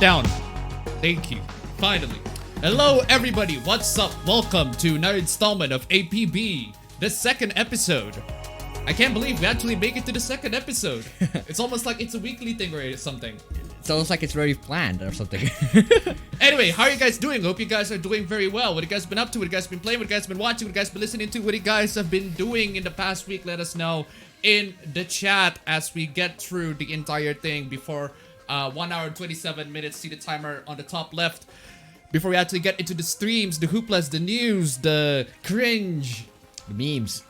Down. Thank you. Finally. Hello, everybody. What's up? Welcome to another installment of APB, the second episode. I can't believe we actually make it to the second episode. It's almost like it's a weekly thing or something. It's almost like it's already planned or something. Anyway, how are you guys doing? Hope you guys are doing very well. What you guys been up to? What you guys been playing? What you guys been watching? What you guys been listening to? What you guys have been doing in the past week? Let us know in the chat as we get through the entire thing before 1 hour and 27 minutes. See the timer on the top left. Before we actually get into the streams, the hooplas, the news, the cringe, the memes,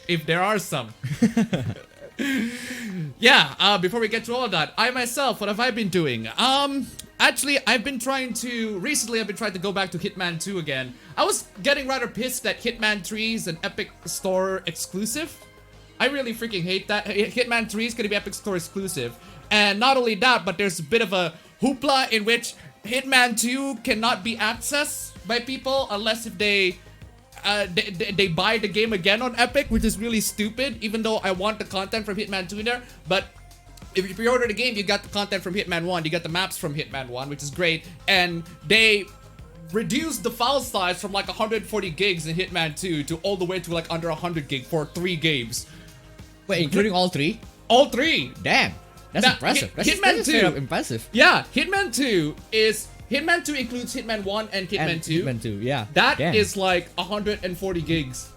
if there are some. Yeah, before we get to all of that, I myself, what have I been doing? Actually, I've been trying to go back to Hitman 2 again. I was getting rather pissed that Hitman 3 is an Epic Store exclusive. I really freaking hate that. Hitman 3 is gonna be Epic Store exclusive. And not only that, but there's a bit of a hoopla in which Hitman 2 cannot be accessed by people unless if they buy the game again on Epic, which is really stupid, even though I want the content from Hitman 2 in there. But if you pre-order the game, you got the content from Hitman 1, you got the maps from Hitman 1, which is great. And they reduced the file size from like 140 gigs in Hitman 2 to all the way to like under 100 gig for 3 games. Wait, including all three? All 3! Damn! That's impressive. Hitman 2 impressive. Yeah, Hitman 2 includes Hitman 1 and Hitman 2. Hitman 2, yeah. That is like 140 gigs.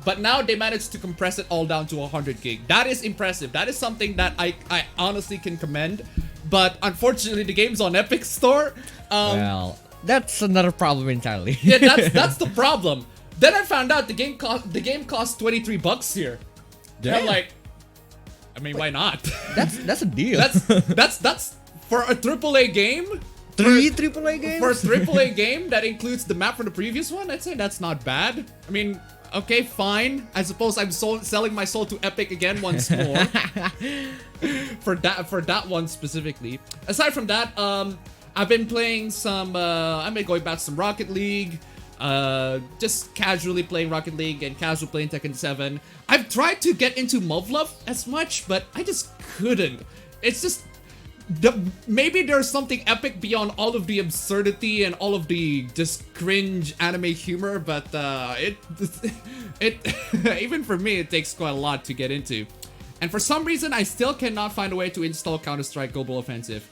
But now they managed to compress it all down to 100 gig. That is impressive. That is something that I honestly can commend. But unfortunately, the game's on Epic Store. Well, that's another problem entirely. Yeah, that's the problem. Then I found out the game costs $23 here. Damn. And I'm like, I mean, why not? That's a deal. That's for a AAA game. Three AAA games? For a AAA game that includes the map from the previous one, I'd say that's not bad. I mean, okay, fine. I suppose I'm selling my soul to Epic again once more. for that one specifically. Aside from that, I've been playing some. I've been going back to some Rocket League. just casually playing Rocket League and casually playing Tekken 7. I've tried to get into Muv-Luv as much, but I just couldn't. It's just maybe there's something epic beyond all of the absurdity and all of the just cringe anime humor, but it even for me it takes quite a lot to get into. And for some reason I still cannot find a way to install Counter-Strike Global Offensive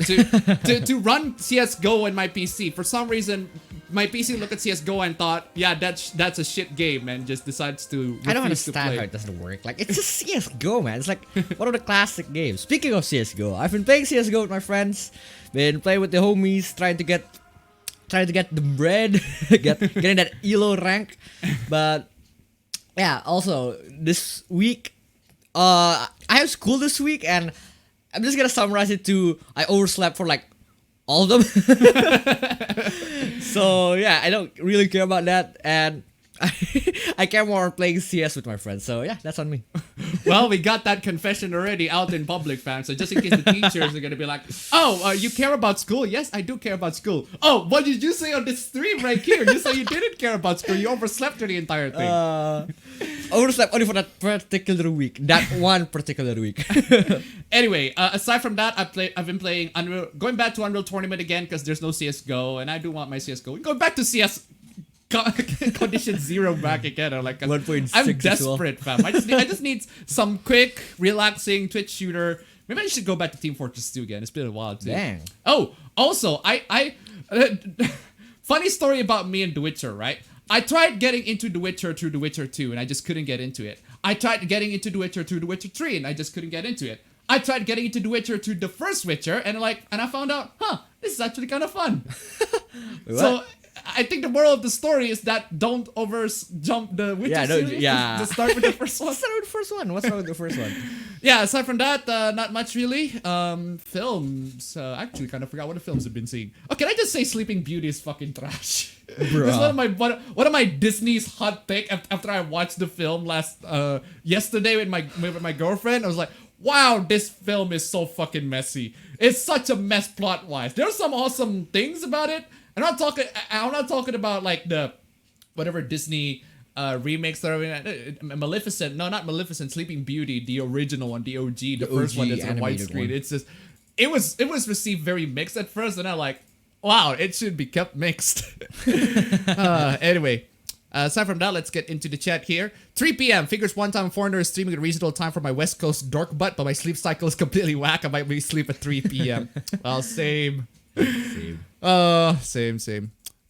to run CS:GO in my PC. For some reason my PC looked at CS:GO and thought, yeah, that's a shit game, and just decides to refuse I don't to understand play. how it doesn't work. Like, it's just CS:GO, man. It's like one of the classic games. Speaking of CS:GO, I've been playing CS:GO with my friends, been playing with the homies, trying to get the bread, getting that ELO rank. But yeah, also this week, I have school this week, and I'm just gonna summarize it to I overslept for like all of them. So yeah, I don't really care about that, and I care more on playing CS with my friends. So yeah, that's on me. Well, we got that confession already out in public, fam. So just in case the teachers are gonna be like, "Oh, you care about school?" Yes, I do care about school. Oh, what did you say on this stream right here? You said you didn't care about school. You overslept for the entire thing. Overslept only for that particular week. That one particular week. Anyway, aside from that, I've been playing Unreal, going back to Unreal Tournament again because there's no CS:GO, and I do want my CS:GO. Going back to CS. Condition 0 back again. I'm like, 1.6 I'm desperate, fam. I just need some quick, relaxing Twitch shooter. Maybe I should go back to Team Fortress 2 again. It's been a while too. Dang. Oh, also, funny story about me and The Witcher, right? I tried getting into The Witcher through The Witcher 2, and I just couldn't get into it. I tried getting into The Witcher through The Witcher 3, and I just couldn't get into it. I tried getting into The Witcher through the first Witcher, and I found out, this is actually kind of fun. So I think the moral of the story is that don't jump the Witcher series. Just start with the first one. Start with the first one. What's wrong with the first one? Yeah, aside from that, not much really. Films. Actually, kind of forgot what the films I've been seeing. Oh, can I just say Sleeping Beauty is fucking trash? It's one of my Disney's hot take after I watched the film yesterday with my girlfriend. I was like, wow, this film is so fucking messy. It's such a mess plot wise. There's some awesome things about it. I'm not talking about like the whatever Disney remakes that are Maleficent. No, not Maleficent. Sleeping Beauty, the original one, the OG, the first one that's on widescreen. It's just it was received very mixed at first, and I'm like, wow, it should be kept mixed. Anyway, aside from that, let's get into the chat here. 3 p.m. Figures one time foreigner is streaming at a reasonable time for my West Coast dork butt, but my sleep cycle is completely whack. I might be asleep at 3 p.m. Well, same. Same.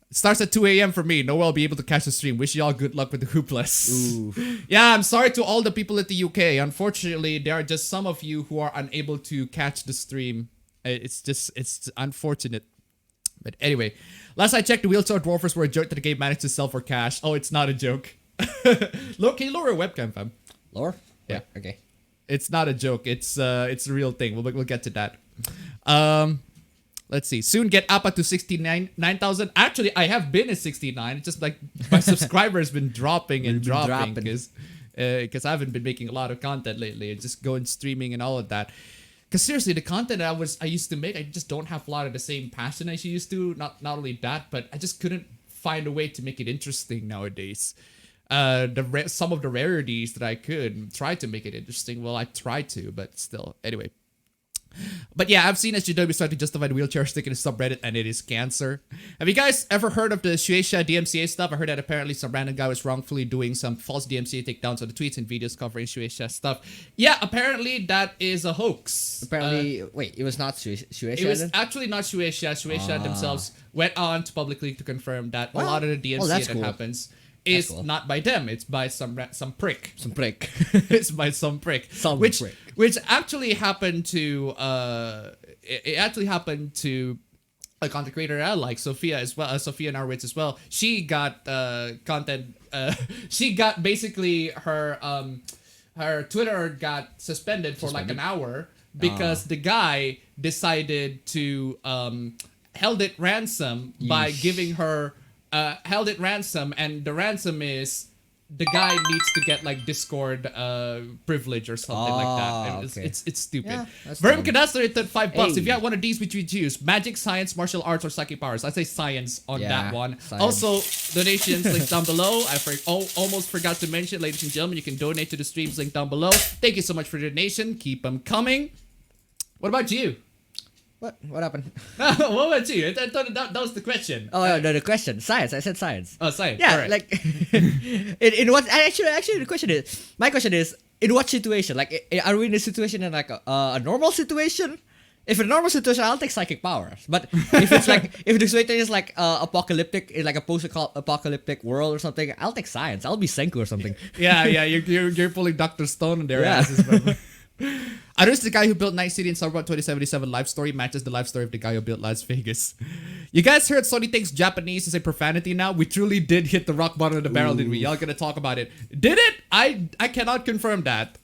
It starts at 2 a.m. for me. No one will be able to catch the stream. Wish y'all good luck with the hoopless. Yeah, I'm sorry to all the people at the UK. Unfortunately, there are just some of you who are unable to catch the stream. It's unfortunate. But anyway, last I checked, the wheelchair dwarfers were a joke that the game managed to sell for cash. Oh, it's not a joke. Look, can you lower your webcam, fam? Lower? Yeah. Okay. It's not a joke. It's a real thing. We'll get to that. Let's see. Soon get APA to 69,000. Actually, I have been at 69. It's just like my subscribers been dropping because I haven't been making a lot of content lately. It's just going streaming and all of that. Because seriously, the content I used to make, I just don't have a lot of the same passion as I used to. Not only that, but I just couldn't find a way to make it interesting nowadays. Some of the rarities that I could try to make it interesting. Well, I tried to, but still. Anyway. But yeah, I've seen SJW start to justify the wheelchair stick in his subreddit, and it is cancer. Have you guys ever heard of the Shueisha DMCA stuff? I heard that apparently some random guy was wrongfully doing some false DMCA takedowns on the tweets and videos covering Shueisha stuff. Yeah, apparently that is a hoax. Apparently, wait, it was not Shueisha? It was actually not Shueisha. Shueisha themselves went on to publicly to confirm that a lot of the DMCA that happens is not by them. It's by some prick. Some prick. It's by some prick. Which actually happened to it actually happened to a content creator I like, Sophia as well. Sophia Narwitz as well. She got content. She got basically her Twitter got suspended for like an hour because the guy decided to held it ransom by giving her. Held it ransom, and the ransom is the guy needs to get like Discord privilege or something like that. Okay. It's stupid. Yeah, that's Verm dumb. Cadastro hit $5. Hey. If you had one of these, which you choose? Magic, science, martial arts, or psychic powers? I'd say science on Yeah, that one. science. Also, donations link down below. Almost forgot to mention, ladies and gentlemen, you can donate to the streams link down below. Thank you so much for the donation. Keep them coming. What about you? What happened? What about you? I thought that was the question. Oh, no, the question. Science. I said science. Oh, science. Yeah, All right. like in what? Actually, the question is. My question is, in what situation? Like, are we in a situation in like a normal situation? If in a normal situation, I'll take psychic powers. But if it's like if the situation is like apocalyptic, in like a post-apocalyptic world or something, I'll take science. I'll be Senku or something. Yeah, you're pulling Dr. Stone in their Yeah. asses, bro. Aris, the guy who built Night City in Cyberpunk 2077 life story matches the life story of the guy who built Las Vegas. You guys heard Sony thinks Japanese is a profanity now? We truly did hit the rock bottom of the barrel, didn't we? Y'all gonna talk about it. Did it? I cannot confirm that.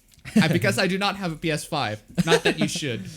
Because I do not have a PS5. Not that you should.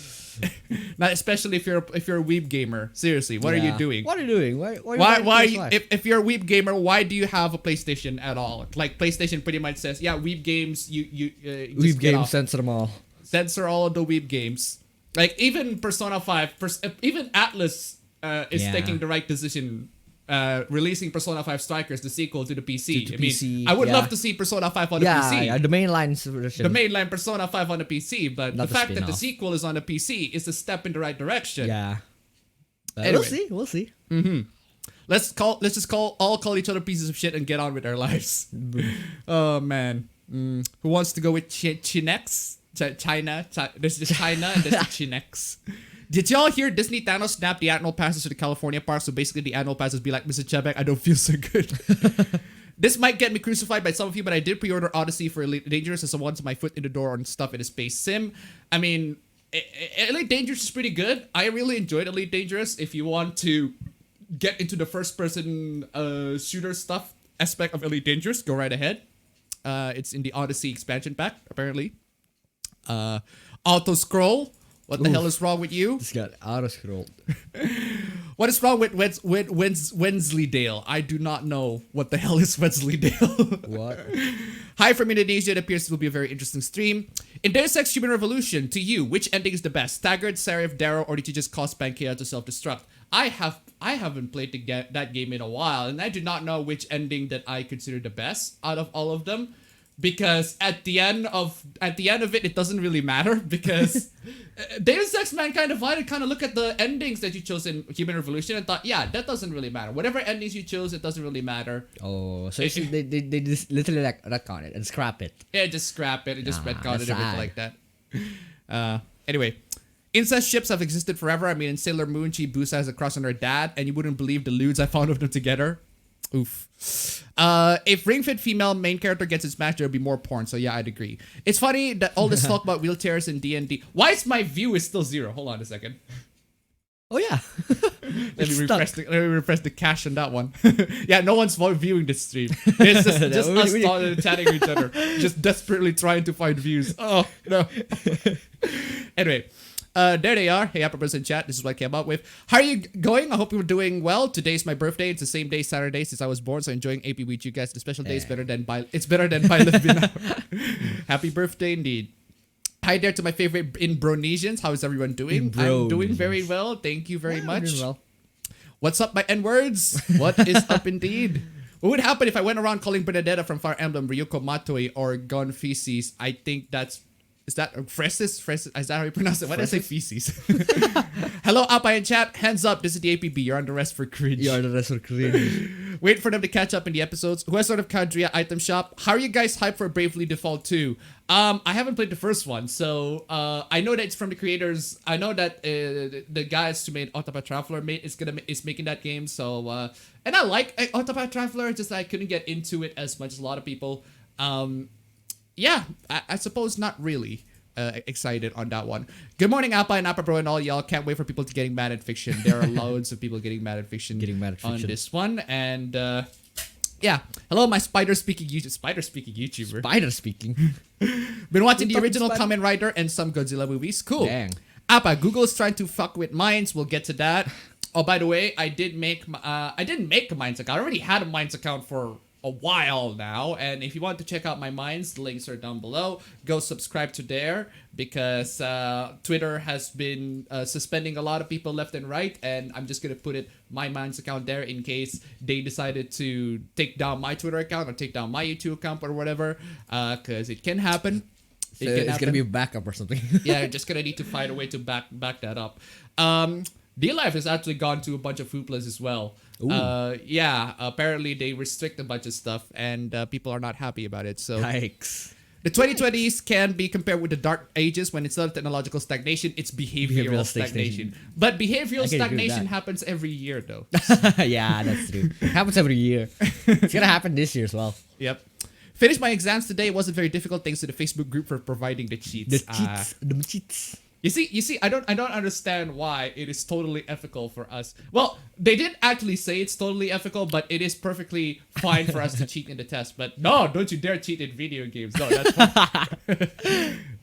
Not especially if you're a weeb gamer. Seriously, what are you doing? What are you doing? Why If you're a weeb gamer, why do you have a PlayStation at all? Like PlayStation pretty much says, yeah, weeb games. Weeb games censor them all. Censor all of the weeb games. Like even Persona 5, even Atlas is taking the right decision. Releasing Persona 5 Strikers, the sequel to the PC. To I mean, PC, I would yeah. love to see Persona 5 on the PC. Yeah, the mainline version. The mainline Persona 5 on the PC, but Not the the fact that the spin-off. sequel is on the PC is a step in the right direction. Yeah. Anyway. We'll see. Let's just all call each other pieces of shit and get on with our lives. Oh man, who wants to go with Chinex? China. There's the China and there's the Chinex. Did y'all hear Disney Thanos snap the annual passes to the California park? So basically, the annual passes be like, Mr. Chebek, I don't feel so good. This might get me crucified by some of you, but I did pre-order Odyssey for Elite Dangerous as I wanted my foot in the door on stuff in a space sim. I mean, Elite Dangerous is pretty good. I really enjoyed Elite Dangerous. If you want to get into the first-person shooter stuff aspect of Elite Dangerous, go right ahead. It's in the Odyssey expansion pack, apparently. Auto scroll. What the hell is wrong with you? This got auto scrolled. What is wrong with Wensleydale? I do not know what the hell is Wensleydale. What? Hi from Indonesia. It appears it will be a very interesting stream. In Deus Ex Human Revolution, to you, which ending is the best? Staggered, Seraph, Darrow, or did you just cause Pankea to self-destruct? I haven't played that game in a while, and I do not know which ending that I consider the best out of all of them. Because at the end of it, it doesn't really matter because Deus Ex Mankind Divided kind of look at the endings that you chose in Human Revolution and thought, yeah, that doesn't really matter. Whatever endings you chose, it doesn't really matter. Oh, so they just literally like retcon it and scrap it. Yeah, just scrap it and just retcon it, that's everything sad. like that. Anyway, incest ships have existed forever. I mean, in Sailor Moon, she Busa has a crush on her dad, and you wouldn't believe the lewds I found of them together. Oof. If Ring Fit female main character gets its match, there would be more porn. So yeah, I'd agree. It's funny that all this talk about wheelchairs in D&D. Why is my view is still 0? Hold on a second. Oh yeah. Let me refresh the cache on that one. Yeah, no one's viewing this stream. It's just us chatting to each other, just desperately trying to find views. Oh no. Anyway. There they are. Hey, APB in chat. This is what I came up with. How are you going? I hope you're doing well. Today's my birthday. It's the same day, Saturday, since I was born. So enjoying AP with you guys. The special day is better than by Living. Happy birthday indeed. Hi there to my favorite Inbronesians. How is everyone doing? I'm doing very well. Thank you very much. Well. What's up, my N-words? What is up indeed? What would happen if I went around calling Bernadetta from Fire Emblem Ryuko Matoi or Gon Feces? I think that's... Is that Fresis? Is that how you pronounce it? Why did I say feces? Hello, Appa in chat. Hands up. This is the APB. You're on the rest for cringe. Wait for them to catch up in the episodes. Who has sort of Kadria item shop? How are you guys hyped for Bravely Default 2? I haven't played the first one, so I know that it's from the creators. I know that the guys who made Octopath Traveler is making that game. So and I like Octopath Traveler. Just I couldn't get into it as much as a lot of people. Yeah, I suppose not really excited on that one. Good morning, Appa and Appa Bro and all y'all. Can't wait for people to getting mad at fiction. There are loads of people getting mad at fiction on this one. And yeah, hello, my spider-speaking YouTuber. Spider-speaking? Been watching the original Kamen Rider and some Godzilla movies. Cool. Dang. Appa, Google is trying to fuck with minds. We'll get to that. Oh, by the way, I didn't make a Minds account. I already had a Minds account for a while now. And if you want to check out my mines, the links are down below. Go subscribe to there because Twitter has been suspending a lot of people left and right. And I'm just going to put my mines account there in case they decided to take down my Twitter account or take down my YouTube account or whatever. Because it can happen. So it's gonna be a backup or something. Yeah, you're just gonna need to find a way to back that up. D-Life has actually gone to a bunch of Hooplas as well. Yeah, apparently they restrict a bunch of stuff and people are not happy about it. So Yikes. the 2020s can be compared with the dark ages when it's not technological stagnation, it's behavioral stagnation. But behavioral stagnation happens every year though. Yeah, that's true. It happens every year. It's gonna happen this year as well. Yep. Finished my exams today. It wasn't very difficult thanks to the Facebook group for providing the cheats. The cheats. You see, I don't understand why it is totally ethical for us. Well, they didn't actually say it's totally ethical, but it is perfectly fine for us to cheat in the test. But no, don't you dare cheat in video games. No, that's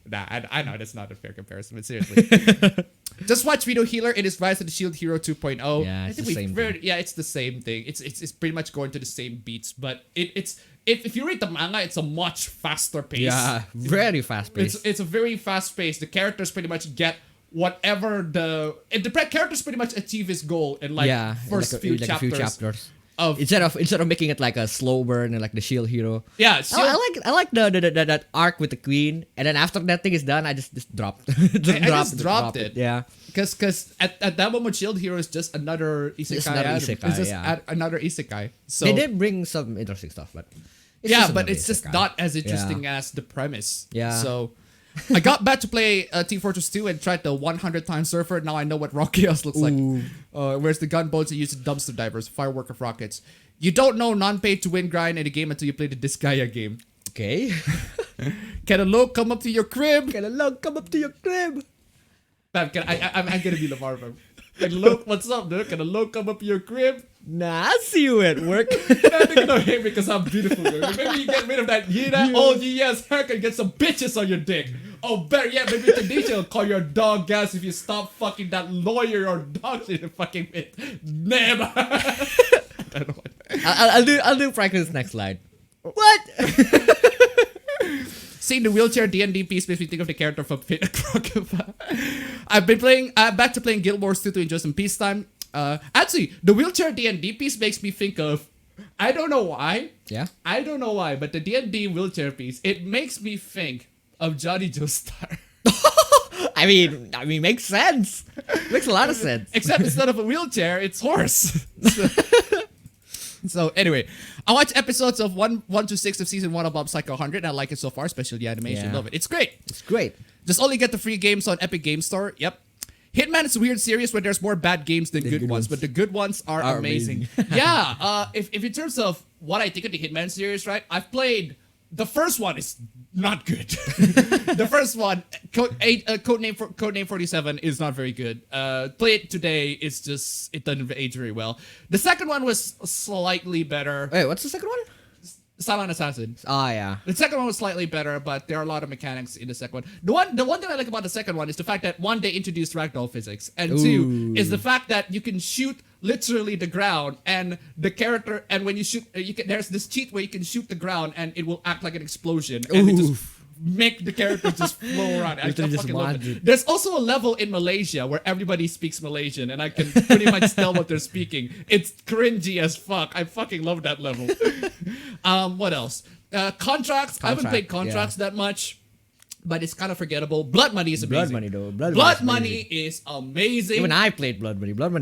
nah, I know that's not a fair comparison, but seriously. Just watch Video Healer. It is Rise of the Shield Hero 2.0. Yeah, it's the same thing. Yeah, it's the same thing. It's pretty much going to the same beats, but if you read the manga, it's a much faster pace. Yeah, very fast pace. It's a very fast pace. The characters pretty much get whatever the characters pretty much achieve his goal in first few chapters. Instead of making it like a slow burn and like the Shield Hero. Yeah, I like the that arc with the Queen, and then after that thing is done, I just dropped. I just dropped it. Yeah, because at that moment, Shield Hero is just another isekai. It's just another isekai. So they did bring some interesting stuff, but it's just not as interesting as the premise. Yeah. So I got back to play Team Fortress 2 and tried the 100 times surfer. Now I know what rock chaos looks like. Where's the gunboats and use the dumpster divers, firework of rockets. You don't know non-pay to win grind in a game until you play the Disgaea game. Okay. Can a loc come up to your crib? Can a loc come up to your crib? Fam, I'm gonna be Lamar, fam. Can a loc, what's up, dude? Can a loc come up to your crib? Nah, I see you at work. They're gonna hate me because I'm beautiful, dude. Maybe you get rid of that old yes haircut and get some bitches on your dick. Oh, better yet, maybe Tanisha will call your dog gas if you stop fucking that lawyer or dog shit and fucking bit. Never. I'll do Franklin's next slide. What? Seeing the wheelchair D&D piece makes me think of the character from Fit Crocodile. I've been playing back to playing Guild Wars 2 to enjoy some peacetime. Actually, the wheelchair D&D piece makes me think of, I don't know why. Yeah. I don't know why, but the D&D wheelchair piece, it makes me think of Johnny Joestar. I mean, makes sense. Makes a lot of sense. Except instead of a wheelchair, it's horse. So anyway, I watched episodes of 1 to 6 of season 1 of Mob Psycho 100. I like it so far, especially the animation. Yeah. Love it. It's great. It's great. Just only get the free games on Epic Game Store. Yep. Hitman is a weird series where there's more bad games than good ones, but the good ones are amazing. Yeah. If in terms of what I think of the Hitman series, right? I've played the first one is not good. The first one, Codename 47, is not very good. Play it today. It's just it doesn't age very well. The second one was slightly better. Wait, what's the second one? Silent Assassin. Oh yeah. The second one was slightly better, but there are a lot of mechanics in the second one. The one thing I like about the second one is the fact that one, they introduced ragdoll physics, and two is the fact that you can shoot literally the ground, and the character, and when you shoot, there's this cheat where you can shoot the ground and it will act like an explosion, and it just make the character just flow around. I fucking love it. There's also a level in Malaysia where everybody speaks Malaysian, and I can pretty much tell what they're speaking. It's cringy as fuck. I fucking love that level. What else? Contracts. I haven't played Contracts that much, but it's kind of forgettable. Blood Money is amazing. Blood Money though. Blood Money is amazing. Even I played Blood Money. Blood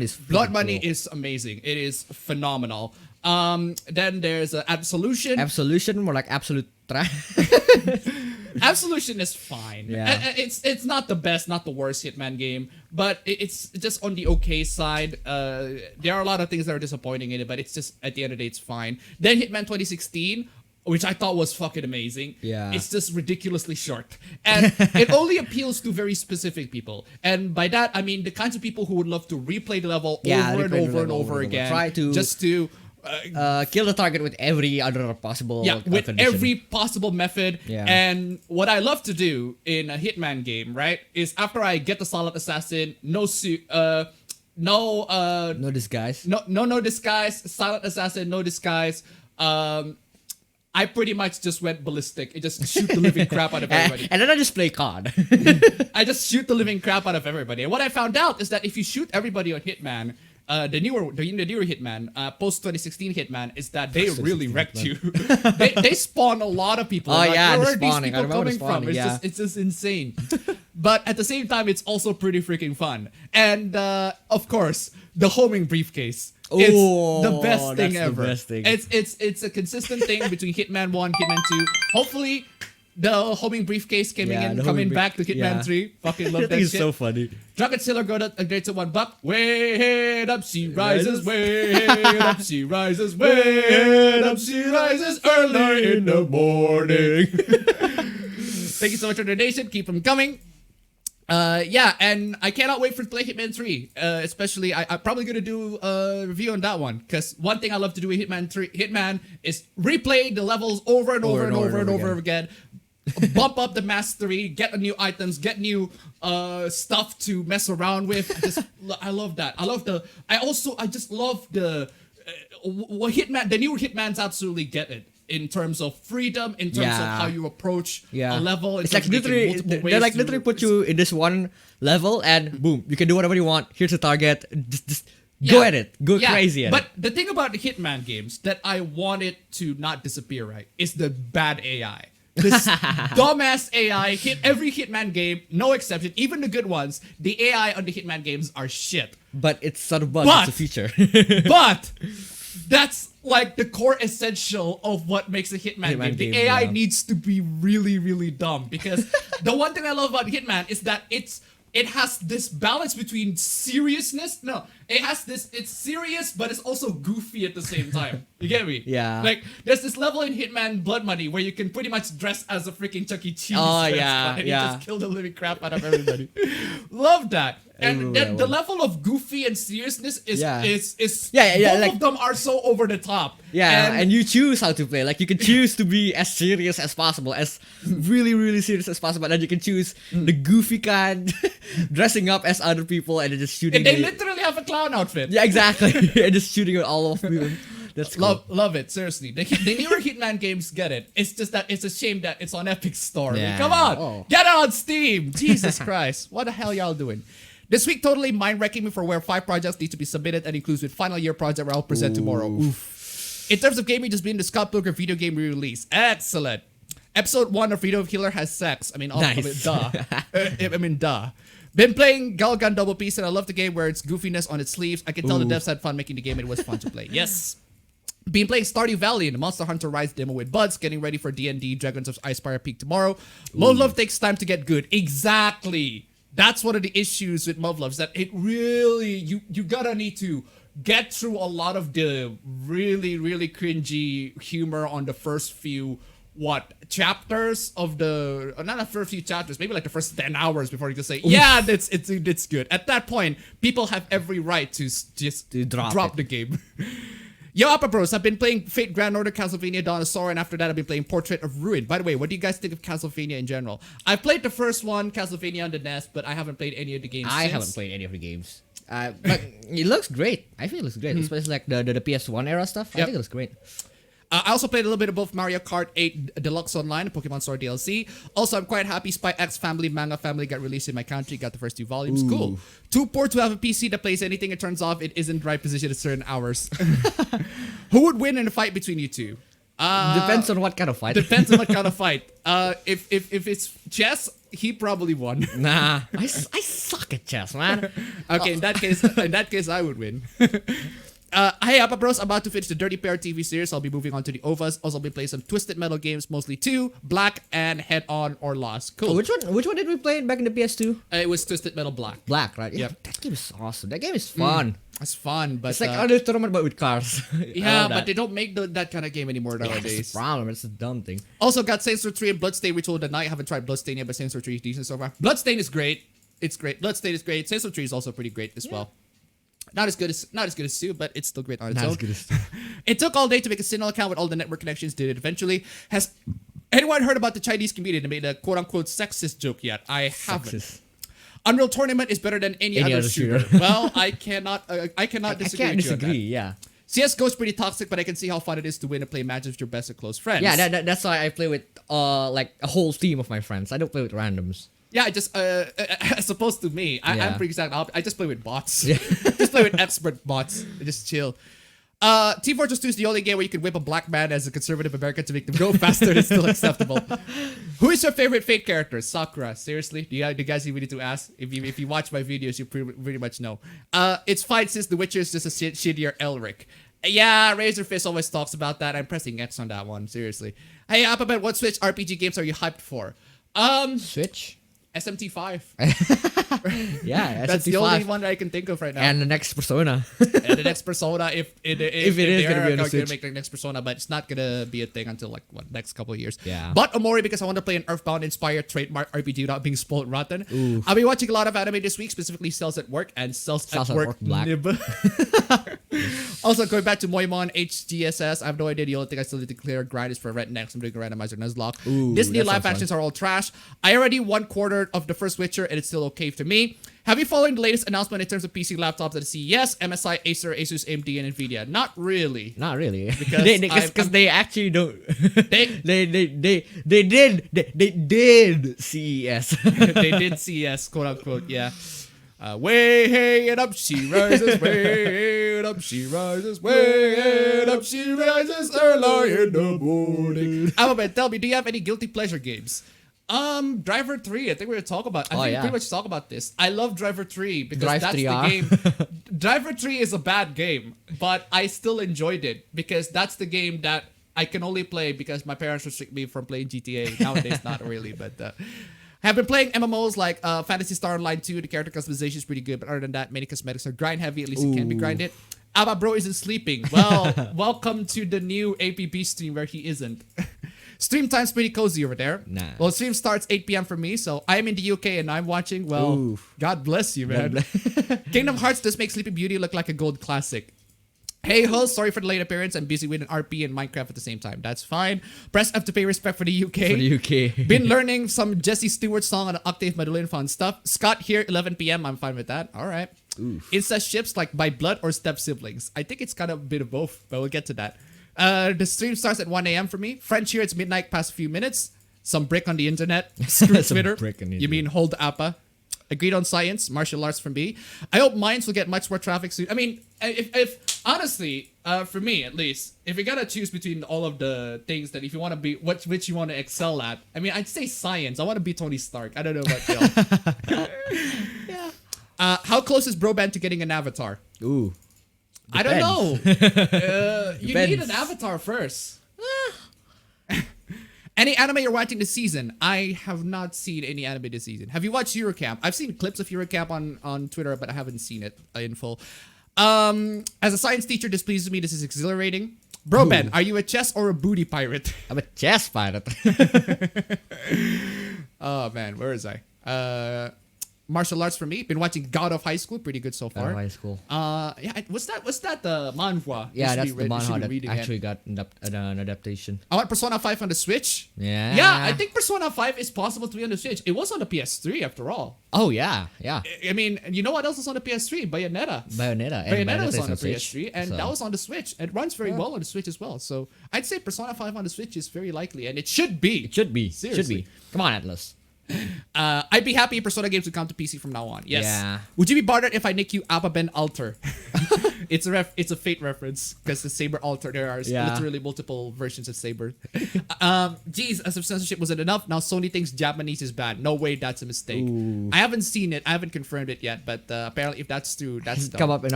Money is amazing. It is phenomenal. Then there's Absolution. Absolution, more like absolute trash. Absolution is fine. Yeah. It's not the best, not the worst Hitman game, but it's just on the okay side. There are a lot of things that are disappointing in it, but it's just at the end of the day, it's fine. Then Hitman 2016, which I thought was fucking amazing. Yeah. It's just ridiculously short. And it only appeals to very specific people. And by that, I mean the kinds of people who would love to replay the level over and over and over again. Try to just to kill the target with every other possible with condition. every possible method. Yeah. And what I love to do in a Hitman game, right, is after I get the Solid Assassin, no disguise. No disguise, Silent Assassin, no disguise. I pretty much just went ballistic. I just shoot the living crap out of everybody. And then I just play COD. I just shoot the living crap out of everybody. And what I found out is that if you shoot everybody on Hitman, the newer Hitman, post 2016 Hitman, is that they really wrecked you. they spawn a lot of people. Oh yeah, where the are these spawning. I people remember coming the spawning. from? It's just insane. But at the same time, it's also pretty freaking fun. And of course, the homing briefcase. It's the best thing ever. The best thing. It's a consistent thing between Hitman 1, Hitman 2. Hopefully, the homing briefcase coming back to Hitman 3. Fucking love that thing is shit. so funny. Drunken Sailor go to upgrade to $1. Way up, she rises. Way up, she rises. Way up, she rises early in the morning. Thank you so much for the donation. Keep them coming. Yeah, and I cannot wait for to play Hitman 3. Especially, I'm probably gonna do a review on that one. Because one thing I love to do with Hitman is replay the levels over and over again. Bump up the mastery, get new items, get new stuff to mess around with. I love that. I just love the Hitman. The newer Hitmans absolutely get it. In terms of freedom, in terms of how you approach a level. It's like literally, they like literally put you in this one level and boom, you can do whatever you want. Here's a target. Just go at it. Go crazy at it. But the thing about the Hitman games that I want it to not disappear, right, is the bad AI. This dumbass AI hit every Hitman game, no exception, even the good ones. The AI on the Hitman games are shit. But it's not a bug, it's a feature. But that's like the core essential of what makes a Hitman game. The AI needs to be really, really dumb because the one thing I love about Hitman is that it has this balance between seriousness. No, it's serious, but it's also goofy at the same time. You get me? Yeah. Like, there's this level in Hitman Blood Money where you can pretty much dress as a freaking Chuck E. Cheese. Oh, and you just kill the living crap out of everybody. Love that. And the level of goofy and seriousness is both of them are so over the top. Yeah, and you choose how to play. Like, you can choose to be as serious as possible, as really, really serious as possible. And then you can choose the goofy kind, dressing up as other people and then just shooting. And they literally have a clown outfit. Yeah, exactly. And just shooting at all of people. That's cool. Love it, seriously. The newer Hitman games get it. It's just that it's a shame that it's on Epic Store. Yeah. Come on, get it on Steam. Jesus Christ, what the hell y'all doing? This week totally mind-wrecking me for where 5 projects need to be submitted and includes with final year project where I'll present tomorrow. Oof. In terms of gaming, just being the Scott Pilgrim video game re-release. Excellent. Episode 1 of Freedom of Healer has sex. I mean, nice. Duh. Duh. Been playing Galgun Double Piece and I love the game where it's goofiness on its sleeves. I can tell the devs had fun making the game and it was fun to play. Yes. Been playing Stardew Valley and the Monster Hunter Rise demo with Buds, getting ready for D&D Dragons of Icespire Peak tomorrow. Love takes time to get good. Exactly. That's one of the issues with Love, that it really, you gotta need to get through a lot of the really, really cringy humor on the first few, chapters of not the first few chapters, maybe like the first 10 hours before you can say, yeah, it's good. At that point, people have every right to just drop the game. Yo, Appa Bros, I've been playing Fate Grand Order, Castlevania Dawn of Sorrow, and after that I've been playing Portrait of Ruin. By the way, what do you guys think of Castlevania in general? I've played the first one, Castlevania on the NES, but I haven't played any of the games I haven't played any of the games. But it looks great. I feel it looks great, especially like the PS1 era stuff. I think it looks great. I also played a little bit of both Mario Kart 8 Deluxe Online and Pokemon Sword DLC. Also, I'm quite happy Spy X Family Manga Family got released in my country. Got the first 2 volumes. Ooh. Cool. Too poor to have a PC that plays anything. It turns off. It isn't in the right position at certain hours. Who would win in a fight between you two? Depends on what kind of fight. Depends on what kind of fight. If it's chess, he probably won. Nah, I suck at chess, man. Okay, in that case, I would win. Hey, Appa Bros, I'm about to finish the Dirty Pair TV series. I'll be moving on to the OVAs. Also, I'll be playing some Twisted Metal games, mostly 2, Black and Head On or Lost. Cool. Oh, which one did we play back in the PS2? It was Twisted Metal Black. Black, right? Yeah, yep. That game is awesome. That game is fun. It's fun, but it's like other tournament but with cars. Yeah, but they don't make that kind of game anymore nowadays. That's the problem. It's a dumb thing. Also, got Saints Row 3 and Bloodstained Ritual of the Night. Haven't tried Bloodstained yet, but Saints Row 3 is decent so far. Bloodstained is great. It's great. Bloodstained is great. Saints Row 3 is also pretty great as well. Not as good as 2, but it's still great on its own. It took all day to make a Signal account with all the network connections. Did it eventually? Has anyone heard about the Chinese community that made a quote-unquote sexist joke yet? I haven't. Sexist. Unreal Tournament is better than any other shooter. Well, I cannot disagree. I can't disagree. Yeah. CS:GO is pretty toxic, but I can see how fun it is to win and play matches with your best and close friends. Yeah, that's why I play with like a whole team of my friends. I don't play with randoms. Yeah, I just as opposed to me, I'm pretty exact. I just play with bots. Yeah. Just play with expert bots. I just chill. Team Fortress 2 is the only game where you can whip a black man as a conservative American to make them go faster and it's still acceptable. Who is your favorite Fate character? Sakura. Seriously? Do you guys even need to ask? If you watch my videos, you pretty much know. It's fine since The Witcher is just a shittier Elric. Yeah, Razorfist always talks about that. I'm pressing X on that one. Seriously. Hey, Appabendyt, what Switch RPG games are you hyped for? Switch? SMT5. Yeah, That's the only one that I can think of right now. And the next Persona. And the next Persona, if it is gonna be on the going Switch. to make the next Persona, but it's not gonna be a thing until like next couple of years. Yeah. But Omori because I want to play an Earthbound inspired trademark RPG without being spoiled rotten. Ooh. I'll be watching a lot of anime this week, specifically Cells at Work and Cells at Work Black. Nib. Also, going back to Moimon HGSS, I have no idea. The only thing I still need to clear grind is for Red next. I'm doing a randomizer Nuzlocke. Ooh, Disney that live sounds fun. actions are all trash. I already 1/4 of the first Witcher and it's still okay to me. Have you followed the latest announcement in terms of PC laptops at CES, MSI, Acer, Asus, AMD, and Nvidia? Not really. Not really. Because Because they actually don't. They- they did CES. They did CES, quote unquote, yeah. Way and up she rises, way and up she rises, way and up she rises early in the morning. Alphabet, tell me, do you have any guilty pleasure games? Driver 3, I think we're gonna talk about. I think we pretty much talk about this. I love Driver 3 because Drive that's 3R. the game. Driver 3 is a bad game, but I still enjoyed it because that's the game that I can only play because my parents restrict me from playing GTA. Nowadays, not really, but have been playing MMOs like Phantasy Star Online 2. The character customization is pretty good, but other than that, many cosmetics are grind heavy. At least it can be Ooh. grinded. Abba Bro isn't sleeping. Well, welcome to the new APB stream where he isn't. Stream time's pretty cozy over there. Nah. Well, stream starts 8 p.m. for me, so I'm in the UK and I'm watching. Well, Oof. God bless you, man. God Kingdom Hearts does make Sleeping Beauty look like a gold classic. Hey ho, sorry for the late appearance. I'm busy with an RP and Minecraft at the same time. That's fine. Press F to pay respect for the UK. For the UK. Been learning some Jesse Stewart song on an octave mandolin, fun stuff. Scott here, 11 p.m. I'm fine with that. All right. Incest ships like by blood or step siblings. I think it's kind of a bit of both, but we'll get to that. The stream starts at 1 a.m. for me. French here, it's midnight past a few minutes. Some brick on the internet. Screw Some Twitter. brick on the You mean hold APA. Agreed on science. Martial arts from B. I hope mines will get much more traffic soon. I mean, if honestly, for me at least, if you gotta choose between all of the things that if you want to be, which you want to excel at, I mean, I'd say science. I want to be Tony Stark. I don't know about y'all. Yeah. How close is Broband to getting an avatar? Ooh. I don't know. You need Depends. an avatar first. Any anime you're watching this season? I have not seen any anime this season. Have you watched Eurocamp? I've seen clips of Eurocamp on Twitter, but I haven't seen it in full. As a science teacher, this pleases me. This is exhilarating. Bro, Ooh. Ben, are you a chess or a booty pirate? I'm a chess pirate. Oh man, where is I? Martial arts for me. Been watching God of High School. Pretty good so far. High school. Yeah. What's that? The manhwa. Yeah, that's the You should manhwa be that reading it. actually got an adaptation. I want Persona 5 on the Switch. Yeah. Yeah, I think Persona 5 is possible to be on the Switch. It was on the PS3 after all. Oh yeah, yeah. I mean, you know what else was on the PS3? Bayonetta. Bayonetta. And Bayonetta was is on the Switch, PS3, and so- that was on the Switch. It runs very well on the Switch as well. So I'd say Persona 5 on the Switch is very likely, and it should be. It should be. Seriously. Should be. Come on, Atlas. I'd be happy if Persona games would come to PC from now on. Yes. Yeah. Would you be bothered if I nick you Appabendyt Alter? It's a Fate reference because the Saber Alter. There are Yeah. literally multiple versions of Saber. Geez, as if censorship wasn't enough, now Sony thinks Japanese is bad. No way, that's a mistake. Ooh. I haven't seen it. I haven't confirmed it yet, but apparently, if that's true, that's dumb. Come up in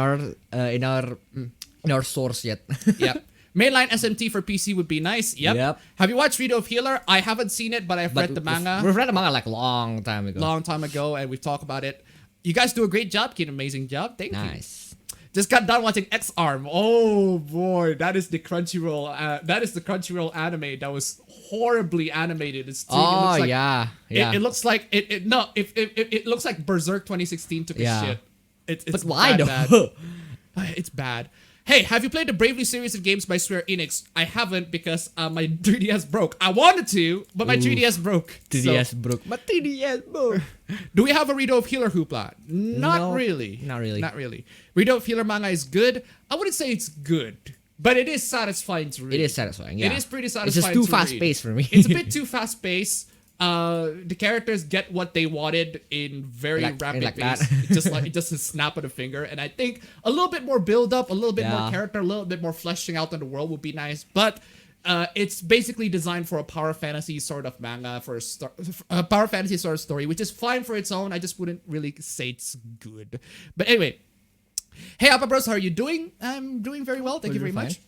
our source yet. Yep. Mainline SMT for PC would be nice. Yep. Yep. Have you watched Video of Healer? I haven't seen it, but I've read the manga We've read the manga like a long time ago. long time ago, and we've talked about it. You guys do a great job, kid. Amazing job. Thank you. Nice. Just got done watching X Arm. Oh boy, that is the Crunchyroll. That is the Crunchyroll anime that was horribly animated. It's it Oh looks like, yeah, yeah. It looks like it. No, if it looks like Berserk 2016 took a Yeah. shit. It's but why bad, though? bad. It's bad. Hey, have you played the Bravely series of games by Square Enix? I haven't because my 3DS broke. I wanted to, but my 3DS broke. 3DS broke. My 3DS broke. Do we have a redo of Healer Hoopla? Not No, really. not really. Not really. Redo of Healer manga is good. I wouldn't say it's good, but it is satisfying to read. It is satisfying, yeah. It is pretty It's satisfying. just too to fast read. paced for me. It's a bit too fast paced. The characters get what they wanted in very rapid like pace. that. Just a snap of the finger. And I think a little bit more build up, a little bit more Yeah. character, a little bit more fleshing out on the world would be nice. But it's basically designed for a power fantasy sort of manga, for a power fantasy sort of story, which is fine for its own. I just wouldn't really say it's good. But anyway, hey Appa Bros, how are you doing? I'm doing very well, thank you very Doing much.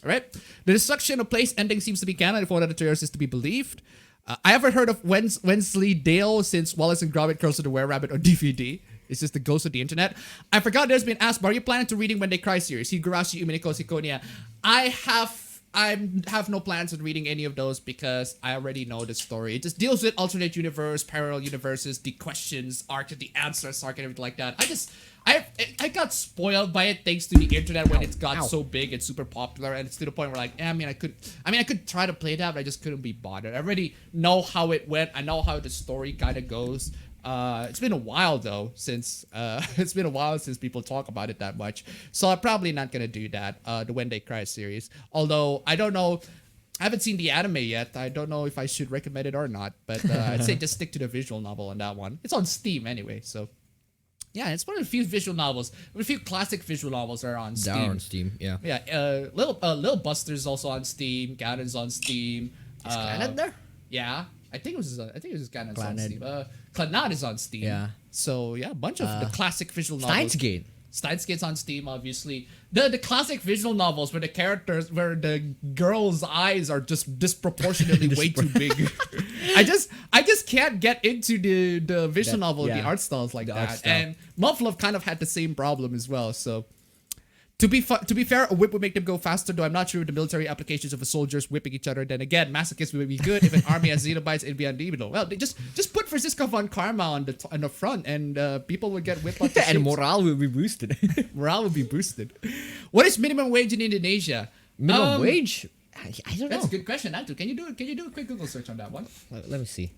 All right, the destruction of place ending seems to be canon if one of the trailers is to be believed. I haven't heard of Wensleydale since Wallace and Gromit Curse of the Were-Rabbit on DVD. It's just the ghost of the internet. I forgot there's been asked, but are you planning to reading When They Cry series? Higurashi Umineko Sikonia. I have no plans on reading any of those because I already know the story. It just deals with alternate universe, parallel universes, the questions, arc, the answers, arc, and everything like that. I got spoiled by it thanks to the internet when it got so big and super popular, and it's to the point where like, I could try to play that, but I just couldn't be bothered. I already know how it went. I know how the story kind of goes. It's been a while though since people talk about it that much, so I'm probably not gonna do that. The When They Cry series, although I don't know. I haven't seen the anime yet. I don't know if I should recommend it or not, but I'd say just stick to the visual novel on that one. It's on Steam anyway, so. Yeah, it's one of the few visual novels. A few classic visual novels are on Steam. They're on Steam, yeah. Yeah, Little Buster's also on Steam. Ganon's on Steam. Is Ganon there? Yeah, I think it was Ganon's on Clannad. Steam. Clannad is on Steam. Yeah. So yeah, a bunch of the classic visual novels. Steins Gate. Steins Gate's on Steam, obviously. The classic visual novels where the girl's eyes are just disproportionately way too big. I just can't get into the visual novel, the art styles like that. And Mufflove kind of had the same problem as well. So to be fair, a whip would make them go faster, though I'm not sure of the military applications of a soldiers whipping each other. Then again, masochists would be good. If an army has Xenobites, it'd be unbeatable. Well, they just put Francisco von Karma on the front, and people would get whipped out. And morale will be boosted. Morale will be boosted. What is minimum wage in Indonesia? Minimum wage? I don't know. That's a good question, Andrew. Can you do a quick Google search on that one? Let me see.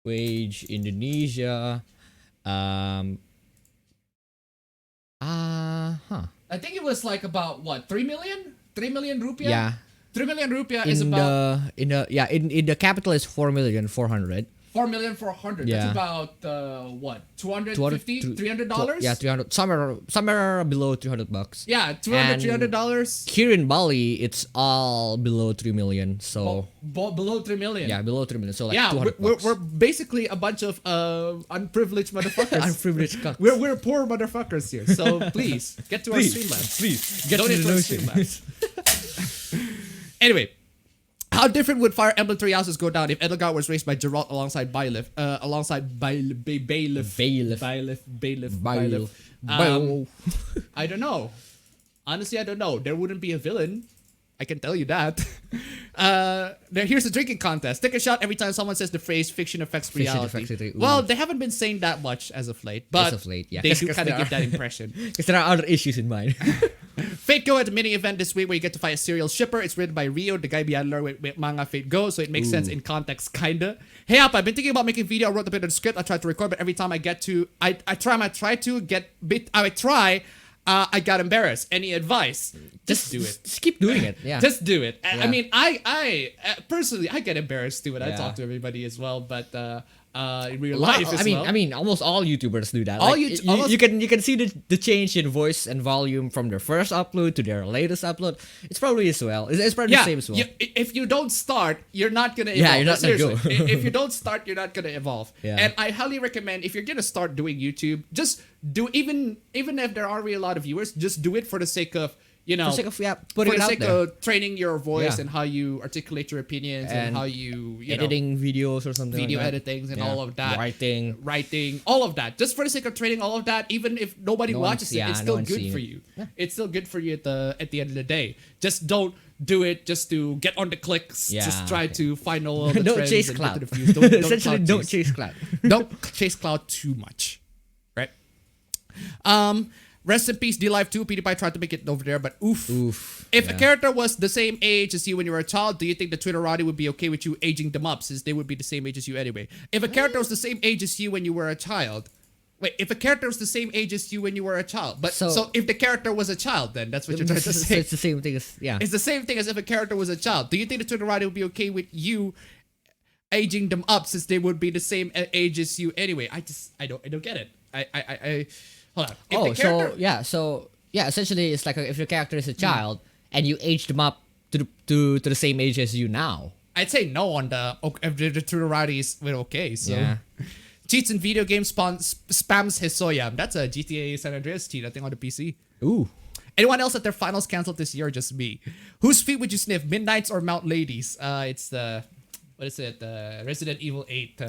Wage Indonesia. I think it was like about what, 3 million? 3 million rupiah? Yeah. 3 million rupiah is about in the capital is 4,400,000. 4,400,000. Yeah. That's about what, $250, $300? Yeah, 300. Somewhere below $300. Yeah, $300. Here in Bali, it's all below 3 million. So Below 3 million. yeah, below 3 million. So like Yeah, $200. we're basically a bunch of unprivileged motherfuckers. Unprivileged cucks. We're poor motherfuckers here. So please get to our Streamlabs. Please get Donate to the our notion. Streamlabs. Anyway, how different would Fire Emblem Three Houses go down if Edelgard was raised by Geralt alongside Bailiff? Bailiff. I don't know. Honestly, I don't know. There wouldn't be a villain. I can tell you that. Here's a drinking contest. Take a shot every time someone says the phrase "fiction affects reality." affects reality. Ooh. Well, they haven't been saying that much as of late, but As of late, yeah. they do 'Cause kind of there give that impression. Because there are other issues in mind. Fate Go at a mini event this week where you get to fight a serial shipper. It's written by Rio, the guy behind with manga Fate Go, so it makes sense in context, kinda. Hey up, I've been thinking about making video. I wrote a bit of the script. I tried to record, but every time I got embarrassed. Any advice? Just do it. Just keep doing it. Yeah. Just do it. Yeah. I mean, I personally, I get embarrassed too when I Yeah. talk to everybody as well, but in real life as well. I mean, almost all YouTubers do that. All Like, almost- you can see the change in voice and volume from their first upload to their latest upload. It's probably as well. It's probably the same as well. If you don't start, you're not gonna evolve. Yeah, you're not gonna go. Seriously, if you don't start, you're not gonna evolve. Yeah. And I highly recommend if you're gonna start doing YouTube, just do even if there aren't really a lot of viewers, just do it for the sake of For the sake of putting it out there. of training your voice Yeah. and how you articulate your opinions and how you Editing videos or something. video like that. editings and Yeah. all of that. Writing. All of that. Just for the sake of training all of that, even if nobody No watches one's- yeah, it, it's no still one's good seeing for it. you. It's still good for you at the end of the day. Just don't do it just to get on the clicks. Yeah. Just try to find all the Don't trends chase and clout. get to the views. Essentially, don't chase clout. Don't chase cloud too much. Right? Rest in peace, D-Live 2. PewDiePie tried to make it over there, but oof. If a yeah. character was the same age as you when you were a child, do you think the Twitterati would be okay with you aging them up since they would be the same age as you anyway? If a character was the same age as you when you were a child, wait, if a character was the same age as you when you were a child, but so if the character was a child, then that's what you're trying to So say. it's the same thing as yeah. It's the same thing as if a character was a child. Do you think the Twitterati would be okay with you aging them up since they would be the same age as you anyway? I don't get it. I hold on. If the character, so essentially it's like if your character is a child and you age them up to the same age as you now. I'd say no on if the Twitterati is okay. So. Yeah. Cheats in video games spams his soya. That's a GTA San Andreas cheat, I think, on the PC. Ooh. Anyone else that their finals canceled this year or just me? Whose feet would you sniff? Midnights or Mount Ladies? It's the... What is it? Resident Evil 8.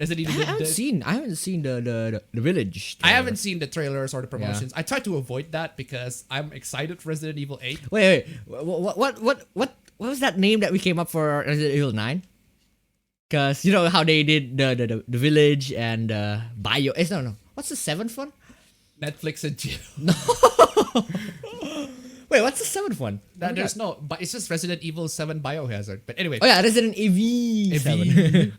Resident Evil, I haven't seen the Village I trailer. haven't seen the trailers or the promotions. I try to avoid that because I'm excited for Resident Evil 8. Wait. What was that name that we came up for Resident Evil 9? Because you know how they did the Village and Bio. No. What's the 7th one? Netflix and chill. Wait, what's the 7th one? There's no, but it's just Resident Evil 7 Biohazard. But anyway. Oh yeah, Resident Evil 7.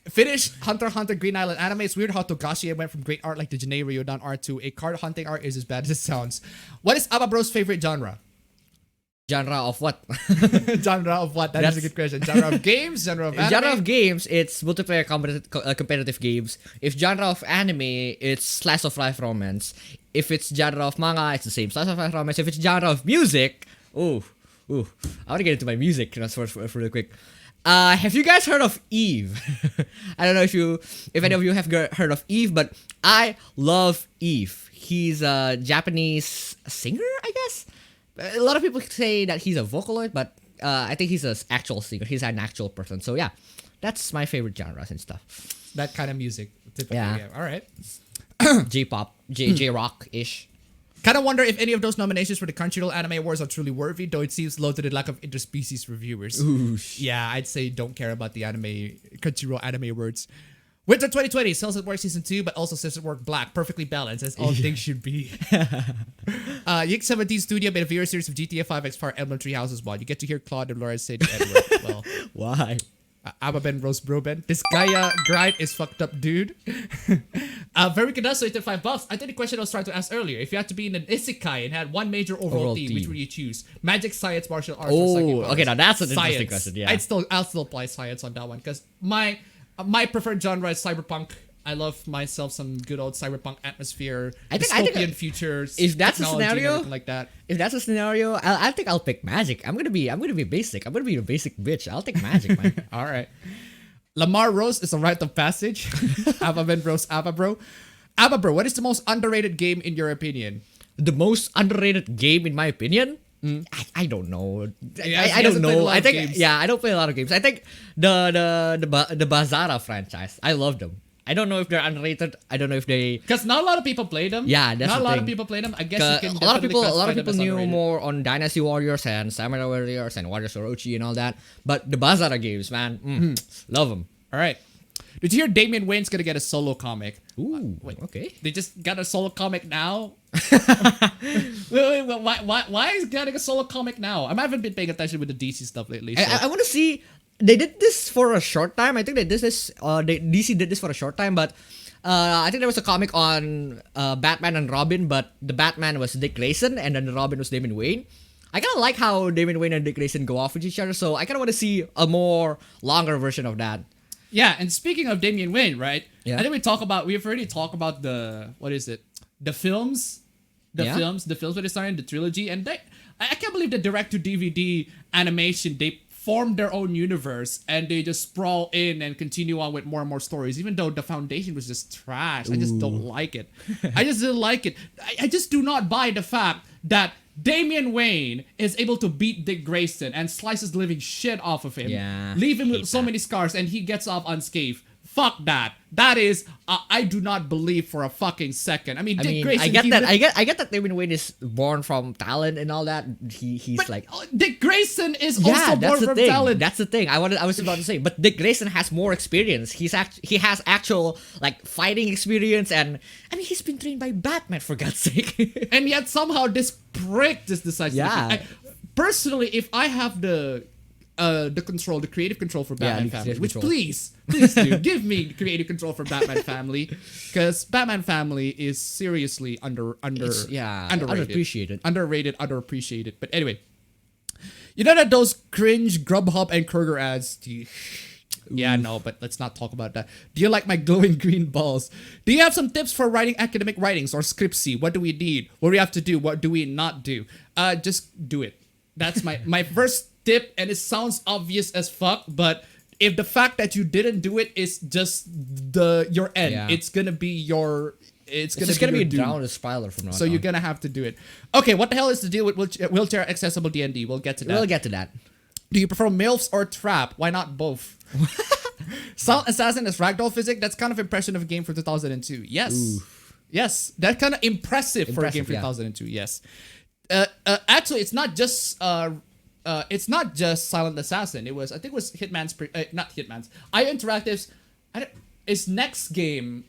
Finish Hunter x Hunter Green Island anime. It's weird how Togashi went from great art like the Janae Ryodan art to a card hunting art is as bad as it sounds. What is APB favorite genre? Genre of what? Genre of what? That's a good question. Genre of games? Genre of anime? Genre of games, it's multiplayer competitive games. If genre of anime, it's slice of life romance. If it's genre of manga, it's the same slice of life romance. If it's genre of music, I want to get into my music for really quick. Have you guys heard of Eve? I don't know if any of you have heard of Eve, but I love Eve. He's a Japanese singer, I guess. A lot of people say that he's a Vocaloid, but I think he's an actual singer. He's an actual person. So yeah, that's my favorite genres and stuff. That kind of music. Typically, Yeah. All right. J-pop, J-rock-ish. Kind of wonder if any of those nominations for the Crunchyroll Anime Awards are truly worthy, though it seems low to the lack of interspecies reviewers. Yeah, I'd say don't care about the Crunchyroll Anime Awards. Winter 2020, Cells at Work Season 2, but also Cells at Work Black, perfectly balanced, as all things should be. Yik 17 Studio made a viewer series of GTA 5 X Fire Emblem Three Houses mod. You get to hear Claude and Laura say to Edward. Well, Why? Ababen Rose Broben. This Gaia grind is fucked up, dude. Very good. So $5. I think the question I was trying to ask earlier. If you had to be in an isekai and had one major overall theme, which would you choose? Magic, science, martial arts, or psychic powers? Okay, now that's an Science. interesting question. Yeah. I'll still apply science on that one because my preferred genre is cyberpunk. I love myself some good old cyberpunk atmosphere, dystopian futures. If that's a technology and scenario, everything like that. If that's a scenario, I think I'll pick magic. I'm gonna be basic. I'm gonna be a basic bitch. I'll take magic, man. All right. Lamar Rose is a rite of passage. Ababen Rose Ababro. Ababro, what is the most underrated game in your opinion? The most underrated game, in my opinion. I don't know. I don't know. I think I don't play a lot of games. I think the Bazara franchise. I love them. I don't know if they're underrated. I don't know if they because not a lot of people play them. Yeah, that's not a the lot thing. of people play them. I guess you can. A lot of people knew underrated. more on Dynasty Warriors and Samurai Warriors and Warriors Orochi and all that. But the Bazara games, man, love them. All right. Did you hear Damian Wayne's gonna get a solo comic? Ooh, wait, okay. They just got a solo comic now. wait, why is getting a solo comic now? I haven't been paying attention with the DC stuff lately. So. I want to see. They did this for a short time. I think they did this. DC did this for a short time, but I think there was a comic on Batman and Robin, but the Batman was Dick Grayson and then the Robin was Damian Wayne. I kind of like how Damian Wayne and Dick Grayson go off with each other, so I kind of want to see a more longer version of that. Yeah, and speaking of Damian Wayne, right? Yeah. I think we've already talked about the films. The films that they started, the trilogy, and I can't believe the direct-to-DVD animation, they formed their own universe and they just sprawl in and continue on with more and more stories, even though the foundation was just trash. I just don't like it. I just didn't like it. I just do not buy the fact that Damian Wayne is able to beat Dick Grayson and slices the living shit off of him. Yeah, Leave him with so many scars and he gets off unscathed. fuck that. That is, I do not believe for a fucking second. I mean, I Dick mean, Grayson. I get that. I get that Damon Wayne is born from talent and all that. He's but like, Dick Grayson is yeah, also that's born the from thing. talent. That's the thing. I was about to say, but Dick Grayson has more experience. He has actual like fighting experience, and I mean, he's been trained by Batman for God's sake. And yet somehow this prick just decides. Yeah. Personally, if I have the creative control for Batman Family, creative which control. please do give me creative control for Batman Family, because Batman Family is seriously underrated, underappreciated. But anyway, you know that those cringe Grubhub and Kroger ads. Yeah, no, but let's not talk about that. Do you like my glowing green balls? Do you have some tips for writing academic writings or scriptsy? What do we need? What do we have to do? What do we not do? Just do it. That's my first tip, and it sounds obvious as fuck, but if the fact that you didn't do it is just your end, it's gonna be your it's gonna be a down spiral from now so on. you're gonna have to do it. Okay, what the hell is the deal with wheelchair accessible D&D? We'll get to that. We'll get to that. Do you prefer MILFs or trap? Why not both? Silent Assassin is ragdoll physics. That's kind of impression of a game from 2002. Yes. Oof. Yes. That's kind of impressive for a game from 2002. Yes. Actually, it's not just Silent Assassin. I think it was Hitman's not Hitman's. Interactive's his next game,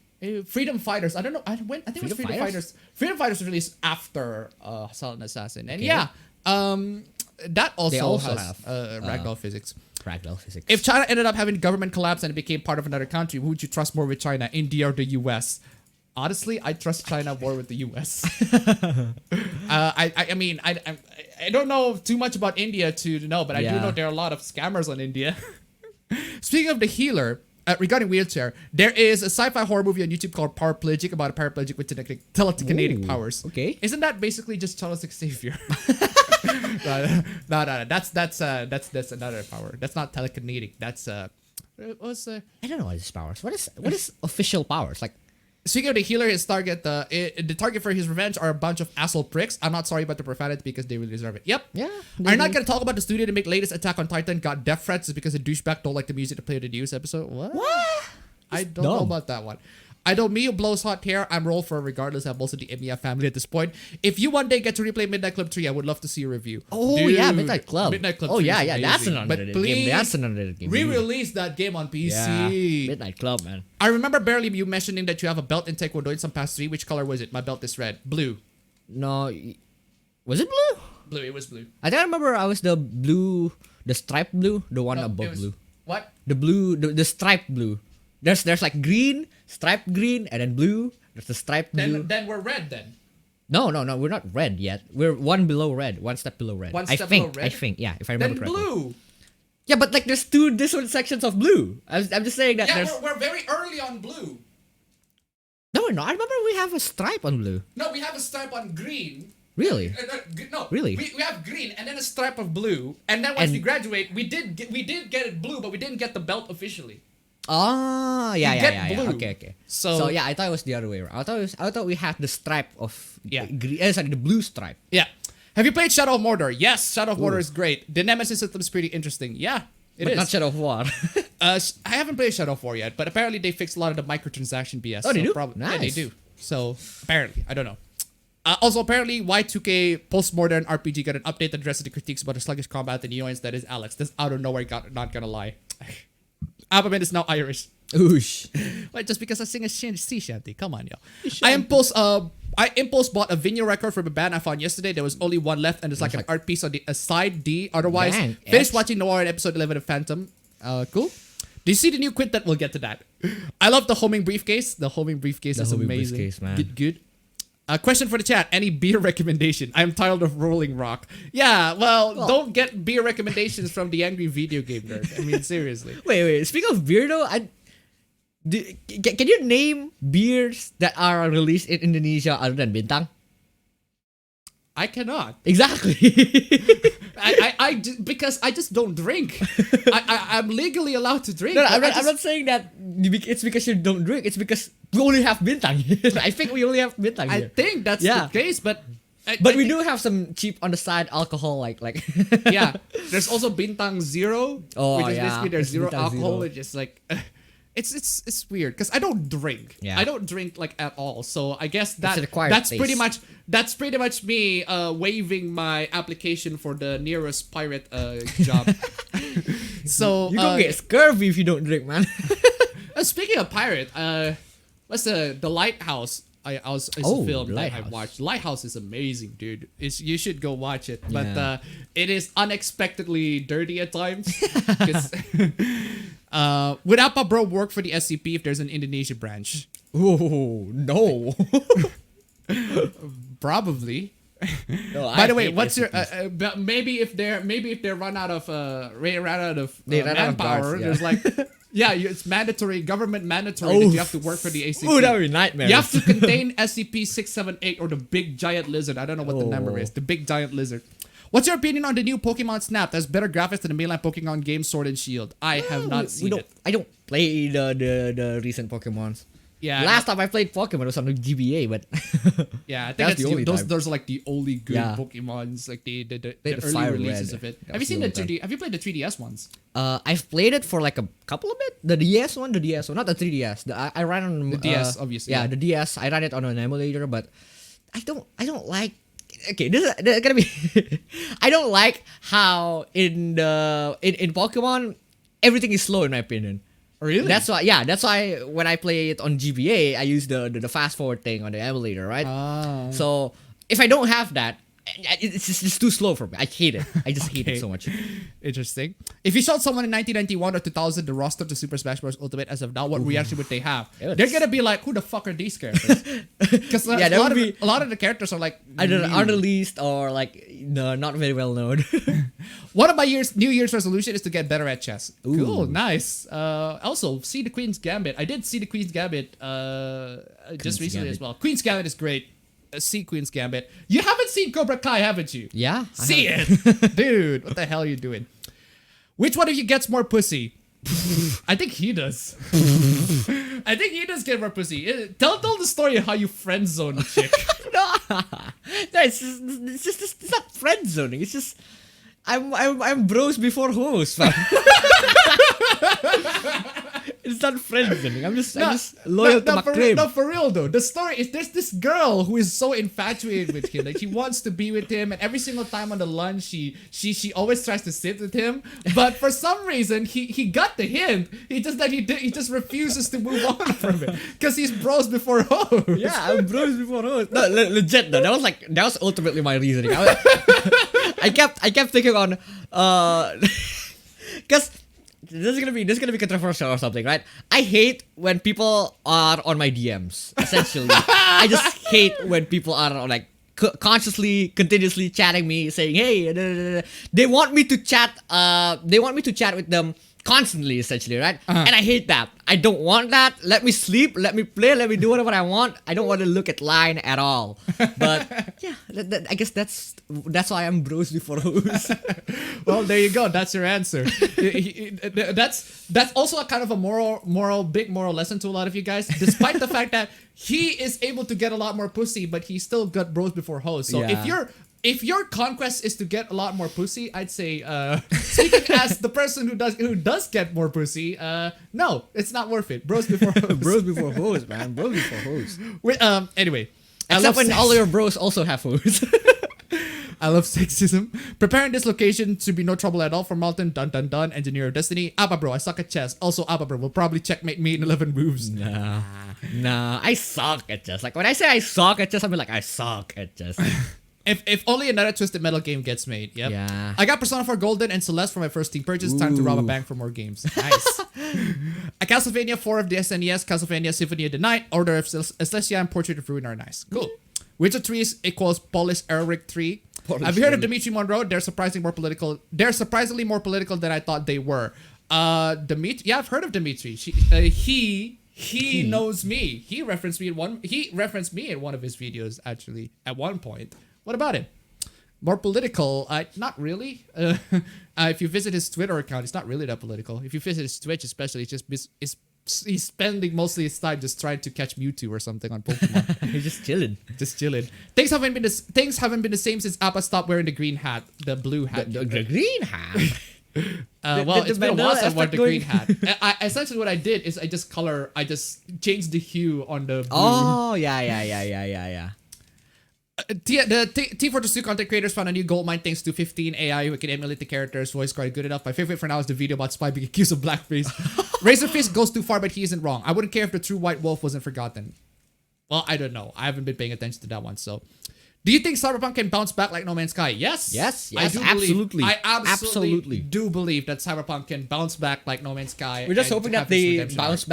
Freedom Fighters. I don't know. I think it was Freedom Fighters. Freedom Fighters was released after Silent Assassin. And that also has ragdoll physics. Ragdoll physics. If China ended up having government collapse and it became part of another country, who would you trust more with China, India or the US? Honestly, I trust China more with the US. I mean, I don't know too much about India to know, but I do know there are a lot of scammers on India. Speaking of the healer, regarding wheelchair, there is a sci-fi horror movie on YouTube called Paraplegic about a paraplegic with telekinetic powers. Okay. Isn't that basically just Charles Xavier? No, that's another power. That's not telekinetic. That's I don't know what his powers. What is official powers like? Speaking of the healer, his target, the target for his revenge are a bunch of asshole pricks. I'm not sorry about the profanity because they really deserve it. Yep. Yeah. I'm not gonna talk about the studio to make latest Attack on Titan got death threats just because the douchebag don't like the music to play the news episode. What? I don't know about that one. I know Mio blows hot hair. I'm roll for regardless. I'm also the Emiya family at this point. If you one day get to replay Midnight Club 3, I would love to see a review. Oh, Dude, yeah, Midnight Club. Midnight Club 3 Oh, yeah, is yeah. That's an amazing. But underrated please, game. That's an underrated game. re-release that game on PC. Yeah. Midnight Club, man. I remember barely you mentioning that you have a belt in Taekwondo in some past 3. Which color was it? My belt is red. Blue. No. Was it blue? Blue. It was blue. I think I remember I was the blue, the striped blue, the one above blue. What? The blue, the striped blue. There's like green, striped green, and then blue. There's the striped blue. Then we're red then. No, we're not red yet. We're one below red, one step below red. One step below red? I think, yeah, if I remember Then correctly. blue. Yeah, but like there's 2 different sections of blue. I'm just saying that Yeah, there's... we're very early on blue. No, we're not. I remember we have a stripe on blue. No, we have a stripe on green. Really? No, Really? We have green and then a stripe of blue, and then once we graduate, we did get it blue, but we didn't get the belt officially. Oh, yeah. blue. Okay. So yeah, I thought it was the other way around. I thought we had the stripe of green. The blue stripe. Yeah. Have you played Shadow of Mordor? Yes, Shadow of Mordor is great. The Nemesis system is pretty interesting. Yeah, it But is. not Shadow of War. I haven't played Shadow of War yet, but apparently they fixed a lot of the microtransaction BS. Oh, they do? Yeah, they Nice. do. So apparently, I don't know. Also, apparently, Y2K post-modern RPG got an update that addresses the critiques about the sluggish combat and annoyance that is Alex. This out of nowhere, not gonna lie. Appabendyt is now Irish. Oosh. Wait, just because I sing a sea shanty. Come on, yo. I impulse bought a vinyl record from a band I found yesterday. There was only one left, and there's like an art piece on the side D. Otherwise, Dang, finished watching Noir in episode 11 of Phantom. Cool. Do you see the new quintet? We'll get to that. I love the homing briefcase. The homing briefcase is homing amazing. briefcase, man. Good. Question for the chat. Any beer recommendation? I'm tired of Rolling Rock. Yeah, well, don't get beer recommendations from the angry video game nerd. I mean, seriously. Wait. Speaking of beer though, can you name beers that are released in Indonesia other than Bintang? I cannot. Exactly. Because I just don't drink. I'm legally allowed to drink. No, but I'm not saying that it's because you don't drink. It's because we only have Bintang. I think we only have Bintang I here. think that's the case, but we do have some cheap on the side alcohol, like. Yeah, there's also Bintang Zero. Oh, which is yeah. basically there's zero Bintang alcohol. Zero. It's just like it's weird because I don't drink. Yeah. I don't drink like at all. So I guess It's an acquired that's taste. pretty much me waiving my application for the nearest pirate job. So You gonna get scurvy if you don't drink, man. speaking of pirate, what's the Lighthouse? Is a film that I Lighthouse. watched. Lighthouse is amazing, dude. You should go watch it. But Yeah. it is unexpectedly dirty at times. 'Cause, would Appa Bro work for the SCP if there's an Indonesia branch? Oh no. Probably. No, By I the way, hate what's your SCPs. but maybe if they run out of They run out of manpower, guards, yeah. there's like it's mandatory, government mandatory that you have to work for the ACP. Oh, that would be nightmare. You have to contain SCP-678 or the big giant lizard. I don't know what the number is. The big giant lizard. What's your opinion on the new Pokemon Snap? That's better graphics than the mainline Pokemon game Sword and Shield. I have not seen it. I don't play the recent Pokemons. Yeah, Last time I played Pokemon was on the GBA, but yeah, I think That's that's the only time. those are like the only good Yeah. Pokemons, like the Played early the Fire releases Red. of it. That Have you was seen the the only 2D? Have you played the 3DS ones? I've played it for like a couple of it. The DS one, not the 3DS. I ran on The DS, obviously, Yeah, yeah. the DS. I ran it on an emulator, but I don't like. Okay, this is gonna be. I don't like how in Pokemon everything is slow in my opinion. Really? That's why when I play it on GBA, I use the fast forward thing on the emulator, right? Ah. So if I don't have that, it's just too slow for me. I hate it. I just hate Okay. it so much. Interesting. If you showed someone in 1991 or 2000 the roster to Super Smash Bros. Ultimate as of now, what reaction would they have? It They're would- gonna be like, "Who the fuck are these characters?" Because Yeah, that would be- a lot of the characters are like Either new. unreleased or like not very well known. One of my New Year's resolution is to get better at chess. Ooh. Cool, nice. Also, see the Queen's Gambit. I did see the Queen's Gambit just recently Gambit. as well. Queen's Gambit is great. See Queen's Gambit. You haven't seen Cobra Kai, haven't you? Yeah. I See have- it, dude. What the hell are you doing? Which one of you gets more pussy? I think he does. I think he does get more pussy. Tell the story of how you friend zone a chick. No, it's not friend zoning. It's just I'm bros before hoes, fam. It's not friend zoning. I'm just loyal to my crib. No, for real though. The story is there's this girl who is so infatuated with him. Like she wants to be with him, and every single time on the lunch, she always tries to sit with him. But for some reason, he got the hint. He just refuses to move on from it because he's bros before hoes. Yeah, I'm bros before hoes. No, legit though. That was ultimately my reasoning. I kept thinking on because this is gonna be controversial or something, right? I hate when people are on my DMs. Essentially, I just hate when people are like consciously, continuously chatting me, saying, "Hey," they want me to chat. They want me to chat with them constantly, essentially, right? And I hate that. I don't want that. Let me sleep. Let me play. Let me do whatever I want. I don't want to look at line at all. But yeah, I guess that's why I'm bros before hoes. Well, there you go. That's your answer. That's also a kind of a big moral lesson to a lot of you guys. Despite the fact that he is able to get a lot more pussy, but he still got bros before hoes. So Yeah. if your conquest is to get a lot more pussy, I'd say, speaking as the person who does get more pussy, no, it's not worth it. Bros before hoes. Bros before hoes, man. Bros before hoes. Anyway, I Except love when sex. all your bros also have hoes. I love sexism. Preparing this location to be no trouble at all for Malton. Dun dun dun. Engineer of Destiny. Appa bro, I suck at chess. Also, Appa bro will probably checkmate me in 11 moves. Nah, I suck at chess. Like when I say I suck at chess, I mean like I suck at chess. If only another Twisted Metal game gets made. Yep. Yeah. I got Persona 4 Golden and Celeste for my first Steam purchase. Time to rob a bank for more games. Nice. A Castlevania 4 of the SNES, Castlevania Symphony of the Night, Order of Celestia, and Portrait of Ruin are nice. Cool. Witcher 3 is equals Polis Eric 3. Polish Have you heard of Eric. Dimitri Monroe? They're surprisingly more political. They're surprisingly more political than I thought they were. Dimitri. Yeah, I've heard of Dimitri. He knows me. He referenced me in one of his videos actually at one point. What about him? More political? Not really. If you visit his Twitter account, it's not really that political. If you visit his Twitch, especially, he's spending most of his time just trying to catch Mewtwo or something on Pokemon. You're just chilling. Just chilling. Things haven't been the same since Appa stopped wearing the green hat, the blue hat. The green hat. Well, it's been a while since I wore the green hat. going- Essentially, what I did is I just changed the hue on the blue. Oh, yeah. The T42 content creators found a new gold mine thanks to 15 AI who can emulate the character's voice card good enough. My favorite for now is the video about Spy being accused of blackface. Razorfist goes too far, but he isn't wrong. I wouldn't care if the true white wolf wasn't forgotten. Well, I don't know. I haven't been paying attention to that one, so... Do you think Cyberpunk can bounce back like No Man's Sky? Yes. Yes, I do absolutely. I absolutely Absolutely. do believe that Cyberpunk can bounce back like No Man's Sky. We're just and hoping have that its they redemption bounce arc.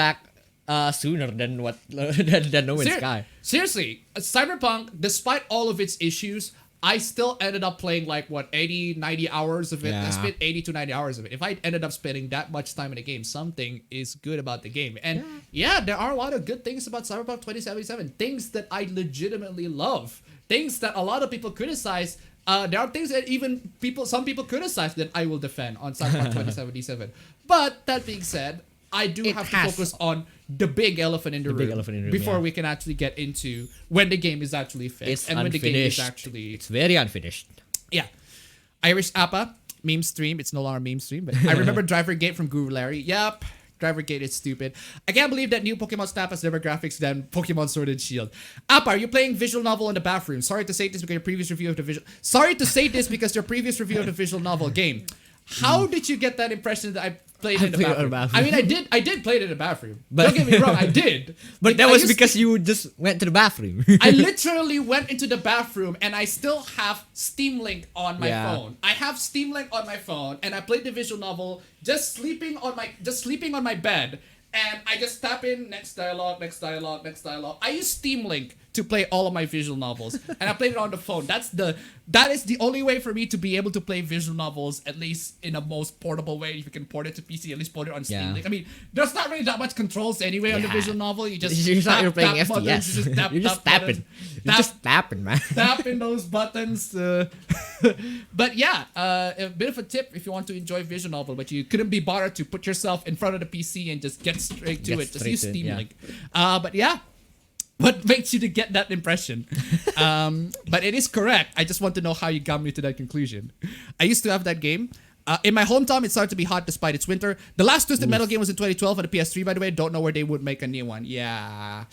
back sooner than what than No Man's Sky. Seriously, Cyberpunk, despite all of its issues, I still ended up playing like, 80, 90 hours of it. I Yeah. spent 80 to 90 hours of it. If I ended up spending that much time in a game, something is good about the game. And yeah, there are a lot of good things about Cyberpunk 2077. Things that I legitimately love. Things that a lot of people criticize. There are things that even some people criticize that I will defend on Cyberpunk 2077. But that being said, I do have to focus on the big elephant in the room, big elephant in the room, before yeah. we can actually get into when the game is actually fixed It's and when the unfinished. game is actually It's very unfinished. yeah. Irish Appa meme stream. It's no longer a meme stream, but I remember Driver Gate from Guru Larry. Yup. Driver Gate is stupid. I can't believe that new Pokemon Snap has better graphics than Pokemon Sword and Shield. Appa, are you playing visual novel in the bathroom? Sorry to say this because your previous review of the visual novel game. How did you get that impression that I played in the played it in bathroom? the I mean, I did play it in the bathroom. But- Don't get me wrong, I did. But that I was used because to- you just went to the bathroom. I literally went into the bathroom and I still have Steam Link on my phone. I have Steam Link on my phone and I played the visual novel just sleeping on my bed, and I just tap in next dialogue. I use Steam Link to play all of my visual novels, and I played it on the phone. That is the only way for me to be able to play visual novels, at least in a most portable way. If you can port it to PC, at least port it on Steam Yeah. Link. I mean, there's not really that much controls anyway on the Yeah. visual novel. You just You're not even playing tap buttons, FPS. you just tap, You're just tap tapping. buttons, You're just tapping, man. tapping those buttons. But yeah, a bit of a tip if you want to enjoy visual novel, but you couldn't be bothered to put yourself in front of the PC and just get straight to Get it. Just straight use to it, Steam yeah. Link. But yeah. What makes you to get that impression? But it is correct. I just want to know how you got me to that conclusion. I used to have that game. In my hometown, it started to be hot despite its winter. The last Twisted Metal game was in 2012 on the PS3, by the way. Don't know where they would make a new one. Yeah.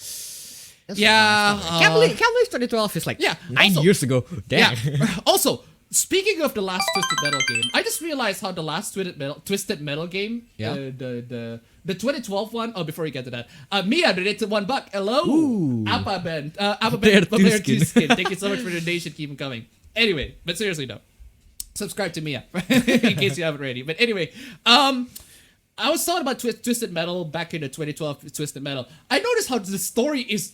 Yeah. Can't believe 2012 is like yeah, 9 also- years ago. Damn. Yeah. Also, speaking of the last Twisted Metal game, I just realized how the last Twisted Metal game, Yeah. the 2012 one. Oh, before we get to that, Mia donated $1. Hello, Ooh. appabendyt, Player 2 skin. Thank you so much for the donation. Keep them coming. Anyway, but seriously though, subscribe to Mia in case you haven't already. But anyway, I was talking about Twisted Metal back in the 2012 Twisted Metal. I noticed how the story is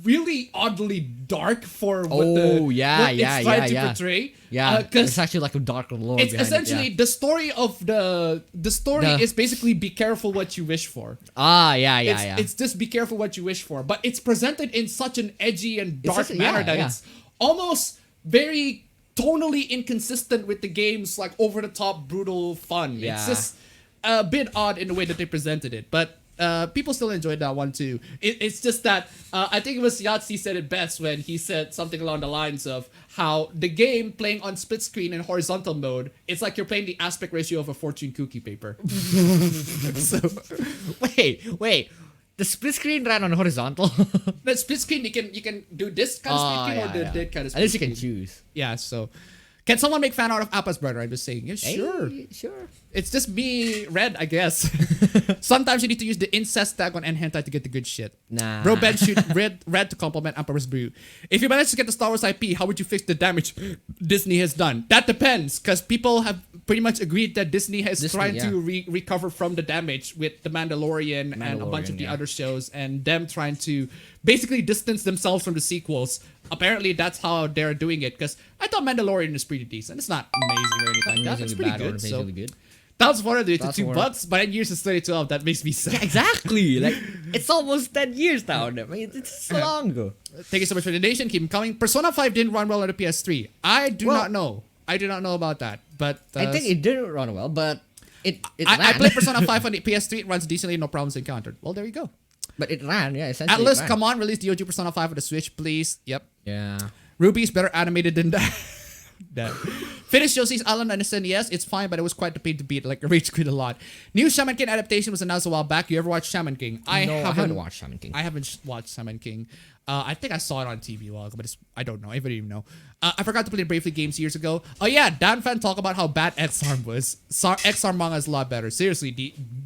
really oddly dark for what it's trying to portray. Yeah, because it's actually like a darker lore. it's behind essentially it, the story of the story The- is basically be careful what you wish for. yeah. It's just be careful what you wish for, but it's presented in such an edgy and dark such- manner yeah, that yeah. it's almost very tonally inconsistent with the game's like over the top brutal fun. It's Yeah. just a bit odd in the way that they presented it, but people still enjoyed that one too. It's just that I think it was Yahtzee said it best when he said something along the lines of how the game playing on split screen in horizontal mode, it's like you're playing the aspect ratio of a fortune cookie paper. So Wait. The split screen ran on horizontal. the split screen you can do this kind of split screen or that kind of At split least you can screen. choose. Yeah, so can someone make fan art of Appa's brother? I'm just saying. Yeah, sure. Hey, sure. It's just me, Red, I guess. Sometimes you need to use the incest tag on Hentai to get the good shit. Nah. Bro Ben shoot red to compliment Emperor's Brew. If you manage to get the Star Wars IP, how would you fix the damage Disney has done? That depends, because people have pretty much agreed that Disney has tried to recover from the damage with The Mandalorian and a bunch of the other shows, and them trying to basically distance themselves from the sequels. Apparently, that's how they're doing it, because I thought Mandalorian is pretty decent. It's not amazing or anything like that. It's pretty good. So good. that's what I do to That's $2, but 10 years since 2012. That makes me sad. Exactly. Like it's almost 10 years now. I mean, it's so long ago. Thank you so much for the donation. Keep them coming. Persona 5 didn't run well on the PS3. I do not know. I do not know about that. But I think it didn't run well, but it I ran. played Persona 5 on the PS3. It runs decently. No problems encountered. Well, there you go. But it ran, yeah. Essentially, Atlas, it ran. come on, release the OG Persona 5 for the Switch, please. Yep. Yeah. Ruby's better animated than that. Finished Yoshi's Island on SNES. It's fine, but it was quite the pain to beat. Like, I rage quit a lot. New Shaman King adaptation was announced a while back. You ever watched Shaman King? I haven't watched Shaman King. I haven't watched Shaman King. I think I saw it on TV a while ago, but I don't know. I don't even know. I forgot to play Bravely games years ago. Oh yeah, Dan Fan talk about how bad X-Arm was. X-Arm manga is a lot better. Seriously,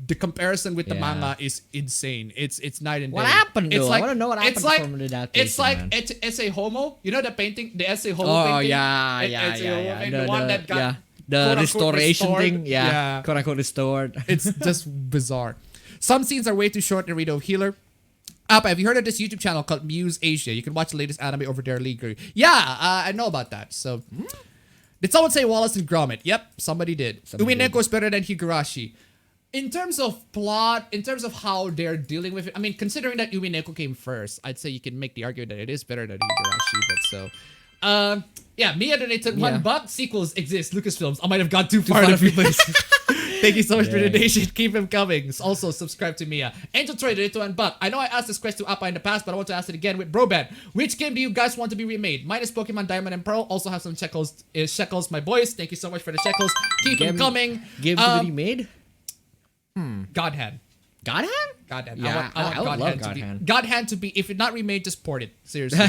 the comparison with the manga is insane. It's night and day. What happened though? I want to know what happened from the adaptation. It's like man. it's a homo. You know the painting, the essay homo Oh painting. yeah. The one that got the restoration restored. thing. Yeah, quote unquote restored. It's just bizarre. Some scenes are way too short in Rito Healer. Appa, have you heard of this YouTube channel called Muse Asia? You can watch the latest anime over there legally. Yeah, I know about that. So, did someone say Wallace and Gromit? Yep, somebody did. Umineko is better than Higurashi. In terms of plot, in terms of how they're dealing with it, I mean, considering that Umineko came first, I'd say you can make the argument that it is better than Higurashi. But so, yeah, Mia donated $1. Sequels exist. Lucasfilms. I might have gone too far in a few places. Thank you so much for the donation. Keep them coming. Also, subscribe to Mia. Angel Troy donated $1. I know I asked this question to Appa in the past, but I want to ask it again with Broban. Which game do you guys want to be remade? Mine is Pokemon Diamond and Pearl. Also have some shekels, my boys. Thank you so much for the shekels. Keep them coming. Games to be remade? God Hand. God Hand? God Hand. Yeah, I want I would love God Hand to God be. Hand. God Hand to be. If it's not remade, just port it. Seriously.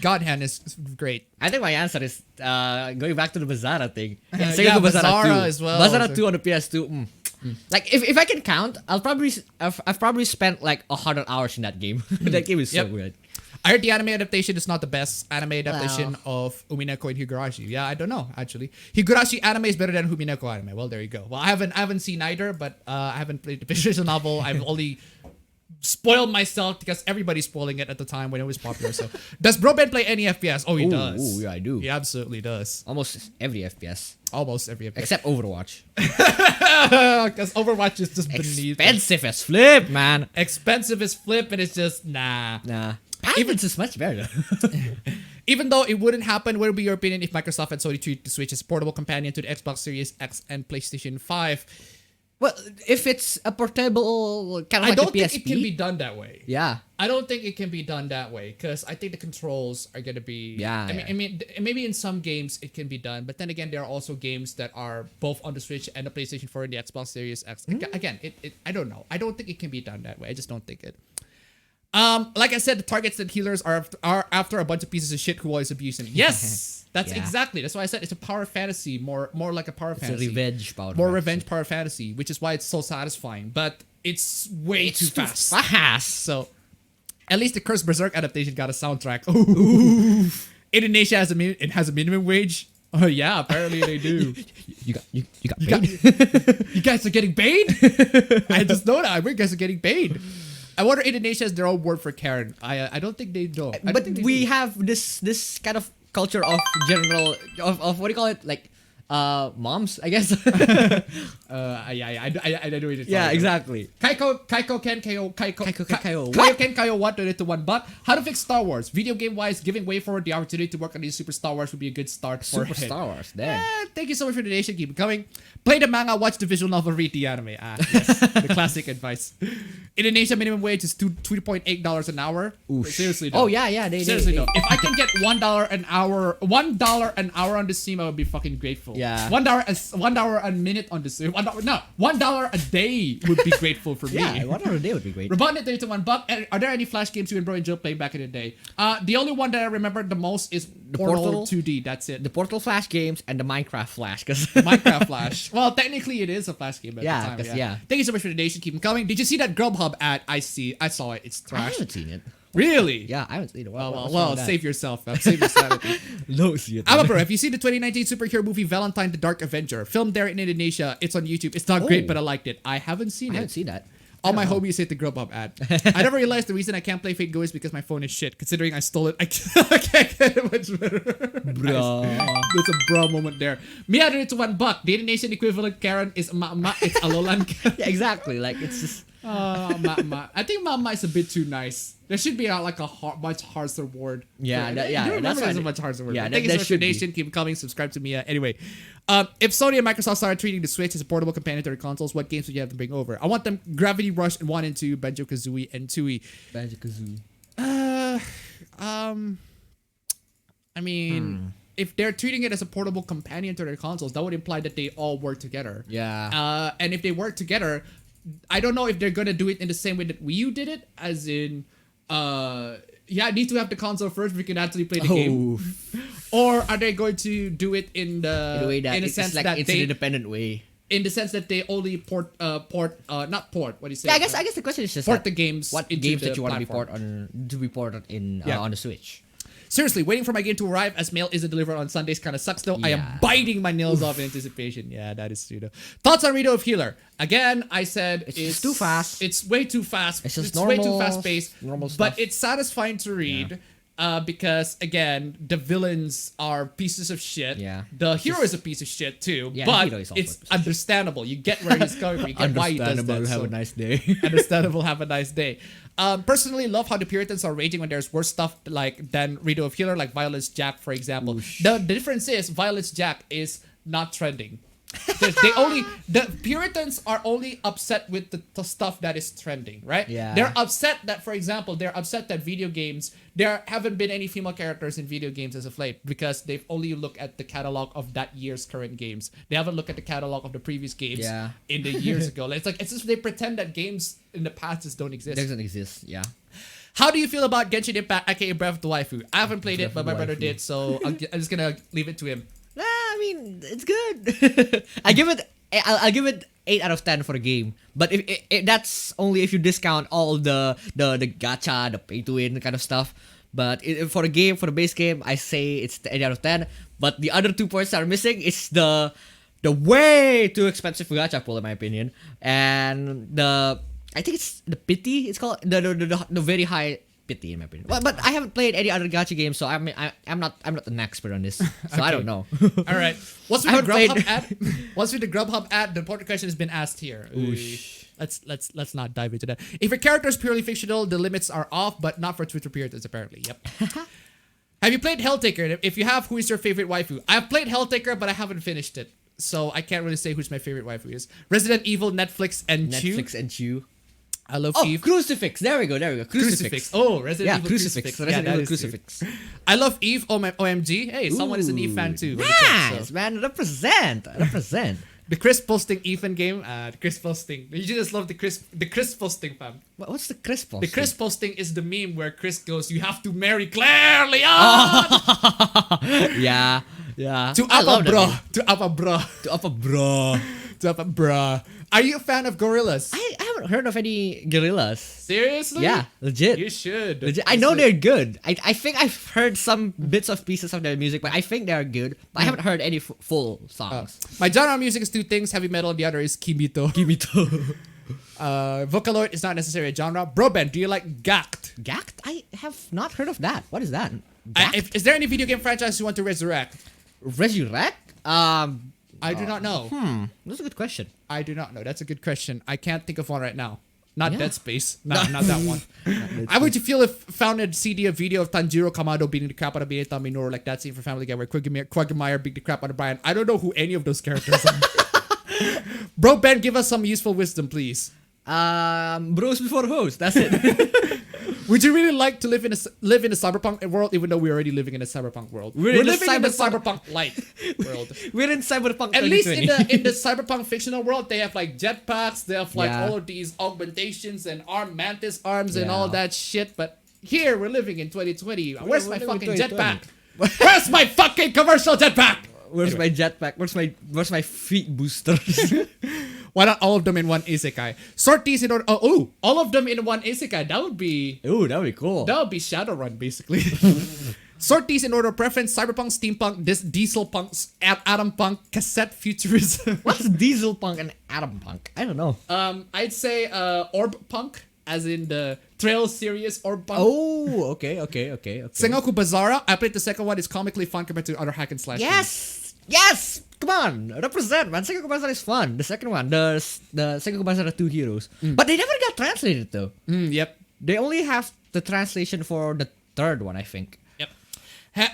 God Hand is great. I think my answer is going back to the Bazara thing. Yeah, Bazara 2 as well. Bazara 2 on the PS2. Like if I can count, I've probably spent like 100 hours in that game. That game is so good. I heard the anime adaptation is not the best anime adaptation of Umineko and Higurashi. Yeah, I don't know actually. Higurashi anime is better than Umineko anime. Well, there you go. Well, I haven't seen either, but I haven't played the visual novel. I've only spoiled myself because everybody's spoiling it at the time when it was popular. So, does Broben play any FPS? Oh, he does. Oh, yeah, I do. He absolutely does. Almost every FPS. Almost every FPS. Except Overwatch. Because Overwatch is just beneath. Expensive as flip, man. Expensive as flip, and it's just nah. Even it's much better. Even though it wouldn't happen, what would be your opinion if Microsoft and Sony treat the Switch as portable companion to the Xbox Series X and PlayStation 5? Well, if it's a portable kind of I like don't a PSP, think it can be done that way. Yeah. I don't think it can be done that way because I think the controls are gonna be. I mean, maybe in some games it can be done, but then again, there are also games that are both on the Switch and the PlayStation 4 and the Xbox Series X. Again, I don't know. I don't think it can be done that way. I just don't think it. Like I said, the targets and healers are after a bunch of pieces of shit who always abuse him. Yes, that's exactly. That's why I said it's a power fantasy, more like a power fantasy. It's a revenge power. More revenge power fantasy, which is why it's so satisfying. But it's way too fast. So, at least the Cursed Berserk adaptation got a soundtrack. Ooh. Indonesia has a minimum wage. Oh yeah, apparently they do. You got paid. You guys are getting paid. I just know that. You guys are getting paid. I wonder Indonesia has their own word for Karen. I don't think they do. But we have this kind of culture of general of what do you call it, like moms, I guess. I know it. Yeah, exactly. Kaiko Ken Kaio what donate to $1. How to fix Star Wars? Video game wise, giving way forward the opportunity to work on these Super Star Wars would be a good start for Super Star Wars. Damn. Thank you so much for the donation. Keep it coming. Play the manga, watch the visual novel, read the anime. Yes, the classic advice. Indonesia minimum wage is $2.8 an hour. Seriously, though. Oh yeah. Seriously, though. If I can get $1 an hour on the Steam, I would be fucking grateful. Yeah. $1 a minute on the Steam. $1 a day would be grateful for me. Yeah, $1 a day would be great. Robotnik to $1. Are there any Flash games you and Bro and Joe played back in the day? The only one that I remember the most is the Portal 2D. That's it. The Portal Flash games and the Minecraft Flash, because Minecraft Flash. Well, technically it is a Flash game at the time. Yeah. Thank you so much for the donation. Keep them coming. Did you see that Grubhub ad? I saw it. It's trash. I haven't seen it. Really? Yeah, I haven't seen it. Well, save yourself. Save your sanity. No, see it. Bro, have you seen the 2019 superhero movie Valentine the Dark Avenger? Filmed there in Indonesia. It's on YouTube. It's not great, but I liked it. I haven't seen it. I haven't seen that. All my homies hit the Grubhub ad. I never realized the reason I can't play Fate Go is because my phone is shit. Considering I stole it, I can't get it much better. Bro. Nice. There's a bro moment there. Mia donated to $1. The Indonesian equivalent Karen is Mama. It's Alolan. Yeah, exactly. Like it's just. Mama. I think Mama is a bit too nice. There should be like a much harsher word. Yeah, that's a much harsher word. Yeah, thank you so much for the donation. Keep coming. Subscribe to Mia. Anyway, if Sony and Microsoft started treating the Switch as a portable companion to their consoles, what games would you have to bring over? I want them Gravity Rush 1 and 2, Banjo-Kazooie and Tooie. Banjo-Kazooie. I mean, if they're treating it as a portable companion to their consoles, that would imply that they all work together. Yeah. And if they work together, I don't know if they're gonna do it in the same way that Wii U did it, as in, yeah, I need to have the console first. We can actually play the game. Or are they going to do it in a way that in a it's sense like that it's they an independent way. in the sense that they only not port. What do you say? Yeah, I guess the question is just port that the games. what into games the that you want platform. to be ported in Yeah. on the Switch. Seriously, waiting for my game to arrive as mail isn't delivered on Sundays kind of sucks though. I am Yeah. biting my nails off in anticipation. Yeah, that is true though. Thoughts on Rito of Healer? Again, I said It's just too fast. It's way too fast. It's just way too normal- fast paced. normal But stuff. it's satisfying to read. Because again, the villains are pieces of shit. Yeah. The hero is a piece of shit too. Yeah, the but hero is also a it's piece of shit. understandable. You get where he's coming from. You get why he does that. Understandable. Have So a nice day. understandable. Have a nice day. Personally, love how the Puritans are raging when there's worse stuff like than Rito of Healer, like Violence Jack, for example. The difference is Violence Jack is not trending. The Puritans are only upset with the stuff that is trending, right? Yeah. They're upset that, for example, video games, there haven't been any female characters in video games as of late because they've only looked at the catalog of that year's current games. They haven't looked at the catalog of the previous games Yeah. in the years ago. It's just they pretend that games in the past just don't exist. Doesn't exist. Yeah. How do you feel about Genshin Impact, aka Breath of the Waifu? I haven't played it, Breath but of my the brother Waifu. did, so I'm just gonna leave it to him. Nah, I mean it's good. I'll give it 8 out of 10 for the game. But if that's only if you discount all the gacha, the pay to win kind of stuff. But for the base game, I say it's the 8 out of 10. But the other 2 points that are missing is the way too expensive gacha pool in my opinion, and I think it's the pity. It's called the very high pity in my opinion. But I haven't played any other gacha games, so I'm not an expert on this, so I don't know. All right. Once with the Grubhub ad, the important question has been asked here. Let's not dive into that. If your character is purely fictional, the limits are off, but not for Twitter Puritans apparently. Yep. Have you played Helltaker? If you have, who is your favorite waifu? I've played Helltaker, but I haven't finished it, so I can't really say who's my favorite waifu is. Resident Evil, Netflix, and Chew. I love Eve. Crucifix. There we go. Crucifix. Oh, Resident Evil Crucifix. Yeah, that is Crucifix. true. I love Eve. OMG. Hey, someone is an Eve fan too. Nice, So. man. Represent. The Chris posting Ethan game. The Chris posting. You just love the Chris posting, fam. What's the Chris posting? The Chris posting is the meme where Chris goes, "You have to marry Claire Leon." Yeah. To I love apa that bro. meme. To apa bro. To apa bro? To apa bro. Are you a fan of Gorillaz? I haven't heard of any gorillas. Seriously? Yeah, legit. You should. Legit. I know they're good. I think I've heard some bits of pieces of their music, but I think they're good. But I haven't heard any full songs. My genre of music is 2 things: heavy metal. The other is Kimito. Vocaloid is not necessarily a genre. Bro Ben, do you like Gact? Gact? I have not heard of that. What is that? Is there any video game franchise you want to resurrect? Resurrect? I do not know. That's a good question. I do not know. That's a good question. I can't think of one right now. Not Yeah. Dead Space. No, not that one. How would you feel if found a CD, a video of Tanjiro Kamado beating the crap out of Bineta Minoru, like that scene from Family Guy where Quagmire beat the crap out of Brian? I don't know who any of those characters are. Bro Ben, give us some useful wisdom, please. Bros before hoes. That's it. Would you really like to live in a cyberpunk world, even though we're already living in a cyberpunk world? We're living in the cyberpunk light world. We're in Cyberpunk 2020. At least in the cyberpunk fictional world, they have like jetpacks, they have like all of these augmentations and mantis arms and all that shit. But here we're living in 2020. Where's my fucking jetpack? Where's my fucking commercial jetpack? Where's my jetpack? Where's my feet boosters? Why not all of them in one isekai? Sorties in order. All of them in one isekai. That would be. Ooh, that would be cool. That would be Shadowrun, basically. Sorties in order of preference: cyberpunk, steampunk, diesel punk, atom punk, cassette futurism. What's diesel punk and atom punk? I don't know. I'd say orb punk, as in the Trail series orb punk. Oh, okay. Sengoku Bazara. I played the second one. It's comically fun compared to other hack and slash. Yes! Come on! Represent, man. Sengoku Basara is fun. The second one, the Sengoku Basara 2 Heroes. But they never got translated, though. Yep. They only have the translation for the third one, I think. Yep.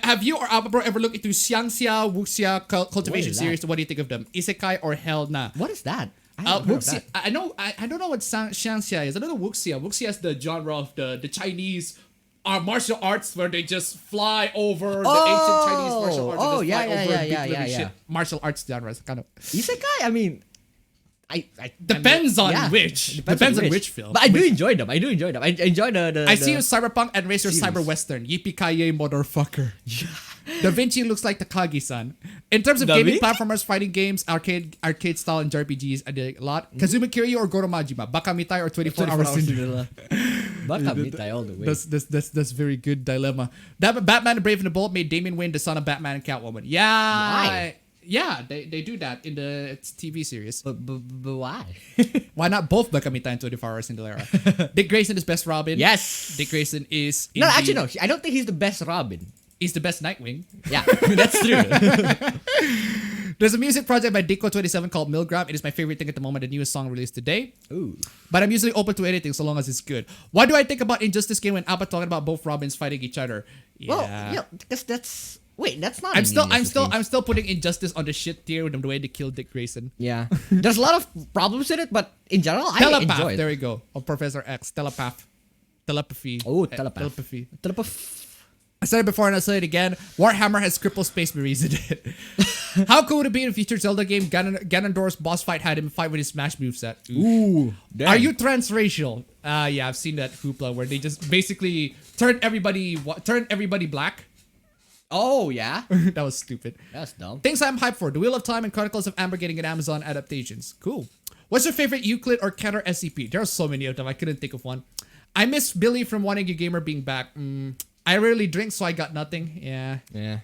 Have you or Ababro ever looked into Xiangxia, Wuxia cultivation that? series? What do you think of them? Isekai or hell nah? What is that? I haven't heard of Wuxia. that. I don't know what Xiangxia is. I don't know Wuxia. Wuxia is the genre of the Chinese martial arts where they just fly over the ancient Chinese martial arts. Oh, and just fly over big yeah, bloody yeah. shit. Martial arts genres, kind of. Isekai, I mean, I Depends on yeah, which. Depends on which film. But I do enjoy them. I enjoy the I see you Cyberpunk and race your series. Cyber Western. Yippee-ki-yay, motherfucker. Da Vinci looks like Takagi-san. In terms of Da gaming Vinci? platformers, fighting games, arcade style, and JRPGs, I dig a lot. Kazuma Kiryu or Goro Majima? Baka Mitai or 24 Hours Cinderella? Baka Mitai all the way. That's very good dilemma. Batman and Brave and the Bold made Damian Wayne the son of Batman and Catwoman. Yeah. Why? Yeah, they do that in the TV series. But why? Why not both Baka Mitai and 24 Hours Cinderella? Dick Grayson is best Robin. Yes. Dick Grayson is... No, indeed- actually no. I don't think he's the best Robin. He's the best Nightwing. Yeah, that's true. There's a music project by Diko27 called Milgram. It is my favorite thing at the moment, the newest song released today. Ooh. But I'm usually open to anything so long as it's good. What do I think about Injustice game when Appa talking about both Robins fighting each other? Yeah. Well, yeah, because that's that's not. I'm an Injustice still putting Injustice on the shit tier with the way they killed Dick Grayson. Yeah, there's a lot of problems in it, but in general, I Telepath. enjoy it. There we go. Of Professor X. Telepath. Telepathy. Oh, telepath. Telepathy. I said it before and I'll say it again. Warhammer has crippled Space Marines in it. How cool would it be in a future Zelda game? Ganondorf's boss fight had him fight with his Smash moveset. Ooh. Damn. Are you transracial? Yeah, I've seen that hoopla where they just basically turn everybody black. Oh yeah, That was stupid. that's dumb. Things I'm hyped for: The Wheel of Time and Chronicles of Amber getting an Amazon adaptations. Cool. What's your favorite Euclid or Counter SCP? There are so many of them. I couldn't think of one. I miss Billy from Wanting You Gamer being back. I rarely drink, so I got nothing. Yeah. Yeah.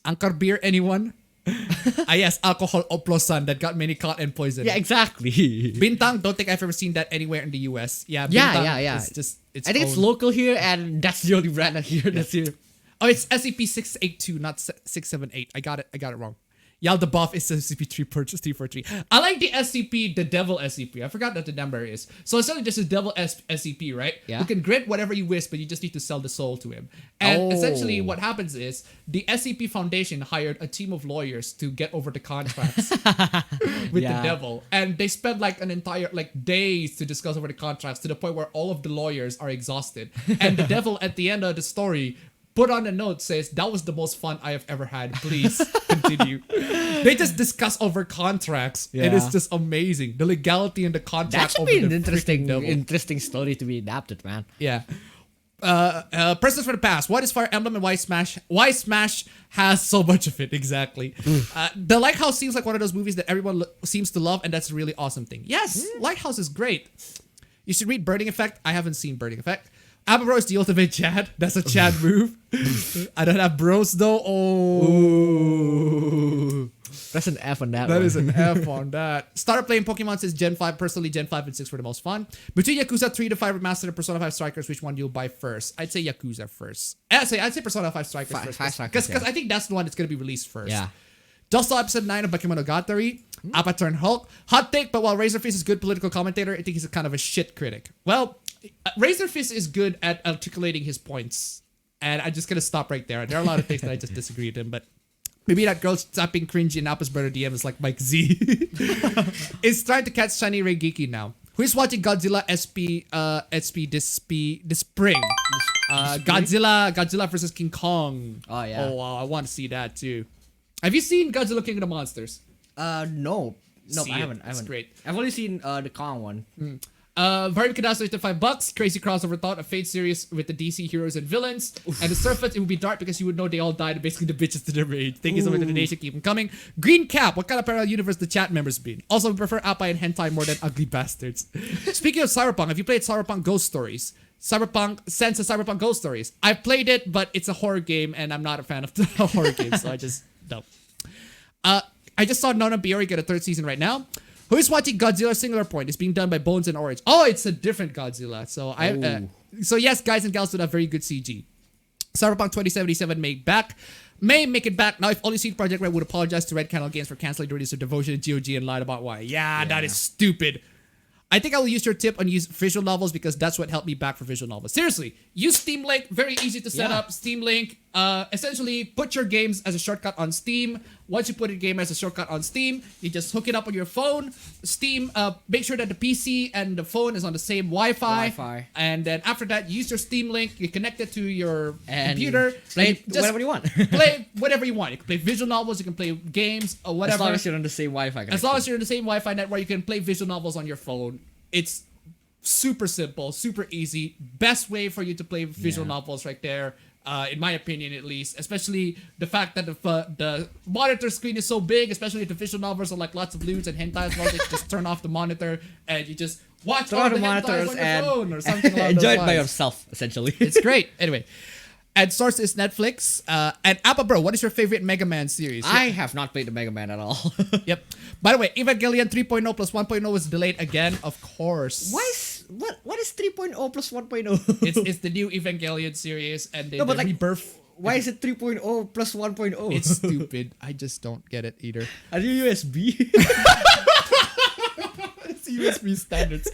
Angkor beer, anyone? Yes, alcohol oplosan that got many caught and poisoned. Yeah, exactly. Bintang, don't think I've ever seen that anywhere in the US. Yeah, Bintang yeah. is just I think it's own- local here, and that's the only brand here that's here. Oh, it's SCP-682, not 678. I got it wrong. Yal the buff is SCP-343. I like the SCP, the Devil SCP. I forgot what the number is. So it's not just a Devil SCP, right? Yeah. You can grant whatever you wish, but you just need to sell the soul to him. And essentially what happens is the SCP Foundation hired a team of lawyers to get over the contracts with the devil. And they spent like an entire days to discuss over the contracts to the point where all of the lawyers are exhausted. And the devil at the end of the story put on a note says, "That was the most fun I have ever had. Please continue." They just discuss over contracts. Yeah. It is just amazing. The legality and the That contract should over be an the interesting, freaking devil. interesting story to be adapted, man. Yeah. Presents for the past. What is Fire Emblem and why Smash? Why Smash has so much of it? Exactly. The Lighthouse seems like one of those movies that everyone seems to love, and that's a really awesome thing. Yes, Lighthouse is great. You should read Burning Effect. I haven't seen Burning Effect. Abba Bro is the ultimate Chad. That's a Chad move. I don't have bros though. Oh. That's an F on that. That one. is an F on that. Started playing Pokemon since Gen 5. Personally, Gen 5 and 6 were the most fun. Between Yakuza 3 to 5 Remastered and Persona 5 Strikers, which one you'll buy first? I'd say Yakuza first. I'd say Persona 5 Strikers first. 5 Strikers, Because yeah. I think that's the one that's going to be released first. Yeah. Just saw episode 9 of Bakemonogatari. Appa turned Hulk. Hot take, but while Razorfist is a good political commentator, I think he's a kind of a shit critic. Well, Razorfist is good at articulating his points. And I'm just going to stop right there. There are a lot of things that I just disagree with him, but maybe that girl stopping cringy in Appa's brother DM is like Mike Z. Is trying to catch Shiny Reigeki now. Who is watching Godzilla SP this spring? Godzilla versus King Kong. Oh, yeah. Oh wow, I want to see that too. Have you seen Godzilla King of the Monsters? No, See I it. haven't. It's great. I've only seen the Kong one. Vardy Cadastro to $5. Crazy crossover thought, a Fate series with the DC heroes and villains. And the surface, it would be dark because you would know they all died. Basically, the bitches to their rage. Thank you so much for the donation. Keep them coming. Green Cap. What kind of parallel universe the chat members been? Also, we prefer Appa and Hentai more than ugly bastards. Speaking of Cyberpunk, have you played Cyberpunk Ghost Stories? Sense of Cyberpunk Ghost Stories. I've played it, but it's a horror game, and I'm not a fan of the horror games, so I just don't. I just saw Nona Biori get a 3rd season right now. Who is watching Godzilla Singular Point? It's being done by Bones and Orange. Oh, it's a different Godzilla. So yes, guys and gals would have very good CG. Cyberpunk 2077 may make it back. Now, if only CD Projekt Red would apologize to Red Candle Games for canceling the release of Devotion to GOG and lied about why. Yeah, that is stupid. I think I will use your tip on use visual novels because that's what helped me back for visual novels. Seriously, use Steam Link. Very easy to set up. Steam Link. essentially put your games as a shortcut on Steam. Once you put a game as a shortcut on Steam, you just hook it up on your phone. Steam, make sure that the PC and the phone is on the same Wi-Fi. And then after that, use your Steam link. You connect it to your computer. Play whatever you want. Play whatever you want. You can play visual novels. You can play games or whatever. As long as you're on the same Wi-Fi connection. As long as you're in the same Wi-Fi network, you can play visual novels on your phone. It's super simple, super easy. Best way for you to play visual novels right there. In my opinion, at least, especially the fact that the monitor screen is so big, especially if the visual novels are like lots of lewds and hentai as well. You just turn off the monitor and you just watch all the hentais on your phone or something like that. Enjoy it by yourself, essentially. It's great. Anyway, and source is Netflix. And Appa Bro, what is your favorite Mega Man series? I have not played the Mega Man at all. Yep. By the way, Evangelion 3.0 plus 1.0 was delayed again, of course. What is 3.0 plus 1.0? It's the new Evangelion series and the like, rebirth. Why is it 3.0 plus 1.0? It's stupid. I just don't get it either. Are you USB? It's USB standards.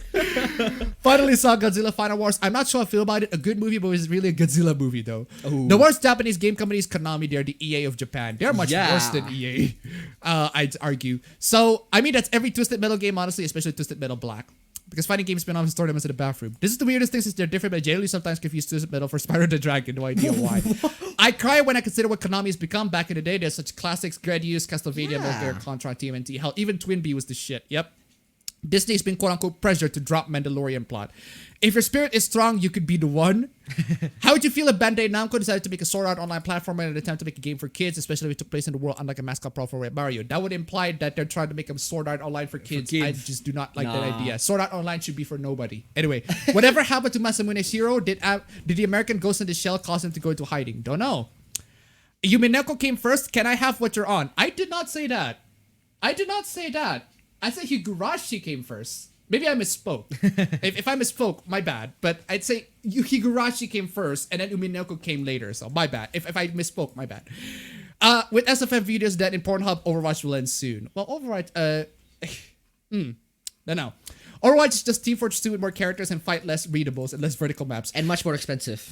Finally saw Godzilla Final Wars. I'm not sure how I feel about it. A good movie, but it's really a Godzilla movie though. Ooh. The worst Japanese game company is Konami. They're the EA of Japan. They're much worse than EA. I'd argue. So I mean that's every Twisted Metal game, honestly, especially Twisted Metal Black. Because fighting games spin offs tournaments in the bathroom. This is the weirdest thing since they're different, but I generally sometimes confuse Twisted Metal for Spyro the Dragon. No idea why. I cry when I consider what Konami's become back in the day. There's such classics, Gradius, Castlevania, Metal Gear, Contra, TMNT. Hell, even Twin Bee was the shit. Yep. Disney's been quote-unquote pressured to drop Mandalorian plot. If your spirit is strong, you could be the one. How would you feel if Bandai Namco decided to make a Sword Art Online platform in an attempt to make a game for kids, especially if it took place in the world unlike a mascot pro for Mario? That would imply that they're trying to make a Sword Art Online for kids. I just do not like that idea. Sword Art Online should be for nobody. Anyway, whatever happened to Masamune's hero? Did the American Ghost in the Shell cause him to go into hiding? Don't know. Yumineko came first. Can I have what you're on? I did not say that. I said Higurashi came first. Maybe I misspoke. if I misspoke, my bad. But I'd say Higurashi came first and then Umineko came later. So my bad. If I misspoke, my bad. With SFF videos that in Pornhub, Overwatch will end soon. Well, Overwatch, don't know. Overwatch is just Team Fortress 2 with more characters and fight less readables and less vertical maps. And much more expensive.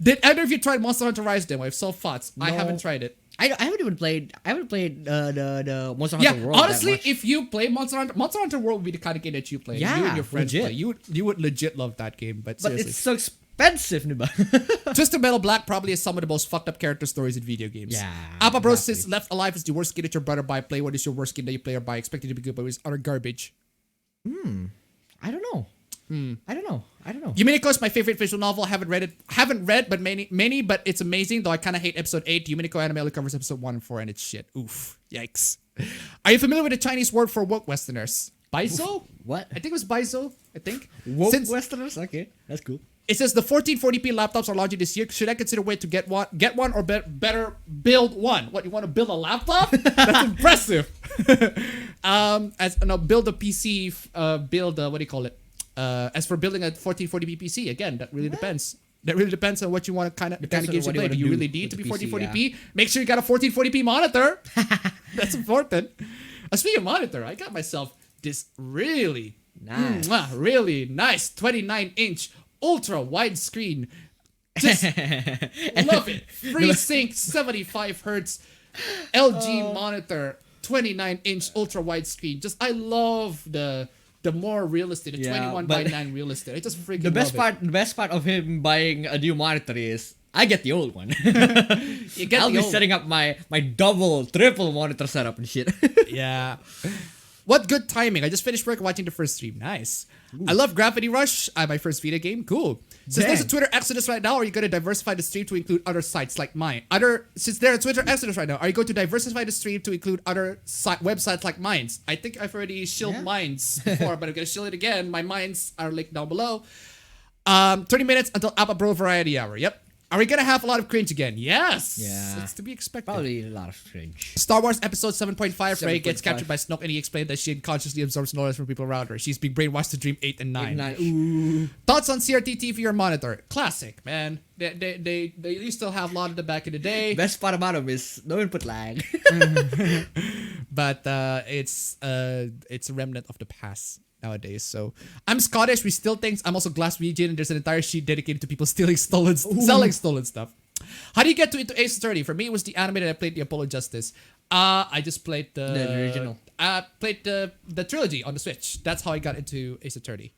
Did either of you try Monster Hunter Rise demo? If so, thoughts. No. I haven't tried it. I haven't played the Monster Hunter World. Honestly, if you play Monster Hunter World would be the kind of game that you play. Yeah, you and your friends legit. play. You would legit love that game. But seriously. It's so expensive, diba? Twisted Metal Black probably has some of the most fucked up character stories in video games. Yeah. Appa Bro says Left Alive is the worst game that your brother buy. Play. What is your worst game that you play or buy? Expected to be good, but it's utter garbage. I don't know. I don't know. Yumineko is my favorite visual novel. Haven't read, but many, but it's amazing. Though I kind of hate episode 8. Yumineko anime only covers episode 1 and 4, and it's shit. Oof, yikes. Are you familiar with the Chinese word for woke Westerners? Baizo? What? I think it was Baizo. Woke Westerners? Okay, that's cool. It says the 1440p laptops are launching this year. Should I consider wait to get one, or better build one? What, you want to build a laptop? That's impressive. Build a PC. What do you call it? As for building a 1440p PC, again, that really depends. That really depends on what you want to kind of games you play. Do you really need to be 1440p? Yeah. Make sure you got a 1440p monitor. That's important. Speaking of monitor, I got myself this really nice 29-inch ultra wide screen. Just love it. FreeSync 75 hertz LG monitor, 29-inch ultra wide screen. Just I love the more realistic, the 21:9 realistic. I just freaking the best part of him buying a new monitor is I get the old one. I'll be setting up my double, triple monitor setup and shit. Yeah. What good timing. I just finished work watching the first stream. Nice. Ooh. I love Gravity Rush. My first Vita game. Cool. Since there's a Twitter exodus right now, are you going to diversify the stream to include other sites like mine? Since there's a Twitter exodus right now, are you going to diversify the stream to include other websites like mine's? I think I've already shilled mine's before, but I'm going to shill it again. My mine's are linked down below. 30 minutes until Appa Bro Variety Hour. Yep. Are we going to have a lot of cringe again? Yes. Yeah. It's to be expected. Probably a lot of cringe. Star Wars Episode 7.5, Rey gets captured by Snoke and he explained that she unconsciously absorbs knowledge from people around her. She's being brainwashed to dream 8 and 9. Ooh. Thoughts on CRT TV or monitor? Classic, man. They used to have a lot of them back in the day. Best part about them is no input lag. But it's a remnant of the past nowadays. So I'm Scottish. We steal things. I'm also Glaswegian, and there's an entire sheet dedicated to people selling stolen stuff. How do you get to into Ace Attorney? For me, it was the anime that I played, the Apollo Justice. I just played The original. Played the trilogy on the Switch. That's how I got into Ace Attorney.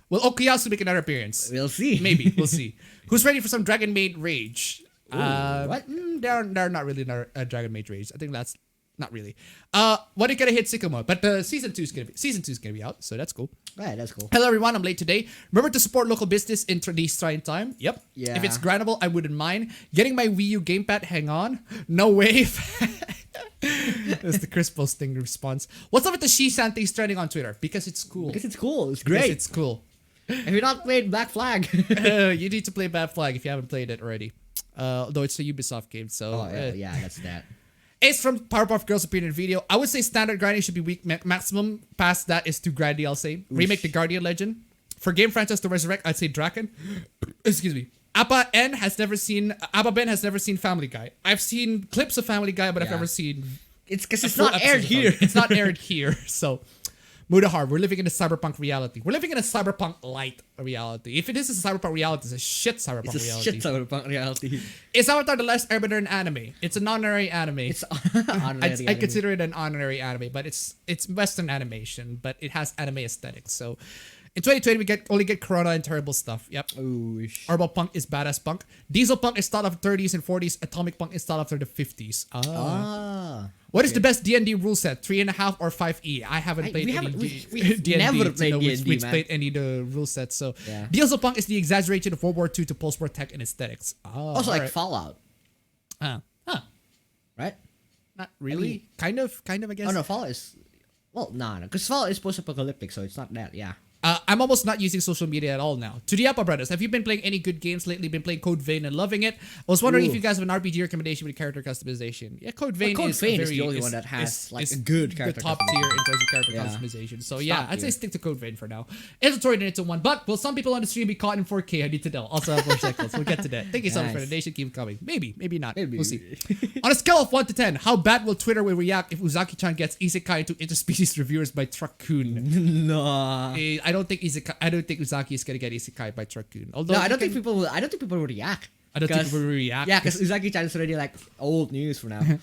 Will Okuyasu make another appearance? We'll see. Maybe. We'll see. Who's ready for some Dragon Maid Rage? What? They're not really Dragon Maid Rage. I think that's not really. When are you gonna hit sicko mode? But season 2 is gonna be out, so that's cool. Right, that's cool. Hello everyone, I'm late today. Remember to support local business in these trying time. Yep. Yeah. If it's grantable, I wouldn't mind. Getting my Wii U gamepad, hang on. No way. That's the Chris posting response. What's up with the Shanties trending on Twitter? Because it's cool. Because it's cool. It's Because great. it's cool. Have you not played Black Flag? You need to play Bad Flag if you haven't played it already. Though it's a Ubisoft game, so. Oh yeah, that's that. Ace from Powerpuff Girls appeared in the video. I would say standard grinding should be weak. Maximum past that is too grindy, I'll say. Remake the Guardian Legend. For game franchise to resurrect, I'd say Draken. Excuse me. APB has never seen Family Guy. I've seen clips of Family Guy, but I've Yeah. never seen. It's because it's full not episode aired of here. Family. It's not aired here, so. Mudahar, we're living in a cyberpunk reality. We're living in a cyberpunk light reality. If it is a cyberpunk reality, it's a shit cyberpunk It's a reality. shit cyberpunk reality. Is Avatar the last Airbender an anime? It's an honorary anime. It's I consider it an honorary anime, but it's Western animation, but it has anime aesthetics. So in 2020, we only get Corona and terrible stuff. Yep. Ooh. Herbal Punk is badass punk. Diesel Punk is thought of 30s and 40s. Atomic Punk is thought after the 50s. What is the best D&D rule set? 3.5 or 5e? I haven't played any we've D&D never to played know D&D, which man. played any of the rule sets. So Yeah. Diesel Punk is the exaggeration of World War II to post-war tech and aesthetics. Also like alright. Fallout, right? Not really. Kind of, I guess. Oh no, Fallout is no, because Fallout is post-apocalyptic, so it's not that. Yeah. I'm almost not using social media at all now. To the Appa Brothers, have you been playing any good games lately? Been playing Code Vein and loving it? I was wondering if you guys have an RPG recommendation with character customization. Yeah, Code Vein Code is Vein is is the only one that has, like, is a good character the top tier in terms of character Yeah. customization. So It's yeah, top I'd say tier. stick to Code Vein for now. Inventory did it to 1 buck. Will some people on the stream be caught in 4K? I need to know. Also have more shekels. We'll get to that. Thank you so much for the Nice. donation. Keep coming. Maybe not. Maybe. We'll see. On a scale of 1 to 10, how bad will Twitter will react if Uzaki-chan gets isekai into interspecies reviewers by Truck-kun? No. I don't think Uzaki is gonna get isekai by Truck-kun. Although No, I he don't think can- people will. I don't think people will react. I don't think 'Cause- people will react. Yeah, because Uzaki-chan is already like old news for now.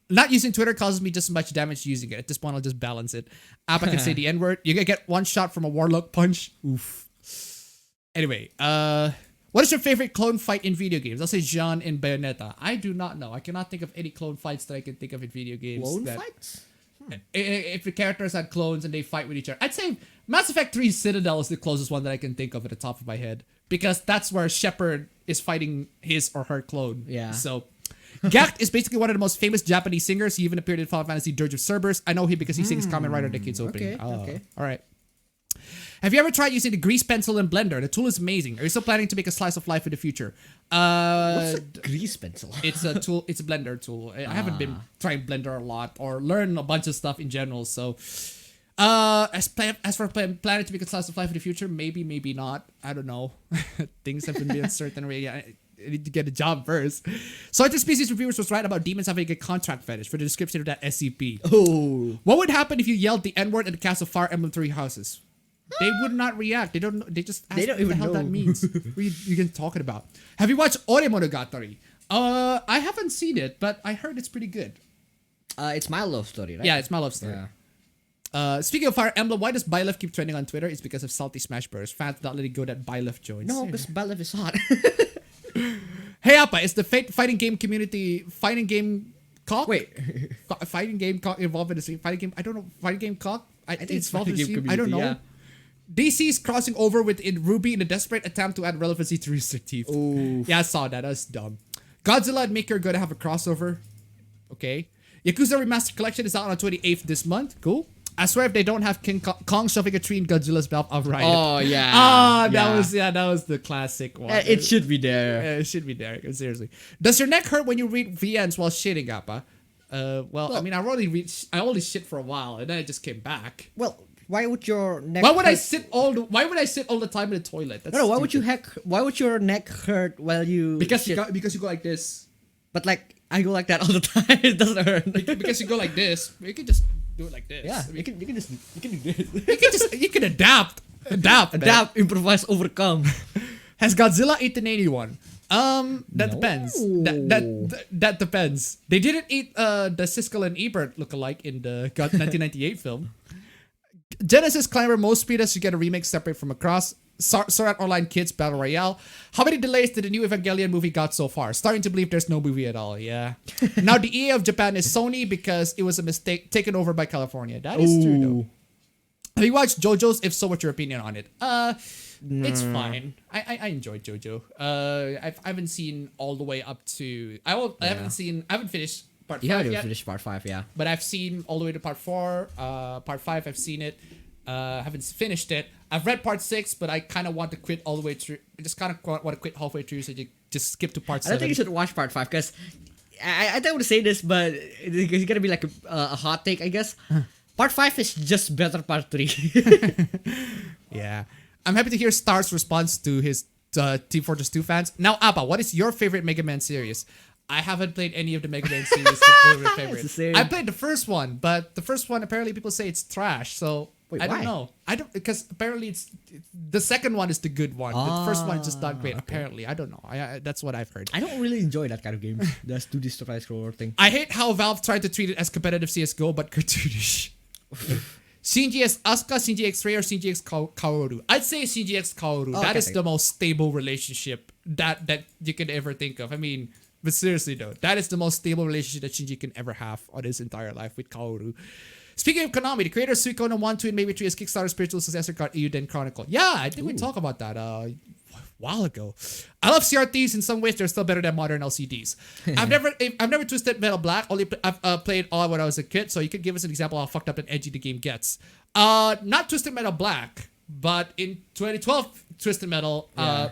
Not using Twitter causes me just as much damage using it. At this point, I'll just balance it. Appa can say the N-word. You're gonna get one shot from a warlock punch. Oof. Anyway, what is your favorite clone fight in video games? I'll say Jean in Bayonetta. I do not know. I cannot think of any clone fights that I can think of in video games. Clone that- fights? If the characters had clones and they fight with each other, I'd say Mass Effect 3 Citadel is the closest one that I can think of at the top of my head, because that's where Shepard is fighting his or her clone. Yeah. So Gact is basically one of the most famous Japanese singers. He even appeared in Final Fantasy Dirge of Cerberus. I know him because he sings Kamen Rider Decades opening. Okay. All right. Have you ever tried using the grease pencil and blender? The tool is amazing. Are you still planning to make a slice of life in the future? What's a grease pencil? It's a tool. It's a blender tool. I haven't been trying blender a lot or learn a bunch of stuff in general. So, as for planning to make a slice of life in the future, maybe not. I don't know. Things have been uncertain. Really, I need to get a job first. So, Interspecies Reviewers was right about demons having a contract fetish for the description of that SCP. Oh. What would happen if you yelled the N-word at the cast of Fire Emblem 3 Houses? They would not react. They don't know. They just ask They don't what the even hell that know. means. What are you even talking about? Have you watched Ore Monogatari? I haven't seen it, but I heard it's pretty good. It's my love story, right? Yeah, it's my love story. Yeah. Speaking of Fire Emblem, why does Byleth keep trending on Twitter? It's because of salty Smash Bros. Fans not letting go that Byleth joins. No, because Byleth is hot. Hey Appa, is the fighting game community fighting game cock? Wait. Fighting game cock involved in the stream? Fighting game? I don't know. Fighting game cock? I think it's it's involved in the fighting game stream. I don't know. community, DC's crossing over with Ruby in a desperate attempt to add relevancy to Rooster Teeth. Ooh. Yeah, I saw that. That's dumb. Godzilla and Maker are going to have a crossover. Okay. Yakuza Remastered Collection is out on 28th this month. Cool. I swear if they don't have King Kong shoving a tree in Godzilla's mouth, I'll riot. Oh yeah. That was the classic one. It should be there. Yeah, it should be there. Seriously. Does your neck hurt when you read VNs while shitting, Appa? Well, I mean, I only shit for a while, and then I just came back. Well, why would your neck? Why would I hurt? sit all the time in the toilet? That's No, why would stupid. Why would your neck hurt while you? Because shit? you go like this. But like I go like that all the time. It doesn't hurt. Because you go like this. You can just do it like this. Yeah, I mean, you can do this. you can adapt. Adapt. Adapt, improvise, overcome. Has Godzilla 1881 That No. depends. That depends. They didn't eat the Siskel and Ebert lookalike in the 1998 film. Genesis Climber most speeders should get a remake separate from Across. Sword Art Online Kids Battle Royale. How many delays did the new Evangelion movie got so far? Starting to believe there's no movie at all. Yeah. Now the EA of Japan is Sony because it was a mistake taken over by California. That is true though. Have you watched JoJo's? If so, what's your opinion on it? It's fine. I enjoyed JoJo. I haven't seen all the way up to. I haven't finished part 5 yet. Finished part 5, yeah. But I've seen all the way to part 4. Part 5, I've seen it. Haven't finished it. I've read part 6, but I kind of want to quit all the way through. I just kind of want to quit halfway through, so you just skip to part 7. I don't think you should watch part 5 because I don't want to say this, but it's gonna be like a hot take, I guess. Part 5 is just better part 3. Yeah. I'm happy to hear Star's response to his Team Fortress 2 fans. Now, Appa, what is your favorite Mega Man series? I haven't played any of the Mega Man series. Favorite. I played the first one, but the first one apparently people say it's trash. So wait, I don't why? know. I don't because apparently it's the second one is the good one. The first one is just not great. Okay. Apparently, I don't know. I that's what I've heard. I don't really enjoy that kind of game. The 2D scroller thing. I hate how Valve tried to treat it as competitive CS:GO but cartoonish. Shinji X Asuka, Shinji X Ray, or Shinji X Kaoru? I'd say Shinji X Kaoru. That is the most stable relationship that you can ever think of. I mean, but seriously though, that is the most stable relationship that Shinji can ever have on his entire life with Kaoru. Speaking of Konami, the creator of Suikoden 1, 2, and maybe 3 is Kickstarter spiritual successor card Euden Chronicle. Yeah, I think we talked about that a while ago. I love CRTs in some ways. They're still better than modern LCDs. I've never twisted Metal Black. I've played all when I was a kid. So you could give us an example of how fucked up and edgy the game gets. Not Twisted Metal Black, but in 2012 Twisted Metal. I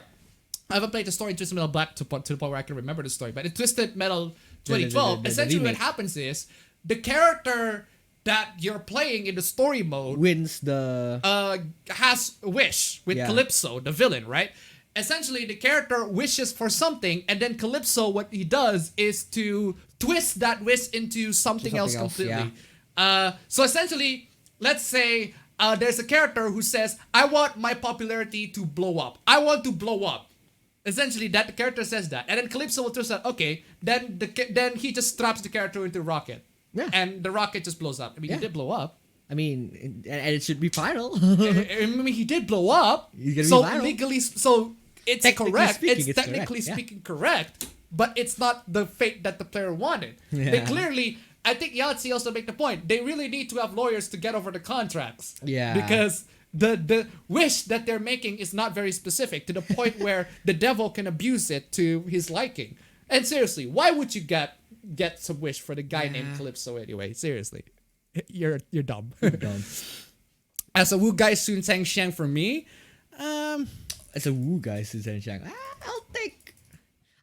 haven't played the story in Twisted Metal Black to the point where I can remember the story. But in Twisted Metal 2012, essentially what happens is the character that you're playing in the story mode wins the has a wish with Calypso, the villain, right? Essentially, the character wishes for something, and then Calypso, what he does is to twist that wish into something else completely. So essentially, let's say there's a character who says, "I want my popularity to blow up. I want to blow up." Essentially, that the character says that, and then Calypso will twist that. Okay, then he just straps the character into a rocket. Yeah. And the rocket just blows up. I mean, he did blow up. I mean, and it should be final. I mean, he did blow up. So legally, so it's correct. It's technically speaking correct, but it's not the fate that the player wanted. Yeah. They clearly, I think Yahtzee also make the point. They really need to have lawyers to get over the contracts. Yeah. Because the wish that they're making is not very specific to the point where the devil can abuse it to his liking. And seriously, why would you get some wish for the guy named Calypso anyway? Seriously, you're dumb. You're dumb. As a Wu Guy Sun Sang Xiang for me, as a Wu Guy Sun Sang Xiang, I'll take.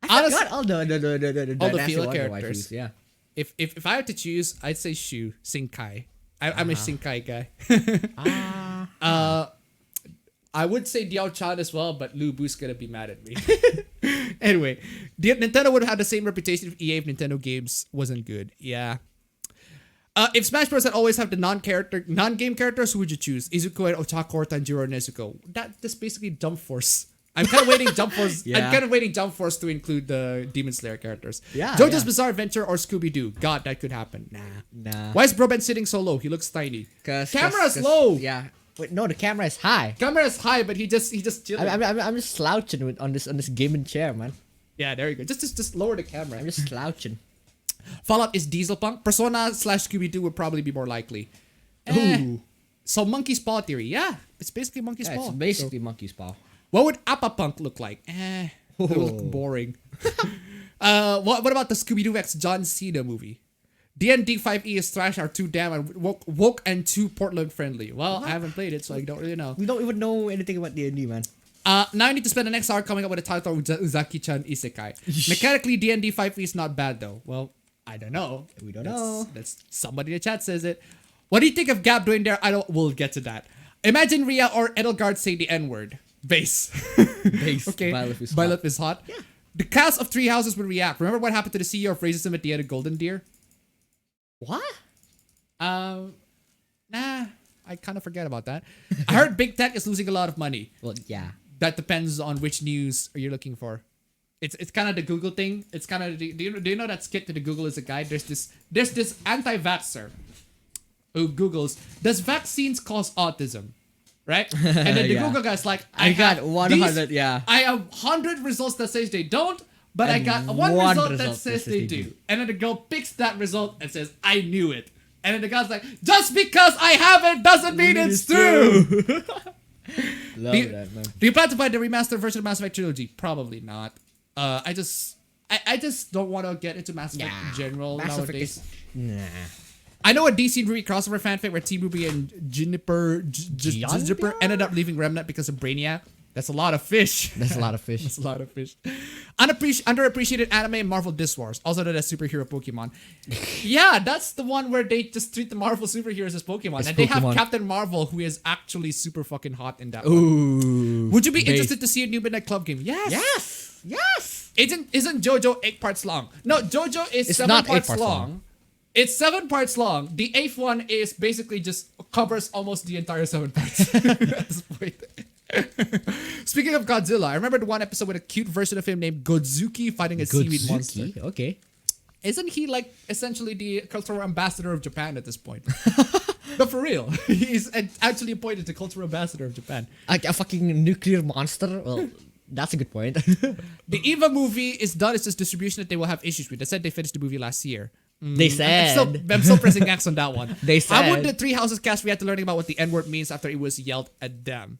I forgot all the Fila characters. Waifus, yeah. If I had to choose, I'd say Shu Shinkai. I'm a Shinkai guy. I would say Diao Chan as well, but Lu Bu's gonna be mad at me. Anyway, Nintendo would have had the same reputation if EA if Nintendo games wasn't good. Yeah. If Smash Bros. Had always have the non-game characters, who would you choose? Izuku and Otaku or Tanjiro and Nezuko? That's basically Jump Force. I'm kind of waiting Jump Force. I'm kind of waiting Jump Force to include the Demon Slayer characters. Yeah. JoJo's Bizarre Adventure or Scooby Doo. God, that could happen. Nah. Why is Broben sitting so low? He looks tiny. Camera's low. Yeah. Wait, no, the camera is high. Camera is high, but he just chilling. I'm just slouching on this gaming chair, man. Yeah, there you go. Just lower the camera. I'm just slouching. Fallout is Dieselpunk. Persona / Scooby Doo would probably be more likely. Ooh. So Monkey's Paw theory. Yeah, it's basically Monkey's Paw. It's basically Monkey's Paw. What would Appapunk look like? It would look boring. What about the Scooby Doo X John Cena movie? D&D 5e is trash are too damn and woke and too Portland friendly. Well, I haven't played it, so I don't really know. We don't even know anything about D&D, man. Now I need to spend the next hour coming up with a title of Uzaki-chan Isekai. Mechanically, D&D 5e is not bad though. Well, I don't know. We don't know. That's somebody in the chat says it. What do you think of Gab doing there? We'll get to that. Imagine Rhea or Edelgard say the N-word. Base. Okay. Byleth is hot. Yeah. The cast of Three Houses would react. Remember what happened to the CEO of racism at the end of Golden Deer? What? Nah. I kind of forget about that. I heard Big Tech is losing a lot of money. Well, yeah. That depends on which news you're looking for. It's kind of the Google thing. It's kind of do you know that skit to the Google is a guy? There's this anti-vaxxer who Googles, does vaccines cause autism? Right? And then the Yeah. Google guy's like, I got 100, yeah. I have 100 results that says they don't, but I And got one one result that result says that they do. And then the girl picks that result and says, I knew it. And then the guy's like, just because I have it doesn't mean it's true. Love do, you, that, man. do you plan to buy the remastered version of Mass Effect Trilogy? Probably not. I just don't want to get into Mass Effect in general Mass Effect nowadays. Nah. I know a DC Ruby crossover fanfic where T Ruby and Juniper ended up leaving Remnant because of Brainiac. That's a lot of fish. That's a lot of fish. That's a lot of fish. Underappreciated anime and Marvel Disc Wars, also known as superhero Pokemon. Yeah, that's the one where they just treat the Marvel superheroes as Pokemon. As and they have Pokemon. Captain Marvel, who is actually super fucking hot in that one. Ooh. Would you be Based. interested to see a new Midnight Club game? Yes. Yes. Yes. Isn't JoJo 8 parts long? No, JoJo is It's 7 not 8 parts parts long. long. It's 7 parts long. The 8th one is basically just covers almost the entire 7 parts at this point. Speaking of Godzilla, I remember the one episode with a cute version of him named Godzuki fighting a seaweed monster. Okay. Isn't he like essentially the cultural ambassador of Japan at this point? But for real, he's actually appointed the cultural ambassador of Japan. Like a fucking nuclear monster. Well, that's a good point. The Eva movie is done. It's just distribution that they will have issues with. They said they finished the movie last year. They said. I'm still pressing X on that one. They said. I would the Three Houses cast react to learning about what the N-word means after it was yelled at them.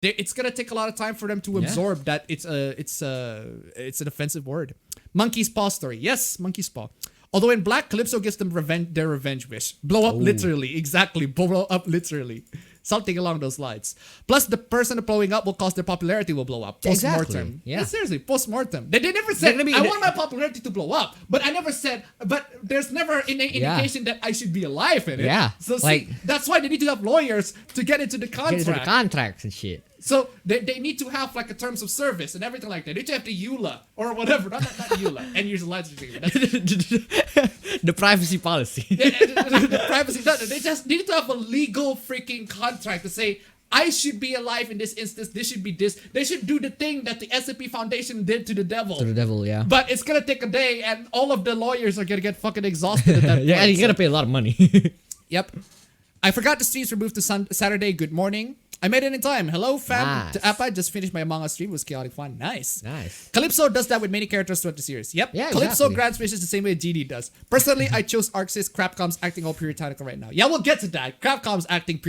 It's gonna take a lot of time for them to absorb that it's an offensive word. Monkey's Paw story. Yes, Monkey's Paw. Although in Black, Calypso gives them their revenge wish. Blow up literally. Exactly. Blow up literally. Something along those lines. Plus, the person blowing up will cause their popularity will blow up. Post-mortem. Exactly, yeah. Seriously, post-mortem. They never said, They're gonna be- I want my popularity to blow up. But I never said, but there's never any indication that I should be alive in it. Yeah, So like- that's why they need to have lawyers to get into the Get contract. into the contracts and shit. So they need to have like a terms of service and everything like that. They need to have the EULA or whatever. Not EULA. End user license agreement. That's The privacy policy. the privacy. No, they just need to have a legal freaking contract to say, I should be alive in this instance. This should be this. They should do the thing that the SAP Foundation did to the devil. To the devil, yeah. But it's gonna take a day, and all of the lawyers are gonna get fucking exhausted at that point. Yeah, and you so- gotta pay a lot of money. Yep. I forgot the streams were moved to Saturday. Good morning. I made it in time. Hello, fam. Nice. To Appa, just finished my Among Us stream. It was chaotic fun. Nice. Nice. Calypso does that with many characters throughout the series. Yep. Yeah, Calypso exactly. grants wishes the same way GD does. Personally, I chose Arxis. Crapcom's acting all puritanical right now. Yeah, we'll get to that. Crapcom's acting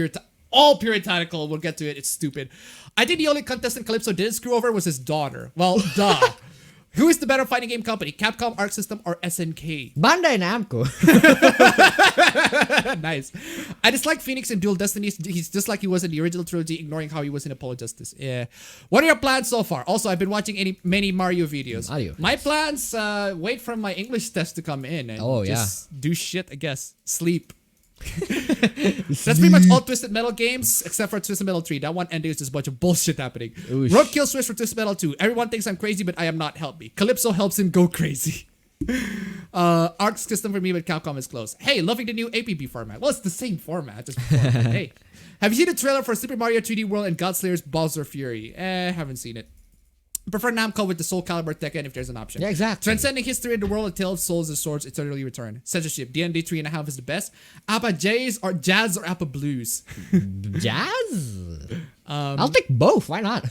all puritanical. We'll get to it. It's stupid. I think the only contestant Calypso didn't screw over was his daughter. Well, duh. Who is the better fighting game company? Capcom, Arc System, or SNK? Bandai Namco. Nice. I dislike Phoenix in Dual Destinies. He's just like he was in the original trilogy, ignoring how he was in Apollo Justice. Yeah. What are your plans so far? Also, I've been watching many Mario videos. My plans, wait for my English test to come in and just do shit, I guess. Sleep. That's pretty much all Twisted Metal games except for Twisted Metal 3. That one ending is just a bunch of bullshit happening. Oosh. Roadkill Swiss for Twisted Metal 2. Everyone thinks I'm crazy, but I am not. Help me. Calypso helps him go crazy. Arc System for me, but Capcom is close. Hey, loving the new APB format. Well, it's the same format. Just hey, have you seen the trailer for Super Mario 3D World and Godslayer's Bowser Fury? Haven't seen it. Prefer Namco with the Soul Calibur Tekken if there's an option. Yeah, exactly. Transcending history in the world of Tale of Souls and Swords eternally return. Censorship. D&D 3.5 is the best. Appa Jazz or Appa Blues? Jazz? I'll take both. Why not?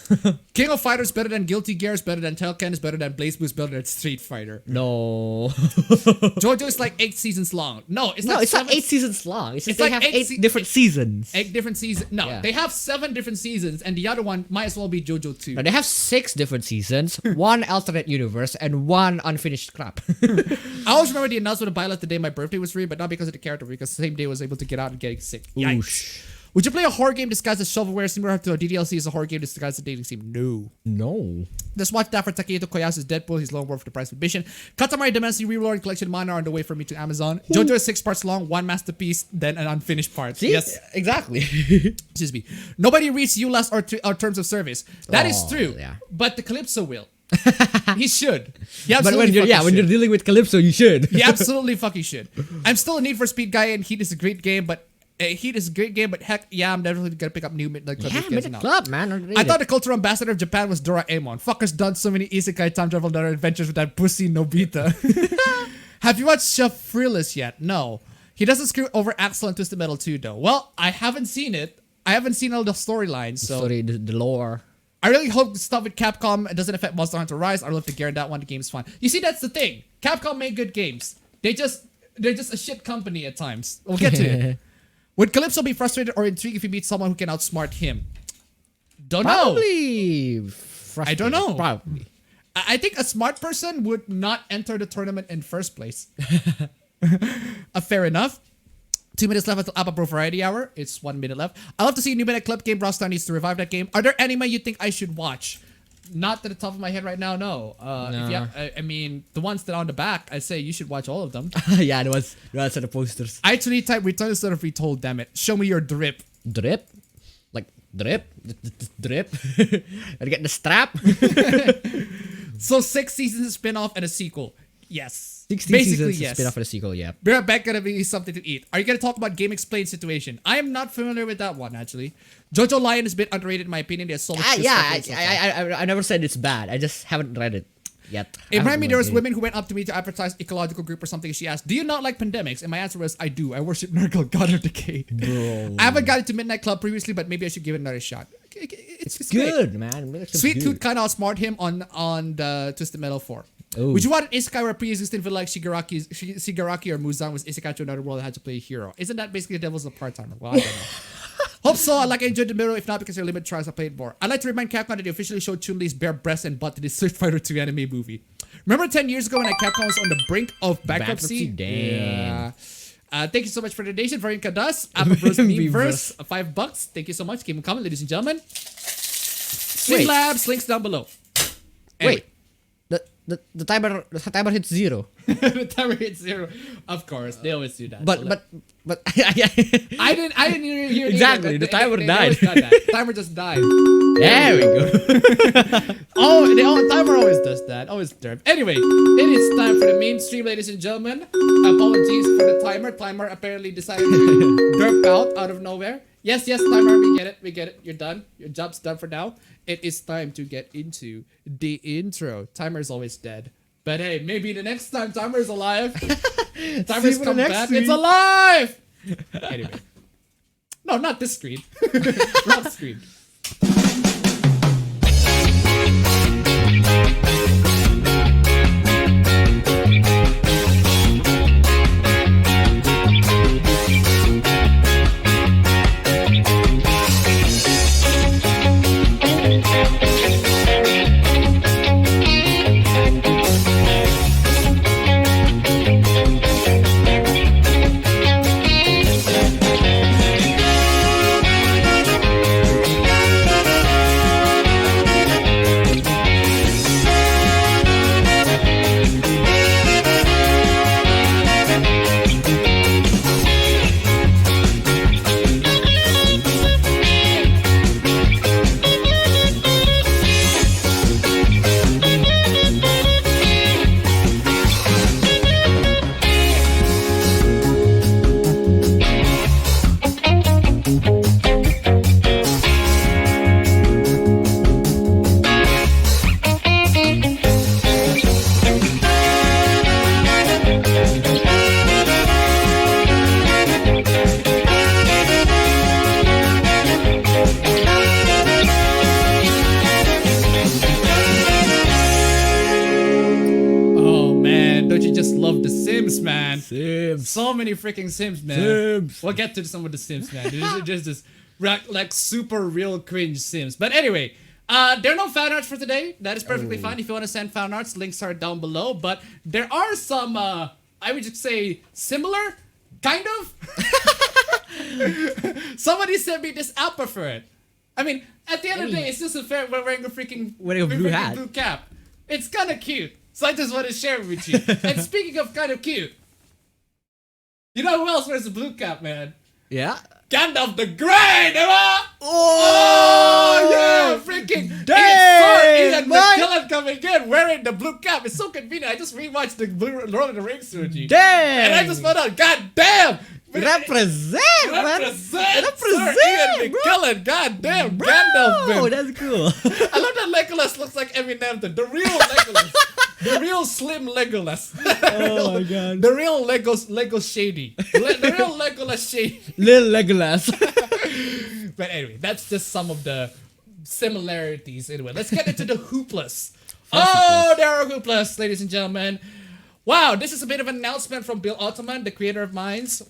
King of Fighters better than Guilty Gear is better than Tekken is better than Blaze Boost better than Street Fighter. No. JoJo is like 8 seasons long. No, it's No, like it's not 8 seasons long. It's just It's they like have 8 8 different seasons. 8 different seasons. No, Yeah. they have 7 different seasons, and the other one might as well be JoJo 2. No, they have 6 different seasons, 1 alternate universe, and 1 unfinished crap. I always remember the announcement of Byleth the day my birthday was free, but not because of the character, because the same day I was able to get out and getting sick. Yikes. Oosh. Would you play a horror game disguised as shovelware similar to a DDLC as a horror game disguised as a dating sim? No. No. Just watch that for Takeito Koyasu's Deadpool. He's Lone Wolf for the price of admission. Katamari Damacy Reload Collection Mine are on the way for me to Amazon. JoJo is 6 parts long, 1 masterpiece, then an unfinished part. See? Yes. Exactly. Excuse me. Nobody reads ULAS or terms of service. That is Oh, true. yeah. But the Calypso will. He should. He But absolutely when fucking when you're should. dealing with Calypso, you should. He absolutely fucking should. I'm still a Need for Speed guy, and Heat is a great game, but Heat is a great game, but heck, yeah, I'm definitely gonna pick up new Midnight Club. Yeah, Midnight Club, man. I thought the cultural ambassador of Japan was Doraemon. Fucker's done so many isekai time travel adventures with that pussy Nobita. Have you watched Shuffrilus yet? No. He doesn't screw over Axel and Twisted Metal 2 though. Well, I haven't seen it. I haven't seen all the storylines, so the lore. I really hope the stuff with Capcom doesn't affect Monster Hunter Rise. I love to guarantee that one. The game's fun. You see, that's the thing. Capcom made good games. They're just a shit company at times. We'll get to it. Would Calypso be frustrated or intrigued if he meets someone who can outsmart him? Don't know. I don't know. Probably. I think a smart person would not enter the tournament in first place. Fair enough. 2 minutes left until Appa Pro Variety Hour. It's 1 minute left. I love to see a new Midnight Club game. Rockstar needs to revive that game. Are there anime you think I should watch? Not to the top of my head right now, no. No. If you have, I mean, the ones that are on the back, I say you should watch all of them. Yeah, there was the posters. I actually type return instead of retold, damn it. Show me your drip. Drip? Like, drip? Drip? Gotta get the strap? So 6 seasons, a spin-off, and a sequel. Yes. 16 Basically, seasons, yes. spin-off and a sequel, yeah. Be right back, gonna be something to eat. Are you gonna talk about Game Explained situation? I am not familiar with that one, actually. Jojo Lion is a bit underrated in my opinion. There's so much I never said it's bad. I just haven't read it yet. It reminded me there was women who went up to me to advertise ecological group or something. She asked, do you not like pandemics? And my answer was, I do. I worship Nurgle, god of decay. Bro. I haven't gotten to Midnight Club previously, but maybe I should give it another shot. It's good, man. Sweet Tooth kind of outsmart him on the Twisted Metal 4. Ooh. Would you want an isekai where a pre-existing villain like Shigaraki or Muzan was isekai to another world and had to play a hero? Isn't that basically the Devil's a part-timer? Well, I don't know. Hope so. I enjoyed the middle, if not because they're limited tries I played more. I'd like to remind Capcom that they officially showed Chun-Li's bare breasts and butt in the Street Fighter 2 anime movie. Remember 10 years ago when Capcom was on the brink of bankruptcy? Dang. Yeah. Thank you so much for the donation. Varian Kadas, Apple Bros Memeverse, $5. Thank you so much. Keep them coming, ladies and gentlemen. Sling Labs, links down below. Anyway. Wait. The timer hits 0. The timer hits 0. Of course, they always do that. But I didn't hear it exactly. Either, the timer they died. The timer just died. There we go. The timer always does that. Always derp. Anyway, it is time for the main stream, ladies and gentlemen. Apologies for the timer. Timer apparently decided to derp out of nowhere. Yes, timer. We get it. You're done. Your job's done for now. It is time to get into the intro. Timer's always dead. But hey, maybe the next time Timer's alive. Timer's come back. It's alive! Anyway. No, not this screen. Wrong screen. So many freaking Sims, man. Sims. We'll get to some of the Sims, man. There's just like super real cringe Sims. But anyway, there are no fan arts for today. That is perfectly fine. If you want to send fan arts, links are down below. But there are some, I would just say, similar, kind of. Somebody sent me this alpha for it. I mean, at the end of the day, it's just a fair wearing a freaking blue cap. It's kind of cute. So I just want to share it with you. And speaking of kind of cute, you know who else wears a blue cap, man? Yeah? Gandalf the Grey, diba? Oh, yeah, freaking dang, Ian man. McKellen coming in wearing the blue cap. It's so convenient. I just rewatched the Lord of the Rings trilogy. Dang. And I just found out, god damn! Represent, man. Represent! Sir Ian McKellen, god damn, Gandalf, man. Oh, that's cool. I love that Legolas looks like Eminem, the real Legolas. The real slim Legolas. Oh my god. The real Lego shady. The real Legolas shady. Little Legolas. But anyway, that's just some of the similarities. Anyway, let's get into the hooplas. Oh, there are hooplas, ladies and gentlemen. Wow, this is a bit of an announcement from Bill Altman, the creator of Minds.